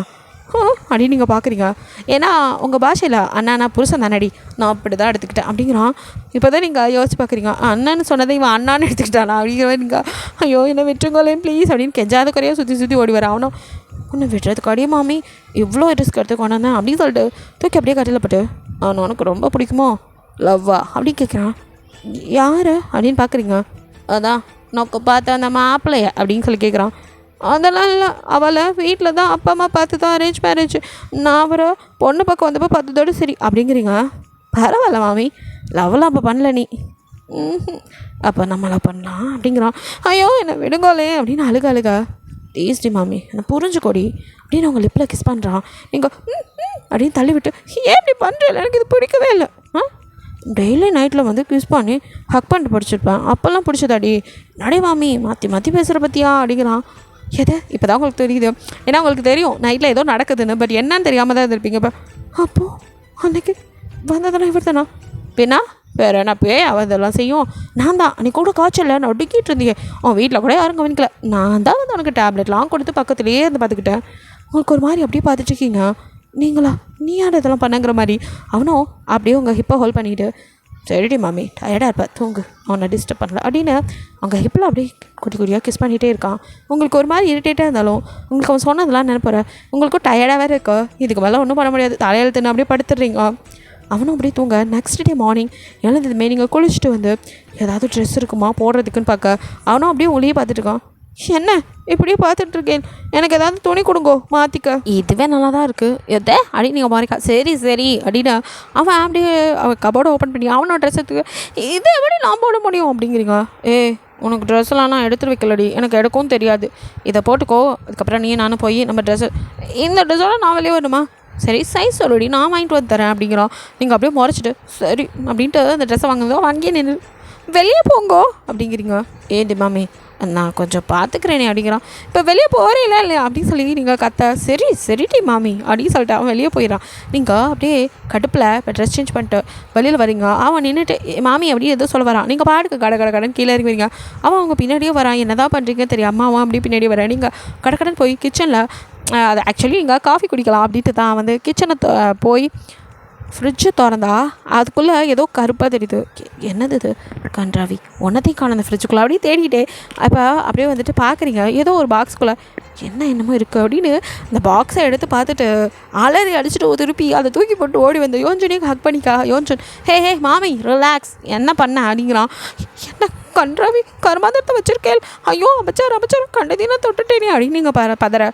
அப்படின்னு நீங்கள் பார்க்குறீங்க. ஏன்னா உங்கள் பாஷையில் அண்ணா புருஷன் தானடி, நான் அப்படி தான் எடுத்துக்கிட்டேன் அப்படிங்கிறான். இப்போ தான் நீங்கள் யோசிச்சு பார்க்குறீங்க, அண்ணன்னு சொன்னதை இவன் அண்ணான்னு எடுத்துக்கிட்டானா அப்படிங்கிற நீங்கள் ஐயோ என்னை விட்டுருங்கோலேன் ப்ளீஸ் அப்படின்னு கெஞ்சாத குறையாக சுற்றி ஓடி வர. அவனும் உன்னை விட்டுறதுக்கு அடியே மாமி இவ்வளோ ரிஸ்க் எடுத்து கொண்டாந்தேன் அப்படின்னு சொல்லிட்டு தூக்கி அப்படியே கட்டில் பட்டு அவன் உனக்கு ரொம்ப பிடிக்குமோ லவ்வா அப்படின்னு கேட்குறான். யார் அப்படின்னு பார்க்குறீங்க. அதான் நோக்க பார்த்த அந்த மாப்பிள்ளைய அப்படின்னு சொல்லி கேட்குறான். அதெல்லாம் இல்லை, அவளை வீட்டில் தான் அப்பா அம்மா பார்த்து தான் அரேஞ்ச் மேரேஜ், நான் அவரை பொண்ணு பக்கம் வந்தப்போ பார்த்ததோடு சரி அப்படிங்கிறீங்க. பரவாயில்ல மாமி லவ்லாம் அப்போ பண்ணல நீ, அப்போ நம்மளை பண்ணலாம் அப்படிங்கிறான். ஐயோ என்னை விடுங்கோலே அப்படின்னு அழுக டேஸ்டி மாமி என்னை புரிஞ்சுக்கோடி அப்படின்னு அவங்க லிப்பில் கிஸ் பண்ணுறான். நீங்கள் அப்படின்னு தள்ளிவிட்டு ஏன் இப்படி பண்ணுறேன் எனக்கு இது பிடிக்கவே இல்லை, டெய்லி நைட்டில் வந்து கிஸ் பண்ணி ஹக் பண்ணிட்டு படிச்சிருப்பேன், அப்போல்லாம் பிடிச்சதாடி, நடே மாமி மாற்றி பேசுகிற பற்றியா அப்படிங்கிறான். எதை இப்போ தான் உங்களுக்கு தெரியுது, ஏன்னா உங்களுக்கு தெரியும் நைட்டில் ஏதோ நடக்குதுன்னு, பட் என்னன்னு தெரியாமல் தான் இருந்திருப்பீங்க. இப்போ அப்போது அன்றைக்கி வந்ததெல்லாம் இவர் தானா? பின்னா வேறு என்ன பேய் அதெல்லாம் செய்யும்? நான் தான் அன்றைக்கி கூட காய்ச்சல நான் ஒடுக்கிட்டு இருந்தீங்க, அவன் வீட்டில் கூட யாரும் கவனிக்கல, நான் தான் வந்து உனக்கு டேப்லெட்லாம் கொடுத்து பக்கத்துலேயே இருந்து பார்த்துக்கிட்டேன். உங்களுக்கு ஒரு மாதிரி அப்படியே பார்த்துட்ருக்கீங்க. நீங்களா நீ யார் இதெல்லாம் பண்ணுங்கிற மாதிரி. அவனும் அப்படியே உங்கள் ஹிப்பை ஹோல்ட் பண்ணிவிட்டு, சரிடி மாமி டயர்டாக இருப்பா தூங்கு, அவனை டிஸ்டர்ப் பண்ணல அப்படின்னு அவங்க ஹிப்பில் அப்படியே குட்டி குட்டியாக கிஸ் பண்ணிகிட்டே இருக்கான். உங்களுக்கு ஒரு மாதிரி இரிட்டேட்டாக இருந்தாலும் உங்களுக்கு அவன் சொன்னதெல்லாம் நினைப்பற, உங்களுக்கும் டயர்டாக வேறு இருக்கோ, இதுக்கு மேலே ஒன்றும் பண்ண முடியாது, தலையெழுத்துன்னு அப்படியே படுத்துடுறீங்க. அவனும் அப்படியே தூங்க. நெக்ஸ்ட் டே மார்னிங் எழுந்ததுமே நீங்கள் குளிச்சுட்டு வந்து ஏதாவது ட்ரெஸ் இருக்குமா போடுறதுக்குன்னு பார்க்க அவனும் அப்படியே ஒளியே பார்த்துட்டு இருக்கான். என்ன இப்படியே பார்த்துட்ருக்கேன், எனக்கு ஏதாவது துணி கொடுங்கோ மாற்றிக்க. இதுவே நல்லா தான் இருக்குது எதே அப்படின்னு நீங்கள் மாறிக்கா. சரி சரி அப்படின்னா அவன் அப்படியே அவன் கபோர்டை ஓப்பன் பண்ணி அவனோட ட்ரெஸ் எடுத்துக்க. இதை எப்படி நான் போட முடியும் அப்படிங்கிறீங்க. உனக்கு ட்ரெஸ்லாம் நான் எடுத்துகிட்டு வைக்கலடி, எனக்கு எடுக்கவும் தெரியாது, இதை போட்டுக்கோ, அதுக்கப்புறம் நீ நானும் போய் நம்ம ட்ரெஸ்ஸு இந்த ட்ரெஸ்ஸோட நான் வெளியே வரணுமா, சரி சைஸ் சொல்லுடி நான் வாங்கிட்டு வந்து தரேன் அப்படிங்கிறான். நீங்கள் அப்படியே முறைச்சிட்டு சரி அப்படின்ட்டு அந்த ட்ரெஸ்ஸை வாங்குறதோ வாங்கியே நின்று வெளியே போங்கோ அப்படிங்கிறீங்க. ஏண்டி மாமி நான் கொஞ்சம் பார்த்துக்கிறேனே அப்படிங்கிறான். இப்போ வெளியே போகிறீங்களா இல்லையா அப்படின்னு சொல்லி நீங்கள் கத்த. சரி சரிடி மாமி அப்படின்னு சொல்லிட்டு அவன் வெளியே போயிடறான். நீங்கள் அப்படியே கடுப்பில் இப்போ ட்ரெஸ் சேஞ்ச் பண்ணிட்டு வெளியில் வரீங்க. அவன் நின்றுட்டு மாமி அப்படியே எதோ சொல்ல வரான். நீங்கள் பாட்டுக்கு கடன் கீழே இறங்கி வரீங்க. அவன் அவங்க பின்னாடியே வரான். என்ன தான் பண்ணுறீங்க தெரியும், அம்மா அவன் அப்படியே பின்னாடியே வரேன். நீங்கள் கடன் போய் கிச்சனில் அது ஆக்சுவலி இங்கே காஃபி குடிக்கலாம் அப்படின்ட்டு தான் வந்து கிச்சனை போய் ஃப்ரிட்ஜை திறந்தா அதுக்குள்ளே ஏதோ கருப்பாக தெரியுது. என்னது இது கன்றாவி, ஒன்றத்தையும் காணும் அந்த ஃப்ரிட்ஜுக்குள்ளே அப்படியே தேடிக்கிட்டே. அப்போ அப்படியே வந்துட்டு பார்க்குறீங்க ஏதோ ஒரு பாக்ஸுக்குள்ளே என்னமோ இருக்குது அப்படின்னு அந்த பாக்ஸை எடுத்து பார்த்துட்டு அலறி அடிச்சுட்டு திருப்பி அதை தூக்கி போட்டு ஓடி வந்து யோஞ்சனையும் ஹக் பண்ணிக்கா. யோஞ்சன் ஹே மாமி ரிலாக்ஸ், என்ன பண்ண அப்படிங்கிறான். என்ன கன்றாவி கருமாதத்தை வச்சிருக்கேன், ஐயோ அமைச்சார் கண்டதீனா தொட்டுட்டேனே அப்படின்னு நீங்கள்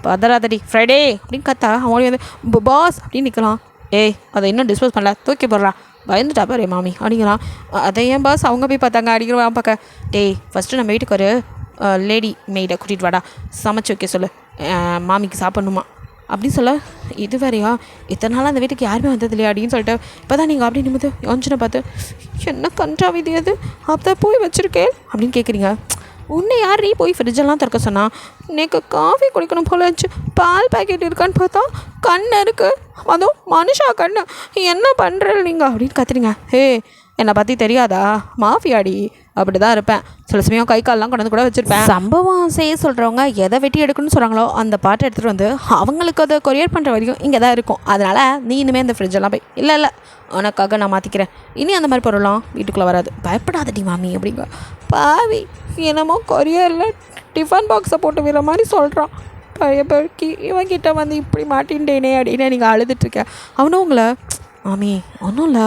பதறாதடி ஃப்ரைடே அப்படின்னு கத்தா. அவன் வந்து பாஸ் அப்படின்னு நிற்கலாம். அதை இன்னும் டிஸ்போஸ் பண்ணல, தூக்கி போடுறா, பயந்துட்டா பாரு மாமி அப்படிங்கிறான். அதை ஏன் பாஸ் அவங்க போய் பார்த்தாங்க அப்படிங்கிறவன் பார்க்க. ஃபஸ்ட்டு நம்ம வீட்டுக்கு ஒரு லேடி மெய்டை கூட்டிகிட்டு வாடா, சமைச்சு வைக்க சொல்லு, மாமிக்கு சாப்பிட்ணுமா அப்படின்னு சொல்ல. இது வேறையா, இத்தனை நாள் அந்த வீட்டுக்கு யாருமே வந்தது இல்லையா அப்படின்னு சொல்லிட்டு இப்போ தான் நீங்கள் அப்படி நிமிந்து யோஞ்சனை பார்த்து என்ன கன்றாவி இது அது அப்போ போய் வச்சுருக்கேன் அப்படின்னு கேட்குறீங்க. உன்னை யார் நீ போய் ஃப்ரிட்ஜெல்லாம் திறக்க சொன்னா, எனக்கு காஃபி குடிக்கணும் போல இருந்துச்சு, பால் பேக்கெட் இருக்கான்னு பார்த்தா கண் இருக்குது, அதுவும் மனுஷா கண்ணு, என்ன பண்ணுற நீங்கள் அப்படின்னு கத்துறீங்க. என்னை பற்றி தெரியாதா, மாஃபியாடி அப்படி தான் இருப்பேன், சில சமயம் கை கால்லாம் கொண்டு வந்து கூட வச்சுருப்பேன். சம்பவம் செய்ய சொல்கிறவங்க எதை வெட்டி எடுக்கணும்னு சொல்கிறாங்களோ அந்த பாட்டை எடுத்துகிட்டு வந்து அவங்களுக்கு அதை கொரியர் பண்ணுற வரைக்கும் இங்கே தான் இருக்கும். அதனால் நீ இனிமேல் அந்த ஃப்ரிட்ஜெல்லாம் போய் இல்லை உனக்காக நான் மாற்றிக்கிறேன், இனி அந்த மாதிரி பொருளாம் வீட்டுக்குள்ளே வராது, பயப்படாதடி மாமி அப்படிங்க. பாவி என்னமோ கொரியரில் டிஃபன் பாக்ஸை போட்டு விடுற மாதிரி சொல்கிறான். பயப்படி இவன்கிட்ட வந்து இப்படி மாட்டின்டேனே அப்படின்னு நீங்கள் அழுதுட்ருக்கேன். அவனும் உங்களை மாமி ஒன்றும் இல்லை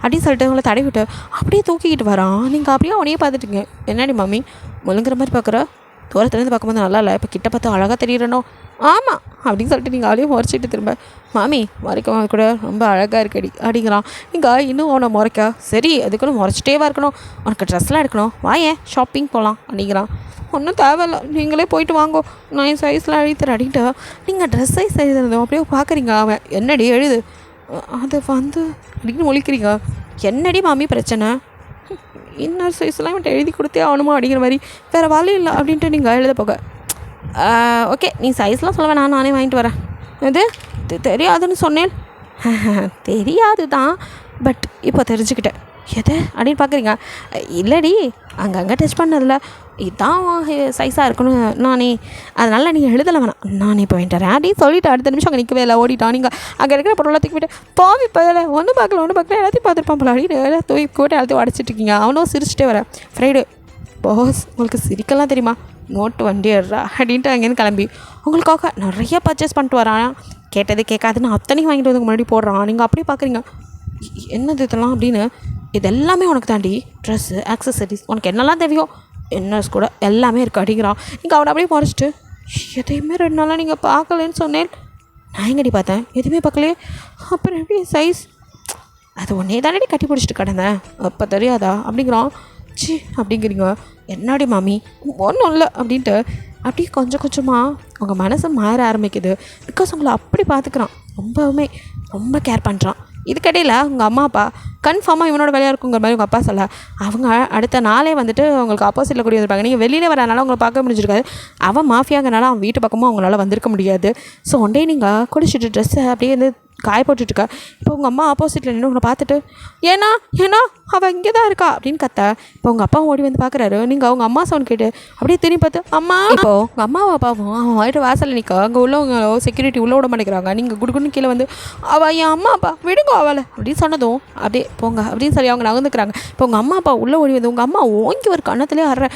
அப்படின்னு சொல்லிட்டு உங்களை தடவி விட்டு அப்படியே தூக்கிக்கிட்டு வரான். நீங்கள் அப்படியே அவனையே பார்த்துட்டுங்க. என்னடி மாமி முழுங்குற மாதிரி பார்க்குற, தூரத்துலேருந்து பார்க்கும்போது நல்லா இல்லை, இப்போ கிட்ட பார்த்து அழகாக தெரியுறனோ, ஆமாம் அப்படின்னு சொல்லிட்டு நீங்கள் அப்படியே முறைச்சிட்டு திரும்ப மாமி முறைக்க கூட ரொம்ப அழகாக இருக்கடி அப்படிங்கிறான். நீங்கள் இன்னும் அவனை முறைக்க. சரி அதுக்குள்ள முறைச்சிட்டே இருக்கணும், உனக்கு ட்ரெஸ்லாம் எடுக்கணும், வாயேன் ஷாப்பிங் போகலாம் அப்படிங்கிறான். ஒன்றும் தேவையில்ல, நீங்களே போயிட்டு வாங்கோ, நான் என் சைஸ்லாம் எழுதித்தரேன் அப்படின்ட்டு நீங்கள் ட்ரெஸ் சைஸ் எழுதுறதும் அப்படியே பார்க்குறீங்க. அவன் என்னடி எழுது அது வந்து அப்படின்னு ஒழிக்கிறீங்க. என்னடி மாமி பிரச்சனை, இன்னொரு சைஸ்லாம் இவன்ட்டு எழுதி கொடுத்தே ஆகணுமா அப்படிங்கிற மாதிரி, வேறு வழி இல்லை அப்படின்ட்டு நீங்கள் எழுத போக. ஓகே நீ சைஸ்லாம் சொல்ல வேணாம், நானே வாங்கிட்டு வரேன். இது தெரியாதுன்னு சொன்னேன். தெரியாது தான், பட் இப்போ தெரிஞ்சுக்கிட்டேன். எது அப்படின்னு பார்க்குறீங்க. இல்லடி அங்கங்கே டச் பண்ணதில்ல, இதுதான் சைஸாக இருக்கணும் நானே, அதனால் நீங்கள் எழுதலை வேணாம், நானே இப்போ வேண்டாம் அப்படின்னு சொல்லிவிட்டு அடுத்த நிமிஷம் அங்கே நிற்கவே இல்லை, ஓடிட்டான். நீங்கள் அங்கே இருக்கிற பொருளை தூக்கி விட்டு பாவி பதில் ஒன்றும் பார்க்கல எல்லாத்தையும் பார்த்துருப்பான் போல அப்படின்னு தூக்கி போட்டு எல்லாத்தையும் உடச்சிட்ருக்கீங்க. அவனும் சிரிச்சிட்டே வரேன். ஃப்ரைடே பாஸ் உங்களுக்கு சிரிக்கலாம் தெரியுமா, நோட்டு வண்டி ஏறா அப்படின்ட்டு அங்கேருந்து கிளம்பி உங்களுக்காக நிறைய பர்ச்சேஸ் பண்ணிட்டு வரான். கேட்டது கேட்காதுன்னு அத்தனையும் வாங்கிட்டு வந்து முன்னாடி போடுறான். நீங்கள் அப்படியே பார்க்குறீங்க, என்னது இதெல்லாம் அப்படின்னு. இது எல்லாமே உனக்கு தாண்டி, ட்ரெஸ்ஸு ஆக்சசரிஸ் உனக்கு என்னெல்லாம் தேவையோ என்னஸ் கூட எல்லாமே இருக்குது அப்படிங்கிறான். நீங்கள் அவனை அப்படியே முறைச்சிட்டு எதையுமே 2 நாளாக நீங்கள் பார்க்கலன்னு சொன்னேன். நான் எங்கடி பார்த்தேன், எதுவுமே பார்க்கலையே, அப்புறம் எப்படி சைஸ் அது ஒன்றே தானடி கட்டி பிடிச்சிட்டு கிடந்தேன், அப்போ தெரியாதா அப்படிங்கிறான். சி அப்படிங்கிறீங்க. என்னடி மாமி ஒன்றும் இல்லை அப்படின்ட்டு அப்படியே கொஞ்சம் கொஞ்சமாக உங்கள் மனசு மாற ஆரம்பிக்குது. பிகாஸ் உங்களை அப்படி பார்த்துக்கிறான், ரொம்ப கேர் பண்ணுறான். இதுக்கடையில் உங்கள் அம்மா அப்பா கன்ஃபார்மாக இவனோட வேலையாக இருக்குங்கிற மாதிரி உங்கள் அப்பா சொல்ல அவங்க அடுத்த நாளே வந்துட்டு உங்களுக்கு ஆப்போசிட்டில் கூடிய வந்துருப்பாங்க. நீங்கள் வெளியில் வரனால உங்களை பார்க்க முடிஞ்சிருக்காது. அவன் மாஃபியாங்கிறனால அவன் வீட்டு பக்கமும் அவங்களால வந்திருக்க முடியாது. ஸோ ஒன்றே நீங்கள் குடிச்சிட்டு ட்ரெஸ்ஸை அப்படியே வந்து காய போட்டுட்ருக்கா. இப்போ உங்கள் அம்மா ஆப்போசிட்டில் நின்று உங்களை பார்த்துட்டு ஏன்னா அவள் இங்கே தான் இருக்கா அப்படின்னு கத்த. இப்போ உங்கள் அப்பா ஓடி வந்து பார்க்குறாரு. நீங்கள் அவங்க அம்மா சவுண்ட் கேட்டு அப்படியே திரும்பி பார்த்து அம்மா. இப்போது உங்கள் அம்மாவை அப்பாவும் அவன் வாயிட்டு வாசலில் நிற்க அங்கே உள்ளவங்க செக்யூரிட்டி உள்ளே விட மாட்டேங்கிறாங்க. நீங்கள் குடுக்குன்னு கீழே வந்து அவள் என் அம்மா அப்பா விடுங்க அவளை அப்படின்னு சொன்னதும் அப்படியே போங்க அப்படின்னு சொல்லி அவங்க நகர்ந்துக்கிறாங்க. இப்போ உங்கள் அம்மா அப்பா உள்ளே ஓடி வந்து உங்கள் அம்மா ஓங்கி ஒரு கண்ணத்துலேயே ஆடுற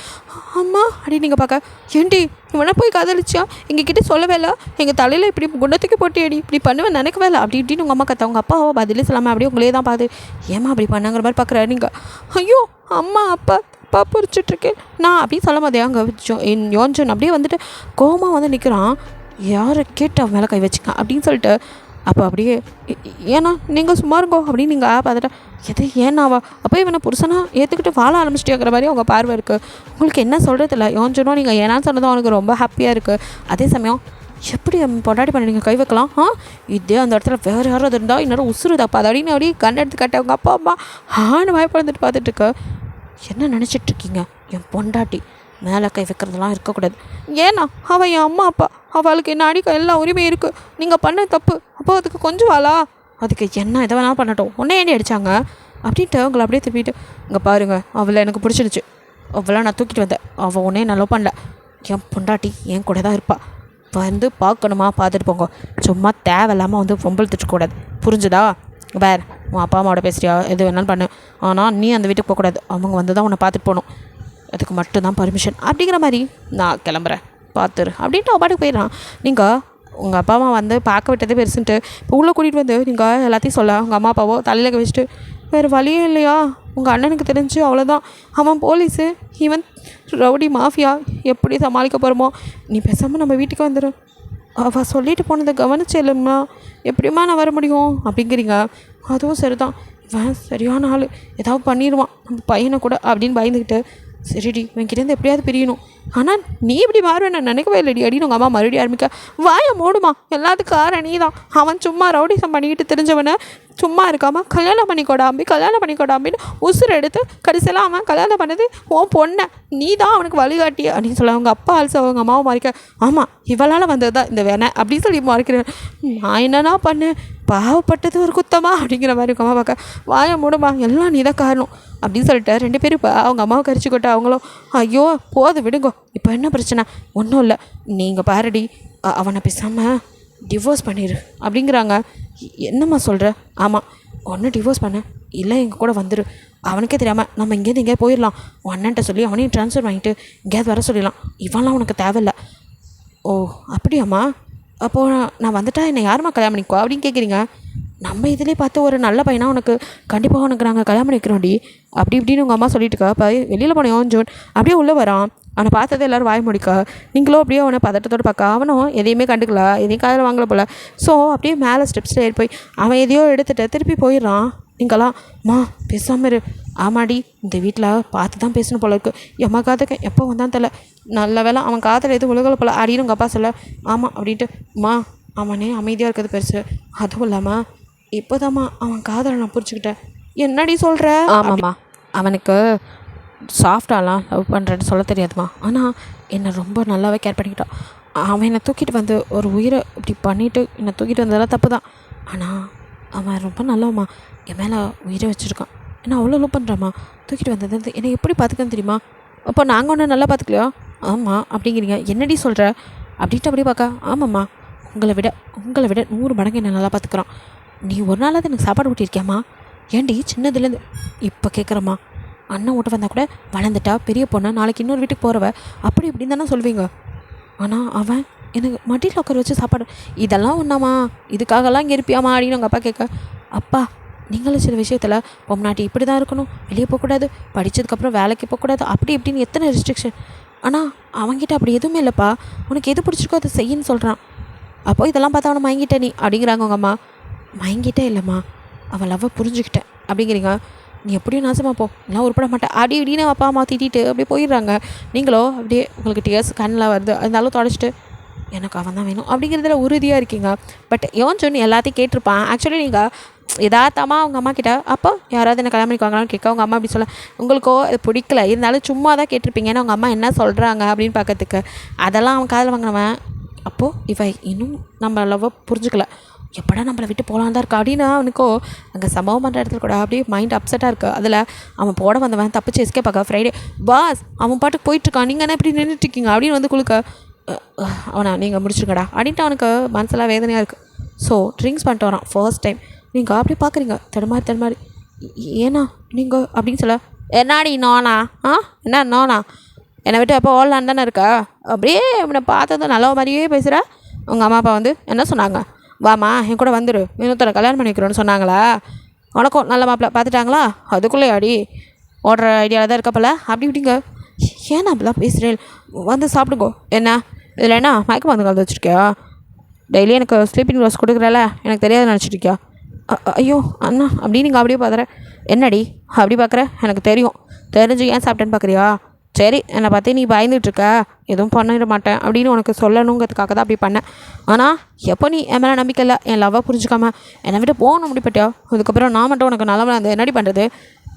அம்மா அப்படின்னு நீங்கள் பார்க்க ஏண்டி இவனை போய் காதலிச்சியா எங்ககிட்ட சொல்லவே இல்லை, எங்கள் தலையில் இப்படி குண்டத்துக்கு போட்டியடி இப்படி பண்ணுவேன் நினைக்கவே இல்லை அப்படி இப்படின்னு உங்கள் அம்மா கத்த. உங்கள் அப்பாவை பதிலே சொல்லாமல் அப்படியே உங்களே தான் பார்த்து ஏமா அப்படி பண்ணாங்கிற மாதிரி பார்க்குறாரு. நீங்கள் ஐயோ அம்மா அப்பா அப்பா புரிச்சிட்ருக்கேன் நான் அப்படின்னு சொல்ல போதே அங்கே யோஞ்சன் அப்படியே வந்துட்டு கோவமாக வந்து நிற்கிறான். யாரை கேட்டு அவன் மேலே கை வச்சுக்க அப்படின்னு சொல்லிட்டு அப்போ அப்படியே ஏன்னா நீங்கள் சும்மா இருக்கோ அப்படின்னு நீங்கள் பார்த்துட்டா எது ஏன்னாவா அப்போ இவனை புருஷனாக ஏற்றுக்கிட்டு வாழ ஆரம்பிச்சிட்டேங்கிற மாதிரி அவங்க பார்வை இருக்குது. உங்களுக்கு என்ன சொல்கிறது இல்லை. யோஞ்சனோ நீங்கள் ஏன்னான்னு சொன்னதும் அவனுக்கு ரொம்ப ஹாப்பியாக இருக்குது. அதே சமயம் எப்படி பொண்டாட்டி பண்ணி நீங்கள் கை வைக்கலாம் இதே அந்த இடத்துல வேறு யாராவது இருந்தால் இன்னொரு உசுறுதாப்பா அது அப்படின்னு அப்படியே கண் எடுத்து கட்ட அவங்க அப்பா அம்மா வாய்ப்பழந்துட்டு பார்த்துட்ருக்க. என்ன நினச்சிட்ருக்கீங்க? என் பொண்டாட்டி மேலே கை வைக்கிறதுலாம் இருக்கக்கூடாது. ஏன்னா அவள் என் அம்மா அப்பா, அவளுக்கு என்ன அடிக்க எல்லா உரிமையும் இருக்குது. நீங்கள் பண்ண தப்பு அப்போ அதுக்கு கொஞ்சம் வாளா அதுக்கு என்ன எதை வேணாலும் பண்ணட்டும் உன்னே ஏண்டி அடித்தாங்க அப்படின்ட்டு அவங்கள அப்படியே திருப்பிட்டு இங்கே பாருங்கள் அவளை எனக்கு பிடிச்சிருச்சு, அவளை நான் தூக்கிட்டு வந்தேன், அவள் உன்னே நல்லா பண்ணல, என் பொண்டாட்டி என் கூட தான் இருப்பாள், வந்து பார்க்கணுமா பார்த்துட்டு போங்க, சும்மா தேவையில்லாமல் வந்து பொம்பல் திட்டக்கூடாது புரிஞ்சுதா? வேறு உன் அப்பா அம்மாவோட பேசுறியா எது வேணாலும் பண்ணு, ஆனால் நீ அந்த வீட்டுக்கு போகக்கூடாது, அவங்க வந்து தான் உன்னை பார்த்துட்டு போகணும், அதுக்கு மட்டும்தான் பர்மிஷன் அப்படிங்கிற மாதிரி நான் கிளம்புறேன் பார்த்துரு அப்படின்ட்டு அவன் பாட்டுக்கு போயிடுறான். நீங்கள் உங்கள் அப்பா அம்மா வந்து பார்க்க விட்டதே பெருசுன்ட்டு இப்போ உள்ளே கூட்டிகிட்டு வந்து நீங்கள் எல்லாத்தையும் சொல்ல உங்கள் அம்மா அப்பாவோ தலையில் வச்சுட்டு வேறு வழியே இல்லையா, உங்கள் அண்ணனுக்கு தெரிஞ்சு அவ்வளோதான், அவன் போலீஸு இவன் ரவுடி மாஃபியா, எப்படி சமாளிக்க போகிறோமோ, நீ பேசாமல் நம்ம வீட்டுக்கு வந்துடு, அவள் சொல்லிட்டு போனதை கவனிச்சு இல்லைம்மா எப்படிம்மா நான் வர முடியும் அப்படிங்கிறீங்க. அதுவும் சரிதான், இவன் சரியான ஆள் ஏதாவது பண்ணிடுவான் நம்ம பையனை கூட அப்படின்னு பயந்துக்கிட்டு சரிடி இவன்கிட்டேருந்து எப்படியாவது பிரியணும், ஆனால் நீ இப்படி மாறுவேன் நான் நினைக்கவே இல்லைடி அப்படின்னு உங்கள் அம்மா மறுபடியும் ஆரம்பிக்க. வாயை மூடுமா எல்லாத்துக்கும் காரணம் நீ தான், அவன் சும்மா ரவுடிசம் பண்ணிக்கிட்டு தெரிஞ்சவனை சும்மா இருக்காமல் கல்யாணம் பண்ணிக்கொடாம்பின்னு உசுறு எடுத்து கடைசியில் அவன் கல்யாணம் பண்ணது உன் பொண்ணை, நீ தான் அவனுக்கு வழிகாட்டி அப்படின்னு சொல்ல அவங்க அப்பா ஆல்சோ அவங்க அம்மாவை மறைக்க. ஆமாம் இவளால் வந்தது தான் இந்த வேணை அப்படின்னு சொல்லி மறைக்கிறேன். நான் என்னன்னா பண்ணு பாவப்பட்டது ஒரு குத்தமா அப்படிங்கிற மாதிரி உங்கள் அம்மா பார்க்க. வாயை மூடுமா எல்லாம் நீ தான் காரணம் அப்படின்னு சொல்லிட்டு ரெண்டு பேரும் இப்போ அவங்க அம்மாவை கரிச்சு கொட்ட. அவங்களும் ஐயோ போது விடுங்கோ இப்போ என்ன பிரச்சனை ஒன்றும் இல்லை நீங்கள் பாருடி அவனை பேசாமல் டிவோர்ஸ் பண்ணிடு அப்படிங்கிறாங்க. என்னம்மா சொல்கிற? ஆமாம் ஒன்று டிவோர்ஸ் பண்ண இல்லை எங்கள் கூட வந்துடு, அவனுக்கே தெரியாமல் நம்ம இங்கேருந்து எங்கேயா போயிடலாம், உன் அண்ணன்ட்ட சொல்லி அவனையும் ட்ரான்ஸ்ஃபர் வாங்கிட்டு எங்கேயாவது வர சொல்லிடலாம், இவன்லாம் உனக்கு தேவையில்லை. ஓ அப்படியாம்மா அப்போது நான் வந்துட்டா என்னை யாரும்மா கல்யாணம் பண்ணிக்குவா அப்படின்னு கேட்குறீங்க. நம்ம இதிலே பார்த்து ஒரு நல்ல பையனா உனக்கு கண்டிப்பாக உனக்கு நாங்கள் கல்யாணம் பண்ணிக்கிறோம்டி அப்படி இப்படின்னு உங்கள் அம்மா சொல்லிட்டு இருக்கா. அப்போ வெளியில் போன யோஞ்சோன் அப்படியே உள்ளே வரான். அவனை பார்த்ததை எல்லோரும் வாய முடிக்க. நீங்களும் அப்படியே அவனை பதட்டத்தோடு பார்க்க. அவனும் எதையுமே கண்டுக்கல, எதையும் காதில் வாங்கல போல். ஸோ அப்படியே மேலே ஸ்டெப்ஸில் ஏறி போய் அவன் எதையோ எடுத்துகிட்டு திருப்பி போயிடுறான். நீங்களாம் மா பேசாமல் இரு, ஆமாடி இந்த வீட்டில் பார்த்து தான் பேசணும் போல இருக்குது, எம்மா காதுக்கு எப்போ வந்தான் தெரியல, நல்ல வேலை அவன் காதில் எதுவும் உலகல போல அப்படின்னு உங்கள் அப்பா சொல்ல. ஆமாம் அப்படின்ட்டு மா அவனே அமைதியாக இருக்கிறது பெருசு, அதுவும் இல்லாமல் இப்போதாம்மா அவன் காதலை நான் புரிச்சுக்கிட்டேன். என்னடி சொல்கிற? ஆமாம்மா அவனுக்கு சாஃப்டாலாம் லவ் பண்ணுறேன்னு சொல்ல தெரியாதுமா, ஆனால் என்னை ரொம்ப நல்லாவே கேர் பண்ணிக்கிட்டான். அவன் என்னை தூக்கிட்டு வந்து ஒரு உயிரை இப்படி பண்ணிவிட்டு என்னை தூக்கிட்டு வந்ததெல்லாம் தப்பு தான், ஆனால் அவன் ரொம்ப நல்லவம்மா, என் மேலே உயிரை வச்சுருக்கான், ஏன்னா அவ்வளோ லவ் பண்ணுறாம்மா, தூக்கிட்டு வந்தது என்னை எப்படி பார்த்துக்கன்னு தெரியுமா, அப்போ நாங்கள் ஒன்று நல்லா பார்த்துக்கலையா? ஆமாம் அப்படிங்கிறீங்க, என்னடி சொல்கிற அப்படின்ட்டு அப்படியே பார்க்க. ஆமாம்மா உங்களை விட 100 மடங்கு என்னை நல்லா பார்த்துக்குறான், நீ ஒரு நாளாவது எனக்கு சாப்பாடு ஊட்டியிருக்கியாம்மா? ஏன்டி சின்னதுலேருந்து இப்போ கேட்குறம்மா, அண்ணன் ஓட்ட வந்தால் கூட வளர்ந்துட்டா பெரிய பொண்ணை நாளைக்கு இன்னொரு வீட்டுக்கு போகிறவ அப்படி இப்படின்னு தானே சொல்வீங்க, ஆனால் அவன் எனக்கு மடியில் உட்கார வச்சு சாப்பாடு இதெல்லாம் ஒன்றாமா, இதுக்காகலாம் இங்கே இருப்பியாமா அப்படின்னு உங்கள் அப்பா கேட்க. அப்பா நீங்களும் சில விஷயத்தில் பொம்னாட்டி இப்படி தான் இருக்கணும், வெளியே போகக்கூடாது, படித்ததுக்கப்புறம் வேலைக்கு போகக்கூடாது, அப்படி இப்படின்னு எத்தனை ரெஸ்ட்ரிக்ஷன், ஆனால் அவங்ககிட்ட அப்படி எதுவுமே இல்லைப்பா, உனக்கு எது பிடிச்சிருக்கோ அதை செய்யின்னு சொல்கிறான். அப்போ இதெல்லாம் பார்த்தா அவனை மயங்கிட்டே நீ அப்படிங்கிறாங்க உங்கள் அம்மா. மயங்கிட்டே இல்லைம்மா, அவன் லவ்வை புரிஞ்சுக்கிட்டேன் அப்படிங்கிறீங்க, நீ எப்படியும் நாசமாக போ, எல்லாம் உருப்பட மாட்டேன் அப்படி இப்படின்னு அப்பா அம்மா திட்டிட்டு அப்படியே போயிடுறாங்க. நீங்களோ அப்படியே உங்களுக்கு டியர்ஸ் கண்ணில் வருது, அதனாலும் தொடச்சிட்டு எனக்கு அவன் தான் வேணும் அப்படிங்கிறதுல உறுதியாக இருக்கீங்க. பட் யோன் சொன்னு எல்லாத்தையும் கேட்டிருப்பான். ஆக்சுவலி நீங்கள் யதார்த்தமாக அவங்க அம்மா கிட்ட அப்போ யாராவது என்ன கல்யாணம் பண்ணிக்குவாங்களான்னு கேட்க அவங்க அம்மா அப்படி சொல்ல உங்களுக்கோ அது பிடிக்கல இருந்தாலும் சும்மா தான் கேட்டிருப்பீங்க ஏன்னா அவங்க அம்மா என்ன சொல்கிறாங்க அப்படின்னு பார்க்கறதுக்கு அதெல்லாம் அவன் காதில் வாங்கினவன் அப்போது இவ இன்னும் நம்ம லவ்வை புரிஞ்சுக்கல எப்படா நம்மளை விட்டு போகலான் தான் இருக்கா அப்படின்னு அவனுக்கோ அங்கே சம்பவம் பண்ணுற இடத்துல கூட அப்படியே மைண்ட் அப்செட்டாக இருக்குது அதில் அவன் போட வந்தவன் தப்பிச்சு எஸ்கேப் ஆக ஃப்ரைடே பாஸ் அவன் பாட்டுக்கு போயிட்டுருக்கான் நீங்கள் என்ன இப்படி நின்றுட்டுருக்கீங்க அப்படின்னு வந்து குளுக்க அவனை நீங்கள் முடிச்சிருக்கடா அப்படின்ட்டு அவனுக்கு மனசெல்லாம் வேதனையாக இருக்குது ஸோ ட்ரிங்க்ஸ் பண்ணிட்டு வரான் ஃபர்ஸ்ட் டைம் நீங்கள் அப்படி பார்க்குறீங்க தடுமாறி ஏன்னா நீங்கள் அப்படின்னு சொல்ல என்னாடி நோனா என்ன நோனா என்னை விட்டு எப்போ ஓடலான்னு தானே இருக்கா அப்படியே இவனை பார்த்ததும் நல்ல மாதிரியே பேசுகிற உங்கள் அம்மா அப்பா வந்து என்ன சொன்னாங்க வாமா என் கூட வந்துடு இன்னொருத்தரை கல்யாணம் பண்ணிக்கிறோன்னு சொன்னாங்களா உனக்கும் நல்ல மாப்பிள்ள பார்த்துட்டாங்களா அதுக்குள்ளே அடி ஓடுற ஐடியாவில் தான் இருக்கப்பல அப்படி இப்படிங்க ஏன்னா அப்படிலாம் பேசுகிறேன் வந்து சாப்பிடுங்கோ என்ன இதில் என்ன மயக்க மருந்து கலந்து வச்சுருக்கியா டெய்லி எனக்கு ஸ்லீப்பிங் க்ளாஸ் கொடுக்குறல எனக்கு தெரியாது நினச்சிட்ருக்கியா ஐயோ அண்ணா அப்படின்னு நீங்கள் அப்படியே பார்க்குற என்னடி அப்படி பார்க்குற எனக்கு தெரியும் தெரிஞ்சு ஏன் சாப்பிட்டேன்னு பார்க்குறியா சரி என்னை பார்த்து நீ பயந்துட்டுருக்க எதுவும் பண்ணிட மாட்டேன் அப்படின்னு உனக்கு சொல்லணுங்கிறதுக்காக தான் அப்படி பண்ணேன் ஆனால் எப்போ நீ என் மேலே நம்பிக்கை இல்லை என் லவ்வை புரிஞ்சுக்காம என்னை விட்டு போகணும் முடிப்பட்டியா அதுக்கப்புறம் நான் மட்டும் உனக்கு நல்லவனாக இருந்தது என்னடி பண்ணுறது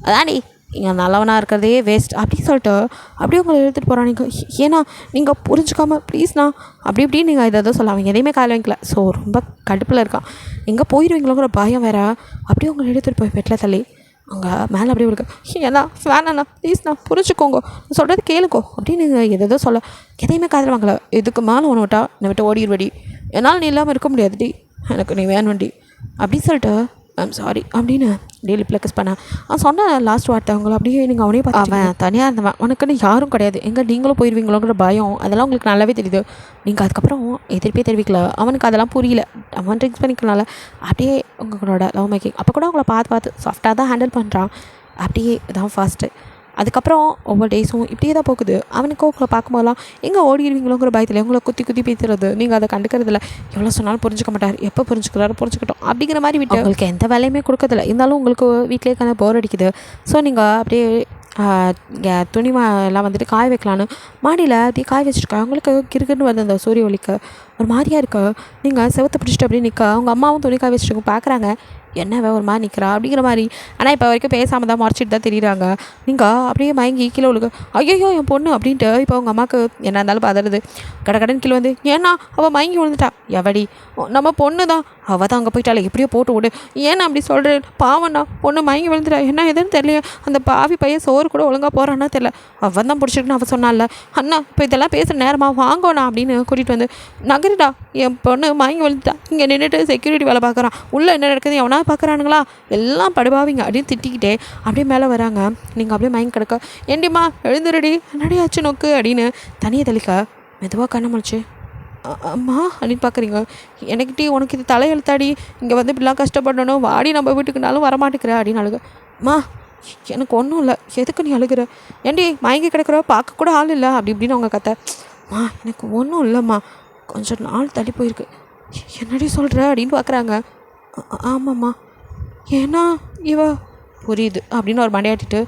அதான்டி இங்கே நல்லவனாக இருக்கிறதே வேஸ்ட் அப்படின்னு சொல்லிட்டு அப்படியே உங்களை எடுத்துகிட்டு போகிறான் நீங்கள் ஏன்னா நீங்கள் புரிஞ்சுக்காமல் ப்ளீஸ்ண்ணா அப்படி இப்படின்னு நீங்கள் இதை தான் சொல்லாமல் எதையுமே கால வைக்கல ஸோ ரொம்ப கடுப்பில் இருக்கான் எங்கே போயிடுவீங்களோங்கிற பயம் வேறு அப்படியே உங்களை எடுத்துகிட்டு போய் பெட்டில் தள்ளி அங்கே மேலே அப்படியே இருக்கு ஏன்னா வேணாண்ணா ப்ளீஸ்ண்ணா புரிஞ்சுக்கோங்க சொல்கிறது கேளுக்கோ அப்படின்னு நீங்கள் எதோ சொல்ல எதையுமே காதல் வாங்கலை இதுக்கு மேலே ஒன்று விட்டா என்னை விட்டு ஓடிடுவடி என்னால் நீ இல்லாமல் இருக்க முடியாதுடி எனக்கு நீ வேணும்டி அப்படின்னு சொல்லிட்டு ஐம் சாரி அப்படின்னு டெய்லி ப்ளக்கஸ் பண்ணேன் அவன் சொன்ன லாஸ்ட் வார்த்தை அவங்கள அப்படியே நீங்கள் அவனே பார்த்து அவன் தனியாக இருந்தவன் உனக்குன்னு யாரும் கிடையாது எங்கே நீங்களும் போயிடுவீங்களோங்கிற பயம் அதெல்லாம் உங்களுக்கு நல்லாவே தெரியுது நீங்கள் அதுக்கப்புறம் எதிர்ப்பே தெரிவிக்கல அவனுக்கு அதெல்லாம் புரியல அவன் ட்ரிங்க்ஸ் பண்ணிக்கனால அப்படியே உங்களோட லவ் மேக்கிங் அப்போ கூட அவங்கள பார்த்து சாஃப்டாக தான் ஹேண்டில் பண்ணுறான் அப்படியே இதான் ஃபர்ஸ்ட்டு அதுக்கப்புறம் ஒவ்வொரு டேஸும் இப்படியே தான் போகுது அவனுக்கு உங்களை பார்க்கும்போதெல்லாம் எங்கே ஓடிடுவீங்களோங்கிற பயத்தில் உங்களை குத்தி பேசுறது நீங்கள் அதை கண்டுக்கிறதில்ல எவ்வளோ சொன்னாலும் புரிஞ்சுக்க மாட்டார் எப்போ புரிஞ்சுக்கிட்டோம் அப்படிங்கிற மாதிரி விட்டு உங்களுக்கு எந்த வேலையுமே கொடுக்கறதில்ல இருந்தாலும் உங்களுக்கு வீட்டிலே kind of போர் அடிக்குது ஸோ நீங்கள் அப்படியே துணி எல்லாம் வந்துட்டு காய வைக்கலான்னு மாடியில் அப்படியே காய வச்சுருக்கேன் அவங்களுக்கு கிறுக்குன்னு வந்து அந்த சூரிய ஒளிக்கு ஒரு மாதிரியாக இருக்கு நீங்கள் செவத்தை பிடிச்சிட்டு அப்படியே நிற்க அவங்க அம்மாவும் துணி காய வச்சுருக்கோம் பார்க்குறாங்க என்னவே ஒரு மாதிரி நிற்கிறா அப்படிங்கிற மாதிரி ஆனால் இப்போ வரைக்கும் பேசாமல் தான் மறைச்சிட்டு தான் தெரியுறாங்க நீங்கள் அப்படியே மயங்கி கீழே விழுக ஐயோ என் பொண்ணு அப்படின்ட்டு இப்போ அவங்க அம்மாவுக்கு என்ன இருந்தாலும் பதறுது கடன் கீழே வந்து ஏன்னா அவள் மயங்கி விழுந்துட்டா எவடி நம்ம பொண்ணு தான் அவள் தான் அங்கே போயிட்டாலே எப்படியோ போட்டு விடு ஏன்னா அப்படி சொல்கிறேன் பாவண்ணா பொண்ணு மயங்கி விழுந்துட்டா என்ன எதுன்னு தெரியல அந்த பாவி பையன் சோறு கூட ஒழுங்காக போகிறான்னா தெரியல அவன் தான் பிடிச்சிருக்குன்னு அவள் சொன்னால அண்ணா இப்போ இதெல்லாம் பேசுகிற நேரமாக வாங்கோண்ணா அப்படின்னு கூட்டிகிட்டு வந்து நகருடா என் பொண்ணு மயங்கி விழுந்துட்டா இங்கே நின்றுட்டு செக்யூரிட்டி வேலை பார்க்குறான் உள்ளே என்ன நடக்குது எவனா பார்க்குறானுங்களா எல்லாம் படுபாவிங்க அப்படின்னு திட்டிக்கிட்டே அப்படியே மேலே வராங்க நீங்கள் அப்படியே மயங்கி கிடக்க ஏண்டிம்மா எழுந்துருடி என்னடி ஆச்சு நோக்கு அப்படின்னு தனியை தெளிக்க மெதுவாக கண்ணை முழிச்சு அம்மா அப்படின்னு பார்க்குறீங்க எனக்கிட்டே உனக்கு இது தலையெழுத்தாடி இங்கே வந்து இப்படிலாம் கஷ்டப்படணும் வாடி நம்ம வீட்டுக்குனாலும் வரமாட்டேங்கிற அப்படின்னு அழுக அம்மா எனக்கு ஒன்றும் இல்லை எதுக்கு நீ அழுகிற ஏண்டி மயங்கி கிடக்குற பார்க்க கூட ஆள் இல்லை அப்படி இப்படின்னு அவங்க கத்தம்மா எனக்கு ஒன்றும் இல்லைம்மா கொஞ்சம் நாள் தள்ளி போயிருக்கு என்னடி சொல்கிற அப்படின்னு பார்க்குறாங்க ஆமாம்மா ஏன்னா இவ புரியுது அப்படின்னு ஒரு மண்டையாட்டிட்டு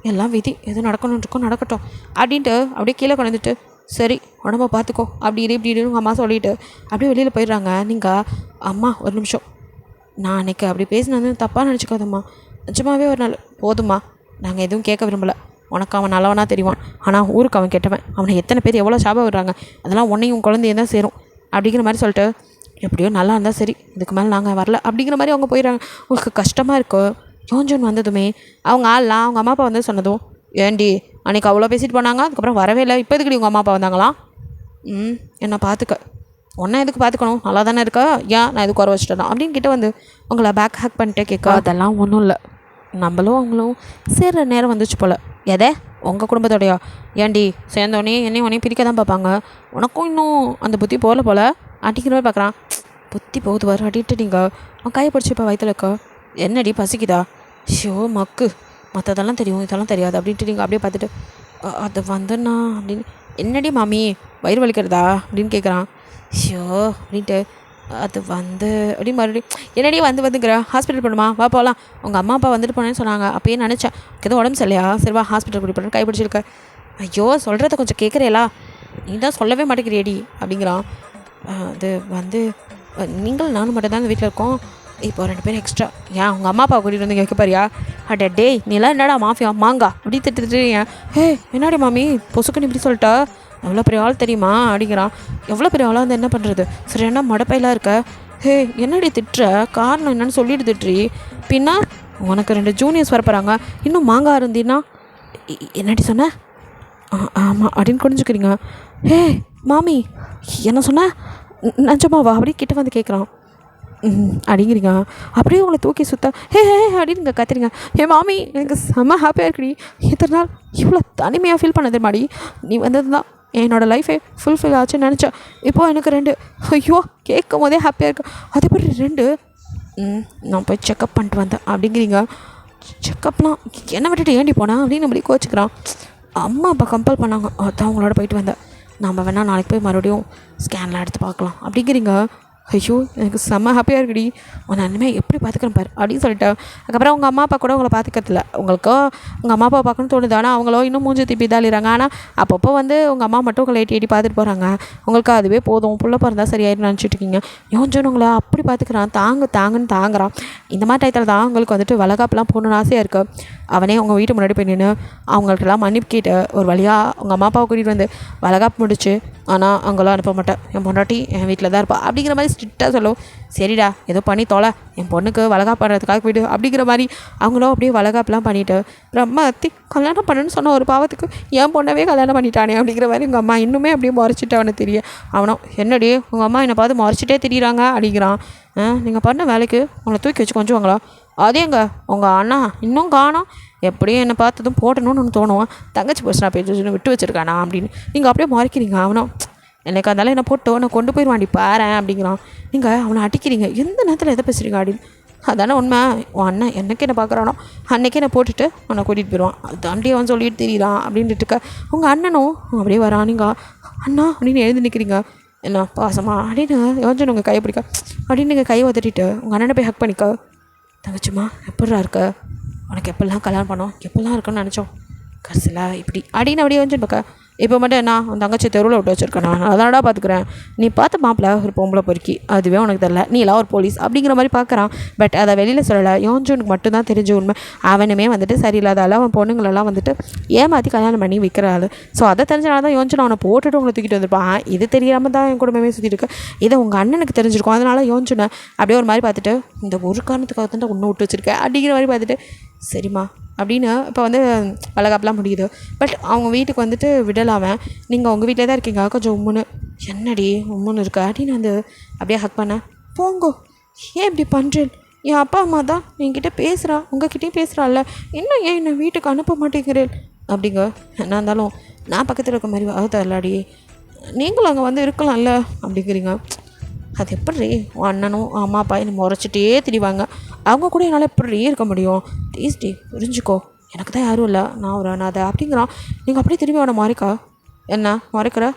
எல்லாம் விதி எது நடக்கணும்னு இருக்கோ நடக்கட்டும் அப்படின்ட்டு அப்படியே கீழே கொண்டுட்டு சரி உடம்ப பார்த்துக்கோ அப்படி இப்படி உங்கள் அம்மா சொல்லிவிட்டு அப்படியே வெளியில் போயிடுறாங்க நீங்கள் அம்மா ஒரு நிமிஷம் நான் அன்றைக்கி அப்படி பேசினது தப்பாக நினச்சிக்காதம்மா நிஜமாகவே ஒரு நாள் போதும்மா நாங்கள் எதுவும் கேட்க விரும்பலை உனக்கு அவன் நல்லவனாக தெரிவான் ஆனால் ஊருக்கு அவன் கெட்டவன் அவனை எத்தனை பேர் எவ்வளோ சாபம் விடுறாங்க அதெல்லாம் உன்னையும் குழந்தையும் தான் சேரும் அப்படிங்கிற மாதிரி சொல்லிட்டு எப்படியோ நல்லா இருந்தால் சரி இதுக்கு மேலே நாங்கள் வரல அப்படிங்கிற மாதிரி அவங்க போயிடுறாங்க உங்களுக்கு கஷ்டமாக இருக்கும் யோஞ்சன் வந்ததுமே அவங்க ஆள்லாம் அவங்க அம்மா அப்பா வந்து சொன்னதும் ஏண்டி அன்றைக்கி அவ்வளோ பேசிட்டு போனாங்க அதுக்கப்புறம் வரவே இல்லை இப்போ எதுக்குடி உங்கள் அம்மா அப்பா வந்தாங்களாம் என்னை பார்த்துக்க ஒன்றா எதுக்கு பார்த்துக்கணும் நல்லா தானே இருக்கா ஏன் நான் எதுக்கு குறை வச்சுட்டேன் அப்படின்னு கிட்ட வந்து உங்களை பேக் ஹேக் பண்ணிட்டே கேட்க அதெல்லாம் ஒன்றும் இல்லை நம்மளும் அவங்களும் சேர்ற நேரம் வந்துச்சு போல் எதை உங்கள் குடும்பத்தோடையா ஏண்டி சேர்ந்தோடனே என்னையும் உடனே பிரிக்க தான் பார்ப்பாங்க உனக்கும் இன்னும் அந்த புத்தி போகல போல் அடிக்கிற மாதிரி பார்க்குறான் புத்தி போகுது வர அடிட்டு நீங்கள் அவன் கையை பிடிச்சிப்பா வயிற்றுல இருக்க என்னடி பசிக்குதா ஷோ மக்கு மற்றதெல்லாம் தெரியும் இதெல்லாம் தெரியாது அப்படின்ட்டு நீங்கள் அப்படியே பார்த்துட்டு அது வந்துண்ணா அப்படின்னு என்னடி மாமி வயிறு வலிக்கிறதா அப்படின்னு கேட்குறான் ஷோ அப்படின்ட்டு அது வந்து அப்படி மறுபடியும் என்னடி வந்துங்கிற ஹாஸ்பிட்டல் போகணுமா வா போகலாம் உங்கள் அம்மா அப்பா வந்துட்டு போனேன்னு சொன்னாங்க அப்பயே நினச்சேன் எதுவும் உடம்பு சரியா சரி வா ஹாஸ்பிட்டல் கூட்டி போகிறேன் கைப்பிடிச்சிருக்க ஐயோ சொல்கிறத கொஞ்சம் கேட்குறேலா நீ தான் சொல்லவே மாட்டேங்கிறேடி அப்படிங்கிறான் அது வந்து நீங்கள் நானும் மட்டும் தான் இந்த வீட்டில் இருக்கோம் இப்போ 2 பேரும் எக்ஸ்ட்ரா ஏன் உங்கள் அம்மா அப்பா கூட்டிகிட்டு வந்து வைக்க பாரியா? அட டேய் நீலாம் என்னடா மாஃபியா மாங்கா அப்படி திட்டுறீங்க. ஹே என்னடி மாமி பொசுக்குன்னு இப்படி சொல்லிட்டா? எவ்வளோ பெரிய ஆள் தெரியுமா அப்படிங்கிறான். எவ்வளோ பெரிய ஆளாக வந்து என்ன பண்ணுறது? சரி என்ன மடப்பையெல்லாம் இருக்க? ஹே என்னடி திட்டுற? காரணம் என்னன்னு சொல்லிட்டு திட்டுறி. பின்னா உனக்கு 2 ஜூனியர்ஸ் வரப்போகிறாங்க, இன்னும் மாங்கா இருந்தீன்னா என்னடி சொன்ன? ஆமாம் அப்படின்னு குடிஞ்சுக்கிறீங்க. ஹே மாமி என்ன சொன்ன? நிஜமாவா? அப்படி கிட்ட வந்து கேட்குறான். அப்படிங்கிறீங்க. அப்படியே உங்களை தூக்கி சுத்த ஹே ஹே அப்படின்னு நீங்கள் கத்துறீங்க. ஹே மாமி எனக்கு செம்ம ஹாப்பியாக இருக்குடி. இத்தனை நாள் இவ்வளோ தனிமையாக ஃபீல் பண்ணது மாடி. நீ வந்தது தான் என்னோடய லைஃபே ஃபுல்ஃபில் ஆச்சுன்னு நினச்சேன். இப்போது எனக்கு 2 ஐயோ கேட்கும் போதே ஹாப்பியாக இருக்கு. அதே மாதிரி 2 நான் போய் செக்கப் பண்ணிட்டு வந்தேன் அப்படிங்கிறீங்க. செக்கப்லாம் என்னை விட்டுட்டு ஏண்டி போனேன் அப்படின்னு நம்மளே கோச்சிக்கிறான். அம்மா அப்பா கம்பல் பண்ணாங்க, அதான் அவங்களோட போயிட்டு வந்தேன். நம்ம வேணால் நாளைக்கு போய் மறுபடியும் ஸ்கேன்லாம் எடுத்து பார்க்கலாம் அப்படிங்கிறீங்க. ஐயோ எனக்கு செம்ம ஹாப்பியாக இருக்குடி. உன்னை இனிமேல் எப்படி பார்த்துக்கிறேன் பாரு அப்படின்னு சொல்லிட்டு அதுக்கப்புறம் உங்கள் அம்மா அப்பா கூட உங்களை பார்த்துக்கிறதில்ல. உங்களுக்கு உங்கள் அம்மா அப்பா பார்க்கணும்னு தோணுது, ஆனால் அவங்களோ இன்னும் மூஞ்சி திருப்பி இதாளிறாங்க. ஆனால் அப்பப்போ வந்து உங்கள் அம்மா மட்டும் உங்களை எட்டி பார்த்துட்டு போகிறாங்க. உங்களுக்கு அதுவே போதும், புள்ள பிறந்தா சரியாயிரும் நினச்சிட்டு இருக்கீங்க. யோஞ்சன் உங்களை அப்படி பார்த்துக்கிறான், தாங்குன்னு தாங்குறான். இந்த மாதிரி டயத்தில் தான் உங்களுக்கு வந்துட்டு வளகாப்பெலாம் போகணுன்னு ஆசையாக இருக்குது. அவனே உங்கள் வீட்டு முன்னாடி போய் நின்று அவங்கள்ட்டலாம் மன்னிப்பு கேட்டு ஒரு வழியாக உங்கள் அம்மா அப்பாவை கூட்டிகிட்டு வந்து வளகாப்பு முடிச்சு, ஆனால் அவங்களாம் அனுப்ப மாட்டேன், என் பொண்டாட்டி என் வீட்டில் தான் இருப்பா அப்படிங்கிற மாதிரி ஸ்ட்ரிக்டாக சொல்லும். சரிடா ஏதோ பண்ணி தொலை, என் பொண்ணுக்கு வளகாப்பு பண்ணுறதுக்காக போய்ட்டு அப்படிங்கிற மாதிரி அவங்களும் அப்படியே வளகாப்புலாம் பண்ணிவிட்டு ரொம்ப கல்யாணம் பண்ணணும்னு சொன்ன ஒரு பாவத்துக்கு என் பொண்ணவே கல்யாணம் பண்ணிட்டானே அப்படிங்கிற மாதிரி உங்கள் அம்மா இன்னுமே அப்படியே முறைச்சிட்டு அவனை தெரியும். அவனும் என்னடி உங்கள் அம்மா என்னை பார்த்து முறைச்சிட்டே தெரியுறாங்க அப்படிங்கிறான். நீங்கள் பண்ண வேலைக்கு உங்களை தூக்கி வச்சு கொஞ்சுவாங்களா? அதேங்க உங்கள் அண்ணா இன்னும் காணோம், எப்படியும் என்னை பார்த்ததும் போட்டணும்னு ஒன்று தோணும். தங்கச்சி பர்சனாக போய் விட்டு வச்சுருக்கானா அப்படின்னு நீங்கள் அப்படியே மறைக்கிறீங்க. அவனும் எனக்கு அதனால என்ன போட்டோ நான் கொண்டு போயிடுவாண்டி பாறேன் அப்படிங்கிறான். நீங்கள் அவனை அடிக்கிறீங்க. எந்த நேரத்தில் எதை பேசுகிறீங்க அப்படின்னு. அதானே உண்மை. உன் அண்ணன் என்னைக்கு என்ன பார்க்குறானோ அன்றைக்கே என்னை போட்டுட்டு அவனை கூட்டிகிட்டு போயிடுவான். தாண்டி அவன் சொல்லிட்டு தெரியுறான் அப்படின்ட்டு இருக்க. உங்கள் அண்ணனும் அப்படியே வரான். நீங்கள் அண்ணா அப்படின்னு எழுந்து நிற்கிறீங்க. என்ன பாசமா அப்படின்னு யோசிச்சு உங்கள் கையை பிடிக்க அப்படின்னு நீங்கள் கையை உதட்டிட்டு உங்கள் அண்ணனை போய் ஹக் பண்ணிக்க. தங்கச்சிம்மா எப்படிரா இருக்க? உனக்கு எப்பெல்லாம் கல்யாணம் பண்ணோம், எப்பெல்லாம் இருக்குன்னு நினச்சோம், கடைசியில் இப்படி அப்படின்னு அப்படியே வந்து பார்க்க. இப்போ மட்டும் என்ன உன் தங்கச்சி தெருவில் விட்டு வச்சுருக்கேன், நான் அதானடா பார்த்துக்கிறேன். நீ பார்த்த மாப்பிள்ள ஒரு பொம்பளை பொறுக்கி, அதுவே உனக்கு தெரியல, நீ எல்லாம் ஒரு போலீஸ் அப்படிங்கிற மாதிரி பார்க்குறான். பட் அதை வெளியில் சொல்லலை. யோஞ்சனுக்கு மட்டும்தான் தெரிஞ்ச உண்மை. அவனுமே வந்துட்டு சரியில்லாதால அவன் பொண்ணுங்களெல்லாம் வந்துட்டு ஏமாற்றி கல்யாணம் பண்ணி விற்கிறாள். ஸோ அதை தெரிஞ்சனால தான் யோஞ்சன் அவனை போட்டுட்டு உங்களை தூக்கிட்டு வந்திருப்பான். இது தெரியாமல் தான் என் குடும்பமே சுற்றிட்டு இருக்கு. இதை உங்கள் அண்ணனுக்கு தெரிஞ்சிருக்கும். அதனால் யோஞ்சனை அப்படியே ஒரு மாதிரி பார்த்துட்டு இந்த ஒரு காரணத்துக்காக தான் ஒன்று விட்டு வச்சுருக்கேன் அப்படிங்கிற மாதிரி பார்த்துட்டு சரிம்மா அப்படின்னு இப்போ வந்து வளகாப்பெலாம் முடியுது. பட் அவங்க வீட்டுக்கு வந்துட்டு விடலாமல் நீங்கள் உங்கள் வீட்டிலே தான் இருக்கீங்க. கொஞ்சம் உம்முன்னு என்னடி உம்முன்னு இருக்கா அப்படின்னு வந்து அப்படியே ஹக் பண்ணேன். போங்கோ, ஏன் இப்படி பண்ணுறேன்? என் அப்பா அம்மா தான் என்கிட்ட பேசுகிறான், உங்ககிட்டயும் பேசுகிறாள்ல, இன்னும் ஏன் என்னை வீட்டுக்கு அனுப்ப மாட்டேங்கிறேன் அப்படிங்க. என்ன இருந்தாலும் நான் பக்கத்தில் இருக்க மாதிரி ஆகுதல்லாடி, நீங்களும் அங்கே வந்து இருக்கலாம்ல அப்படிங்கிறீங்க. அது எப்படி அண்ணனும் அம்மா அப்பா என்னை முறைச்சிட்டே திரிவாங்க, அவங்க கூட என்னால் எப்படி இருக்க முடியும்? ப்ளீஸ் டே புரிஞ்சுக்கோ, எனக்கு தான் யாரும் இல்லை, நான் ஒரு அனாதை அப்படிங்கிறான். நீங்கள் அப்படியே திரும்பி அவனை மறைக்கா. என்ன மறைக்கிற?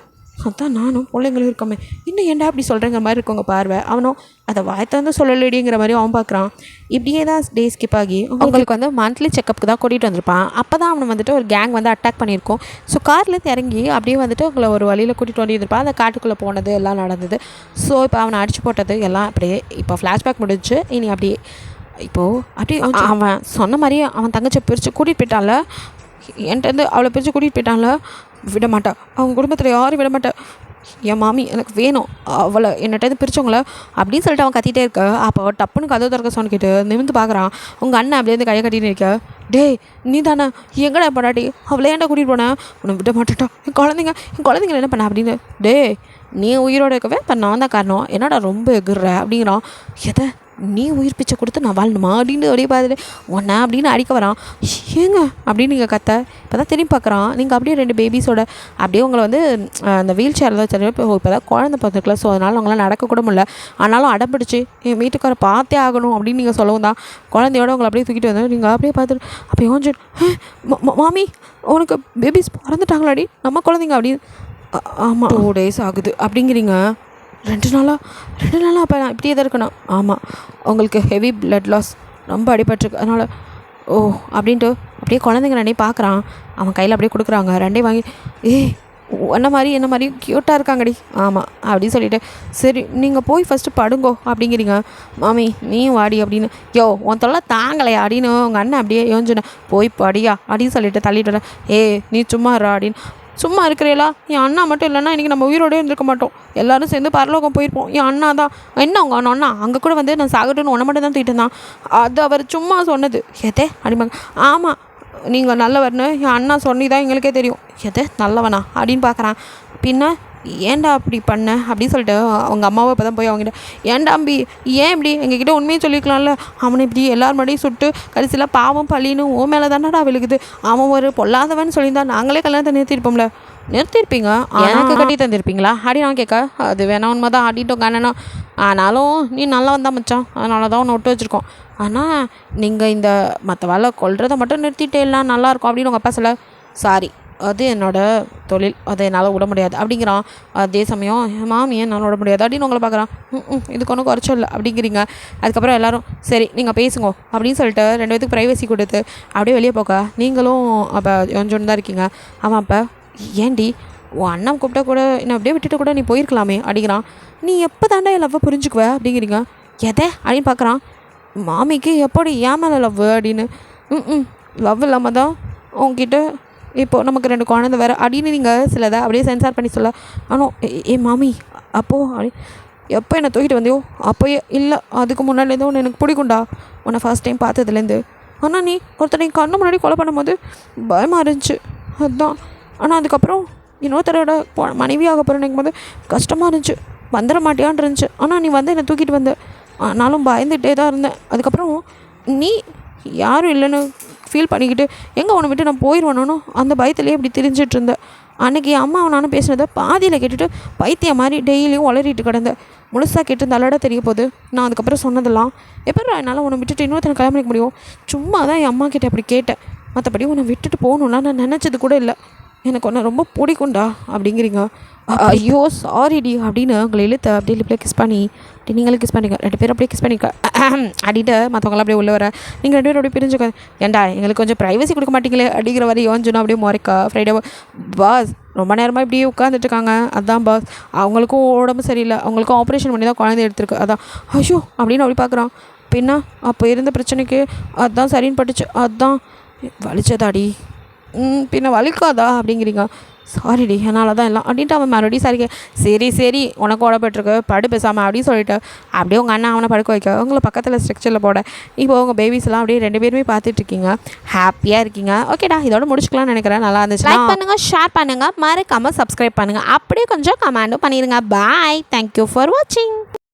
அதான் நானும் பிள்ளைங்களும் இருக்கமே, இன்னும் ஏன்டா அப்படி சொல்கிறேங்கிற மாதிரி இருக்கவங்க பார்வை. அவனும் அதை வாய்த்த வந்து சொல்லலடிங்கிற மாதிரி அவன் பார்க்குறான். இப்படியே தான் டே ஸ்கிப் ஆகி அவங்களுக்கு வந்து மந்த்லி செக்கப்புக்கு தான் கூட்டிகிட்டு வந்திருப்பான். அப்போ தான் அவனை வந்துட்டு ஒரு கேங் வந்து அட்டாக் பண்ணியிருக்கோம். ஸோ கார்லேருந்து இறங்கி அப்படியே வந்துட்டு அவங்கள ஒரு வழியில் கூட்டிகிட்டு வந்துருப்பான். அந்த காட்டுக்குள்ளே போனது எல்லாம் நடந்தது. ஸோ இப்போ அவனை அடிச்சு போட்டது எல்லாம் அப்படியே இப்போ ஃப்ளாஷ்பேக் முடிஞ்சு இனி அப்படியே இப்போது அப்படியே அவன் சொன்ன மாதிரி அவன் தங்கச்சி பிரித்து கூட்டிகிட்டு போயிட்டான்ல, என்கிட்ட அவளை பிரித்து கூட்டிகிட்டு போயிட்டான்ல, விட மாட்டான். அவங்க குடும்பத்தில் யாரும் விட மாட்டேன். என் மாமி எனக்கு வேணும், அவளை என்னட்டேருந்து பிரித்தவங்கள அப்படின்னு சொல்லிட்டு அவன் கத்திகிட்டே இருக்க. அப்போ டப்புன்னு கதவு திறக்க சொன்ன கேட்டு நிமிந்து பார்க்குறான். உங்கள் அண்ணன் அப்படியே கையை கட்டின்னு இருக்க. டே நீ தானே எங்கடா பொண்டாட்டி, அவளை ஏன்டா கூட்டிகிட்டு போனேன்? உன்னை விட மாட்டேட்டா, என் குழந்தைங்கள என்ன பண்ண அப்படின்னு. டே நீ உயிரோடு இருக்கவே இப்போ நான் தான் காரணம், என்னடா ரொம்ப எகுற அப்படிங்கிறான். எதை நீ உயிர் பிச்சை கொடுத்து நான் வாழணுமா அப்படின்னு அப்படியே பார்த்துட்டு ஒன்றா அப்படின்னு அடிக்க வரான். ஏங்க அப்படின்னு நீங்கள் கத்த. இப்போ தான் திரும்பி பார்க்குறான். நீங்கள் அப்படியே 2 பேபிஸோட அப்படியே உங்களை வந்து அந்த வீல் சேரில் தான் சரி இப்போ தான் குழந்தை பார்த்துருக்கல. ஸோ அதனால் அவங்களாம் நடக்கக்கூட முடியல. ஆனாலும் அடம்பிடிச்சு என் வீட்டுக்கார பார்த்தே ஆகணும் அப்படின்னு நீங்கள் சொல்லவும் தான் குழந்தையோட உங்களை அப்படியே தூக்கிட்டு வந்து நீங்கள் அப்படியே பார்த்துட்டு அப்போ யோசிச்சு மாமி உனக்கு பேபிஸ் பிறந்துட்டாங்களாடி, நம்ம குழந்தைங்க அப்படின்னு. ஆமாம் 2 days ஆகுது அப்படிங்கிறீங்க. 2 நாளாக அப்போ நான் இப்படியே தான் இருக்கணும். ஆமாம் உங்களுக்கு ஹெவி பிளட் லாஸ், ரொம்ப அடிபட்டிருக்கு, அதனால் ஓ அப்படின்ட்டு அப்படியே குழந்தைங்க 2 பார்க்குறான். அவன் கையில் அப்படியே கொடுக்குறாங்க. 2 வாங்கி உன்ன மாதிரி என்ன மாதிரியும் க்யூட்டாக இருக்காங்கடி. ஆமாம் அப்படின்னு சொல்லிட்டு சரி நீங்கள் போய் ஃபஸ்ட்டு படுங்கோ அப்படிங்கிறீங்க. மாமி நீயும் வாடி அப்படின்னு. யோ உன் தொல்லை தாங்கலையா அப்படின்னு உங்கள் அண்ணன் அப்படியே யோசிச்சுனேன். போய் படியா அப்படின்னு சொல்லிட்டு தள்ளிட்டு வரேன். நீ சும்மா இருடா அப்படின்னு. சும்மா இருக்கிறீங்களா? என் அண்ணா மட்டும் இல்லைன்னா இன்றைக்கி நம்ம உயிரோடய இருந்திருக்க மாட்டோம். எல்லோரும் சேர்ந்து பரலோகம் போயிருப்போம். என் அண்ணா தான் என்ன உங்கள் அண்ணா அங்கே கூட வந்து நான் சாகட்டுன்னு உன்னை மட்டும் தான் தூக்கிட்டு இருந்தான். அது அவர் சும்மா சொன்னது. எதே அப்படிம்பாங்க. ஆமாம் நீங்கள் நல்லவர்னு என் அண்ணா சொன்னி தான் எங்களுக்கே தெரியும். எது நல்லவனா அப்படின்னு பார்க்குறான். பின்ன ஏன்டா அப்படி பண்ண அப்படின்னு சொல்லிட்டு அவங்க அம்மாவை இப்போ தான் போய் அவங்ககிட்ட ஏன்டாம்பி ஏன் இப்படி எங்ககிட்ட உண்மையை சொல்லிக்கலாம்ல. அவனை இப்படி எல்லார் மடியும் சுட்டு கடைசியில் பாவம் பள்ளின்னு ஓ மேலே தானடா விழுகுது. அவன் ஒரு பொல்லாதவன் சொல்லியிருந்தா நாங்களே கல்யாணத்தை நிறுத்தியிருப்போம்ல. நிறுத்தியிருப்பீங்க எனக்கு கட்டி தந்திருப்பீங்களா அப்படின்னு நான் கேட்க. அது வேணா உண்மை தான் ஆடிட்டோங்க அண்ணனா. ஆனாலும் நீ நல்லா வந்தா மச்சான், அதனால தான் உன்னை விட்டு வச்சுருக்கோம். ஆனால் நீங்கள் இந்த மற்ற வேலை கொள்றதை மட்டும் நிறுத்திட்டே எல்லாம் நல்லாயிருக்கும் அப்படின்னு உங்கள் அப்பா சொல்ல. சாரி அது என்னோடய தொழில், அதை என்னால் விட முடியாது அப்படிங்கிறான். அதே சமயம் மாமியை என்னால் விட முடியாது அப்படின்னு உங்களை பார்க்குறான். இதுக்கு ஒன்றும் குறைச்சம் இல்லை அப்படிங்கிறீங்க. அதுக்கப்புறம் எல்லோரும் சரி நீங்கள் பேசுங்க அப்படின்னு சொல்லிட்டு 2 பேத்துக்கு ப்ரைவசி கொடுத்து அப்படியே வெளியே போக்க நீங்களும் அப்போ கொஞ்சோன்னு தான் இருக்கீங்க. அவன் அப்போ ஏன்டி உன் அண்ணன் கூப்பிட்டா கூட என்னை அப்படியே விட்டுட்டு கூட நீ போயிருக்கலாமே அப்படிங்கிறான். நீ எப்போ தாண்டா என் லவ்வை புரிஞ்சுக்குவ அப்படிங்கிறீங்க. எதை அப்படின்னு பார்க்குறான். மாமிக்கு எப்படி ஏன் மேலே லவ் அப்படின்னு. லவ் இல்லாமல் தான் உங்ககிட்ட இப்போது நமக்கு 2 குழந்தை வேறு அப்படின்னு நீங்கள் சிலதை அப்படியே சென்சார் பண்ணி சொல்ல. ஆனால் மாமி அப்போது அப்படி எப்போ என்னை தூக்கிட்டு வந்தியோ அப்போயே இல்லை அதுக்கு முன்னாடிலேருந்து ஒன்று எனக்கு பிடிக்கும்டா உன்னை ஃபர்ஸ்ட் டைம் பார்த்ததுலேருந்து. ஆனால் நீ ஒருத்தனை கண்ணு முன்னாடி கொலை பண்ணும்போது பயமாக இருந்துச்சு அதுதான். ஆனால் அதுக்கப்புறம் இன்னொருத்தரோட மனைவியாக போகிற நினைக்கும் போது கஷ்டமாக இருந்துச்சு. வந்துட மாட்டியான் இருந்துச்சு. ஆனால் நீ வந்து என்னை தூக்கிட்டு வந்த. ஆனாலும் பயந்துகிட்டே தான் இருந்தேன். அதுக்கப்புறம் நீ யாரும் இல்லைன்னு ஃபீல் பண்ணிக்கிட்டு எங்கே உன்னை விட்டு நான் போயிடுவேணும் அந்த பயத்துலேயே இப்படி திரிஞ்சிட்டு இருந்தேன். அன்றைக்கி அம்மா நானும் பேசுனதை பாதியில் கேட்டுட்டு பைத்தியம் மாதிரி டெய்லியும் உளறிட்டு கிடந்தேன். முழுசாக கேட்டு தள்ளட தெரிய போகுது. நான் அதுக்கப்புறம் சொன்னதெல்லாம் எப்போ என்னால் உன்னை விட்டுட்டு இன்னொருத்தனை கல்யாணம் பண்ணிக்க முடியும். சும்மா தான் என் அம்மா கிட்டே அப்படி கேட்டேன். மற்றபடி உன்னை விட்டுட்டு போகணுன்னா நான் நினச்சது கூட இல்லை. எனக்கு ஒன்று ரொம்ப பிடிக்கும்டா அப்படிங்கிறீங்க. ஐயோ சாரிடி அப்படின்னு உங்களை இழுத்த அப்படியே லிப்பில் கிஸ் பண்ணி நீங்களும் கிஸ் பண்ணிக்க 2 பேரும் அப்படியே கிஸ் பண்ணிக்க அடிட்டு மற்றவங்களாம் அப்படியே உள்ளே வர நீங்கள் 2 பேரும் அப்படியே பிரிஞ்சுக்க. ஏன்டா எங்களுக்கு கொஞ்சம் ப்ரைவசி கொடுக்க மாட்டீங்களே அப்படிங்கிற வரை யோசிச்சுனா அப்படியே முறைக்கா ஃப்ரைடே பாஸ் ரொம்ப நேரமாக இப்படியே உட்காந்துட்டு இருக்காங்க. அதுதான் பாஸ் அவங்களுக்கும் உடம்பு சரியில்லை, அவங்களுக்கும் ஆப்ரேஷன் பண்ணி தான் குழந்தை எடுத்துருக்கு. அதான் ஐயோ அப்படின்னு அப்படி பார்க்குறான். பின்னா அப்போ இருந்த பிரச்சனைக்கு அதுதான் சரின்னு பட்டுச்சு. அதுதான் வலிச்சதாடி. பின்ன வலிக்காதா அப்படிங்கிறீங்க. சாரிடி என்னால் தான் எல்லாம் அப்படின்ட்டு அவன் மறுபடியும் சரி உனக்கு உடப்பட்டுருக்கு படு பேசாமல் அப்படின்னு சொல்லிட்டு அப்படியே உங்கள் அண்ணன் அவனை படுக்க வைக்க உங்களை பக்கத்தில் ஸ்ட்ரக்சரில் போட இப்போ உங்கள் பேபிஸ்லாம் அப்படியே 2 பேருமே பார்த்துட்ருக்கீங்க. ஹாப்பியாக இருக்கீங்க. ஓகேடா இதோட முடிச்சுக்கலாம்னு நினைக்கிறேன். நல்லா இருந்துச்சு. லைக் பண்ணுங்கள், ஷேர் பண்ணுங்கள், மறக்காமல் சப்ஸ்கிரைப் பண்ணுங்கள், அப்படியே கொஞ்சம் கமெண்டும் பண்ணிடுங்க. பாய், தேங்க்யூ ஃபார் வாட்சிங்.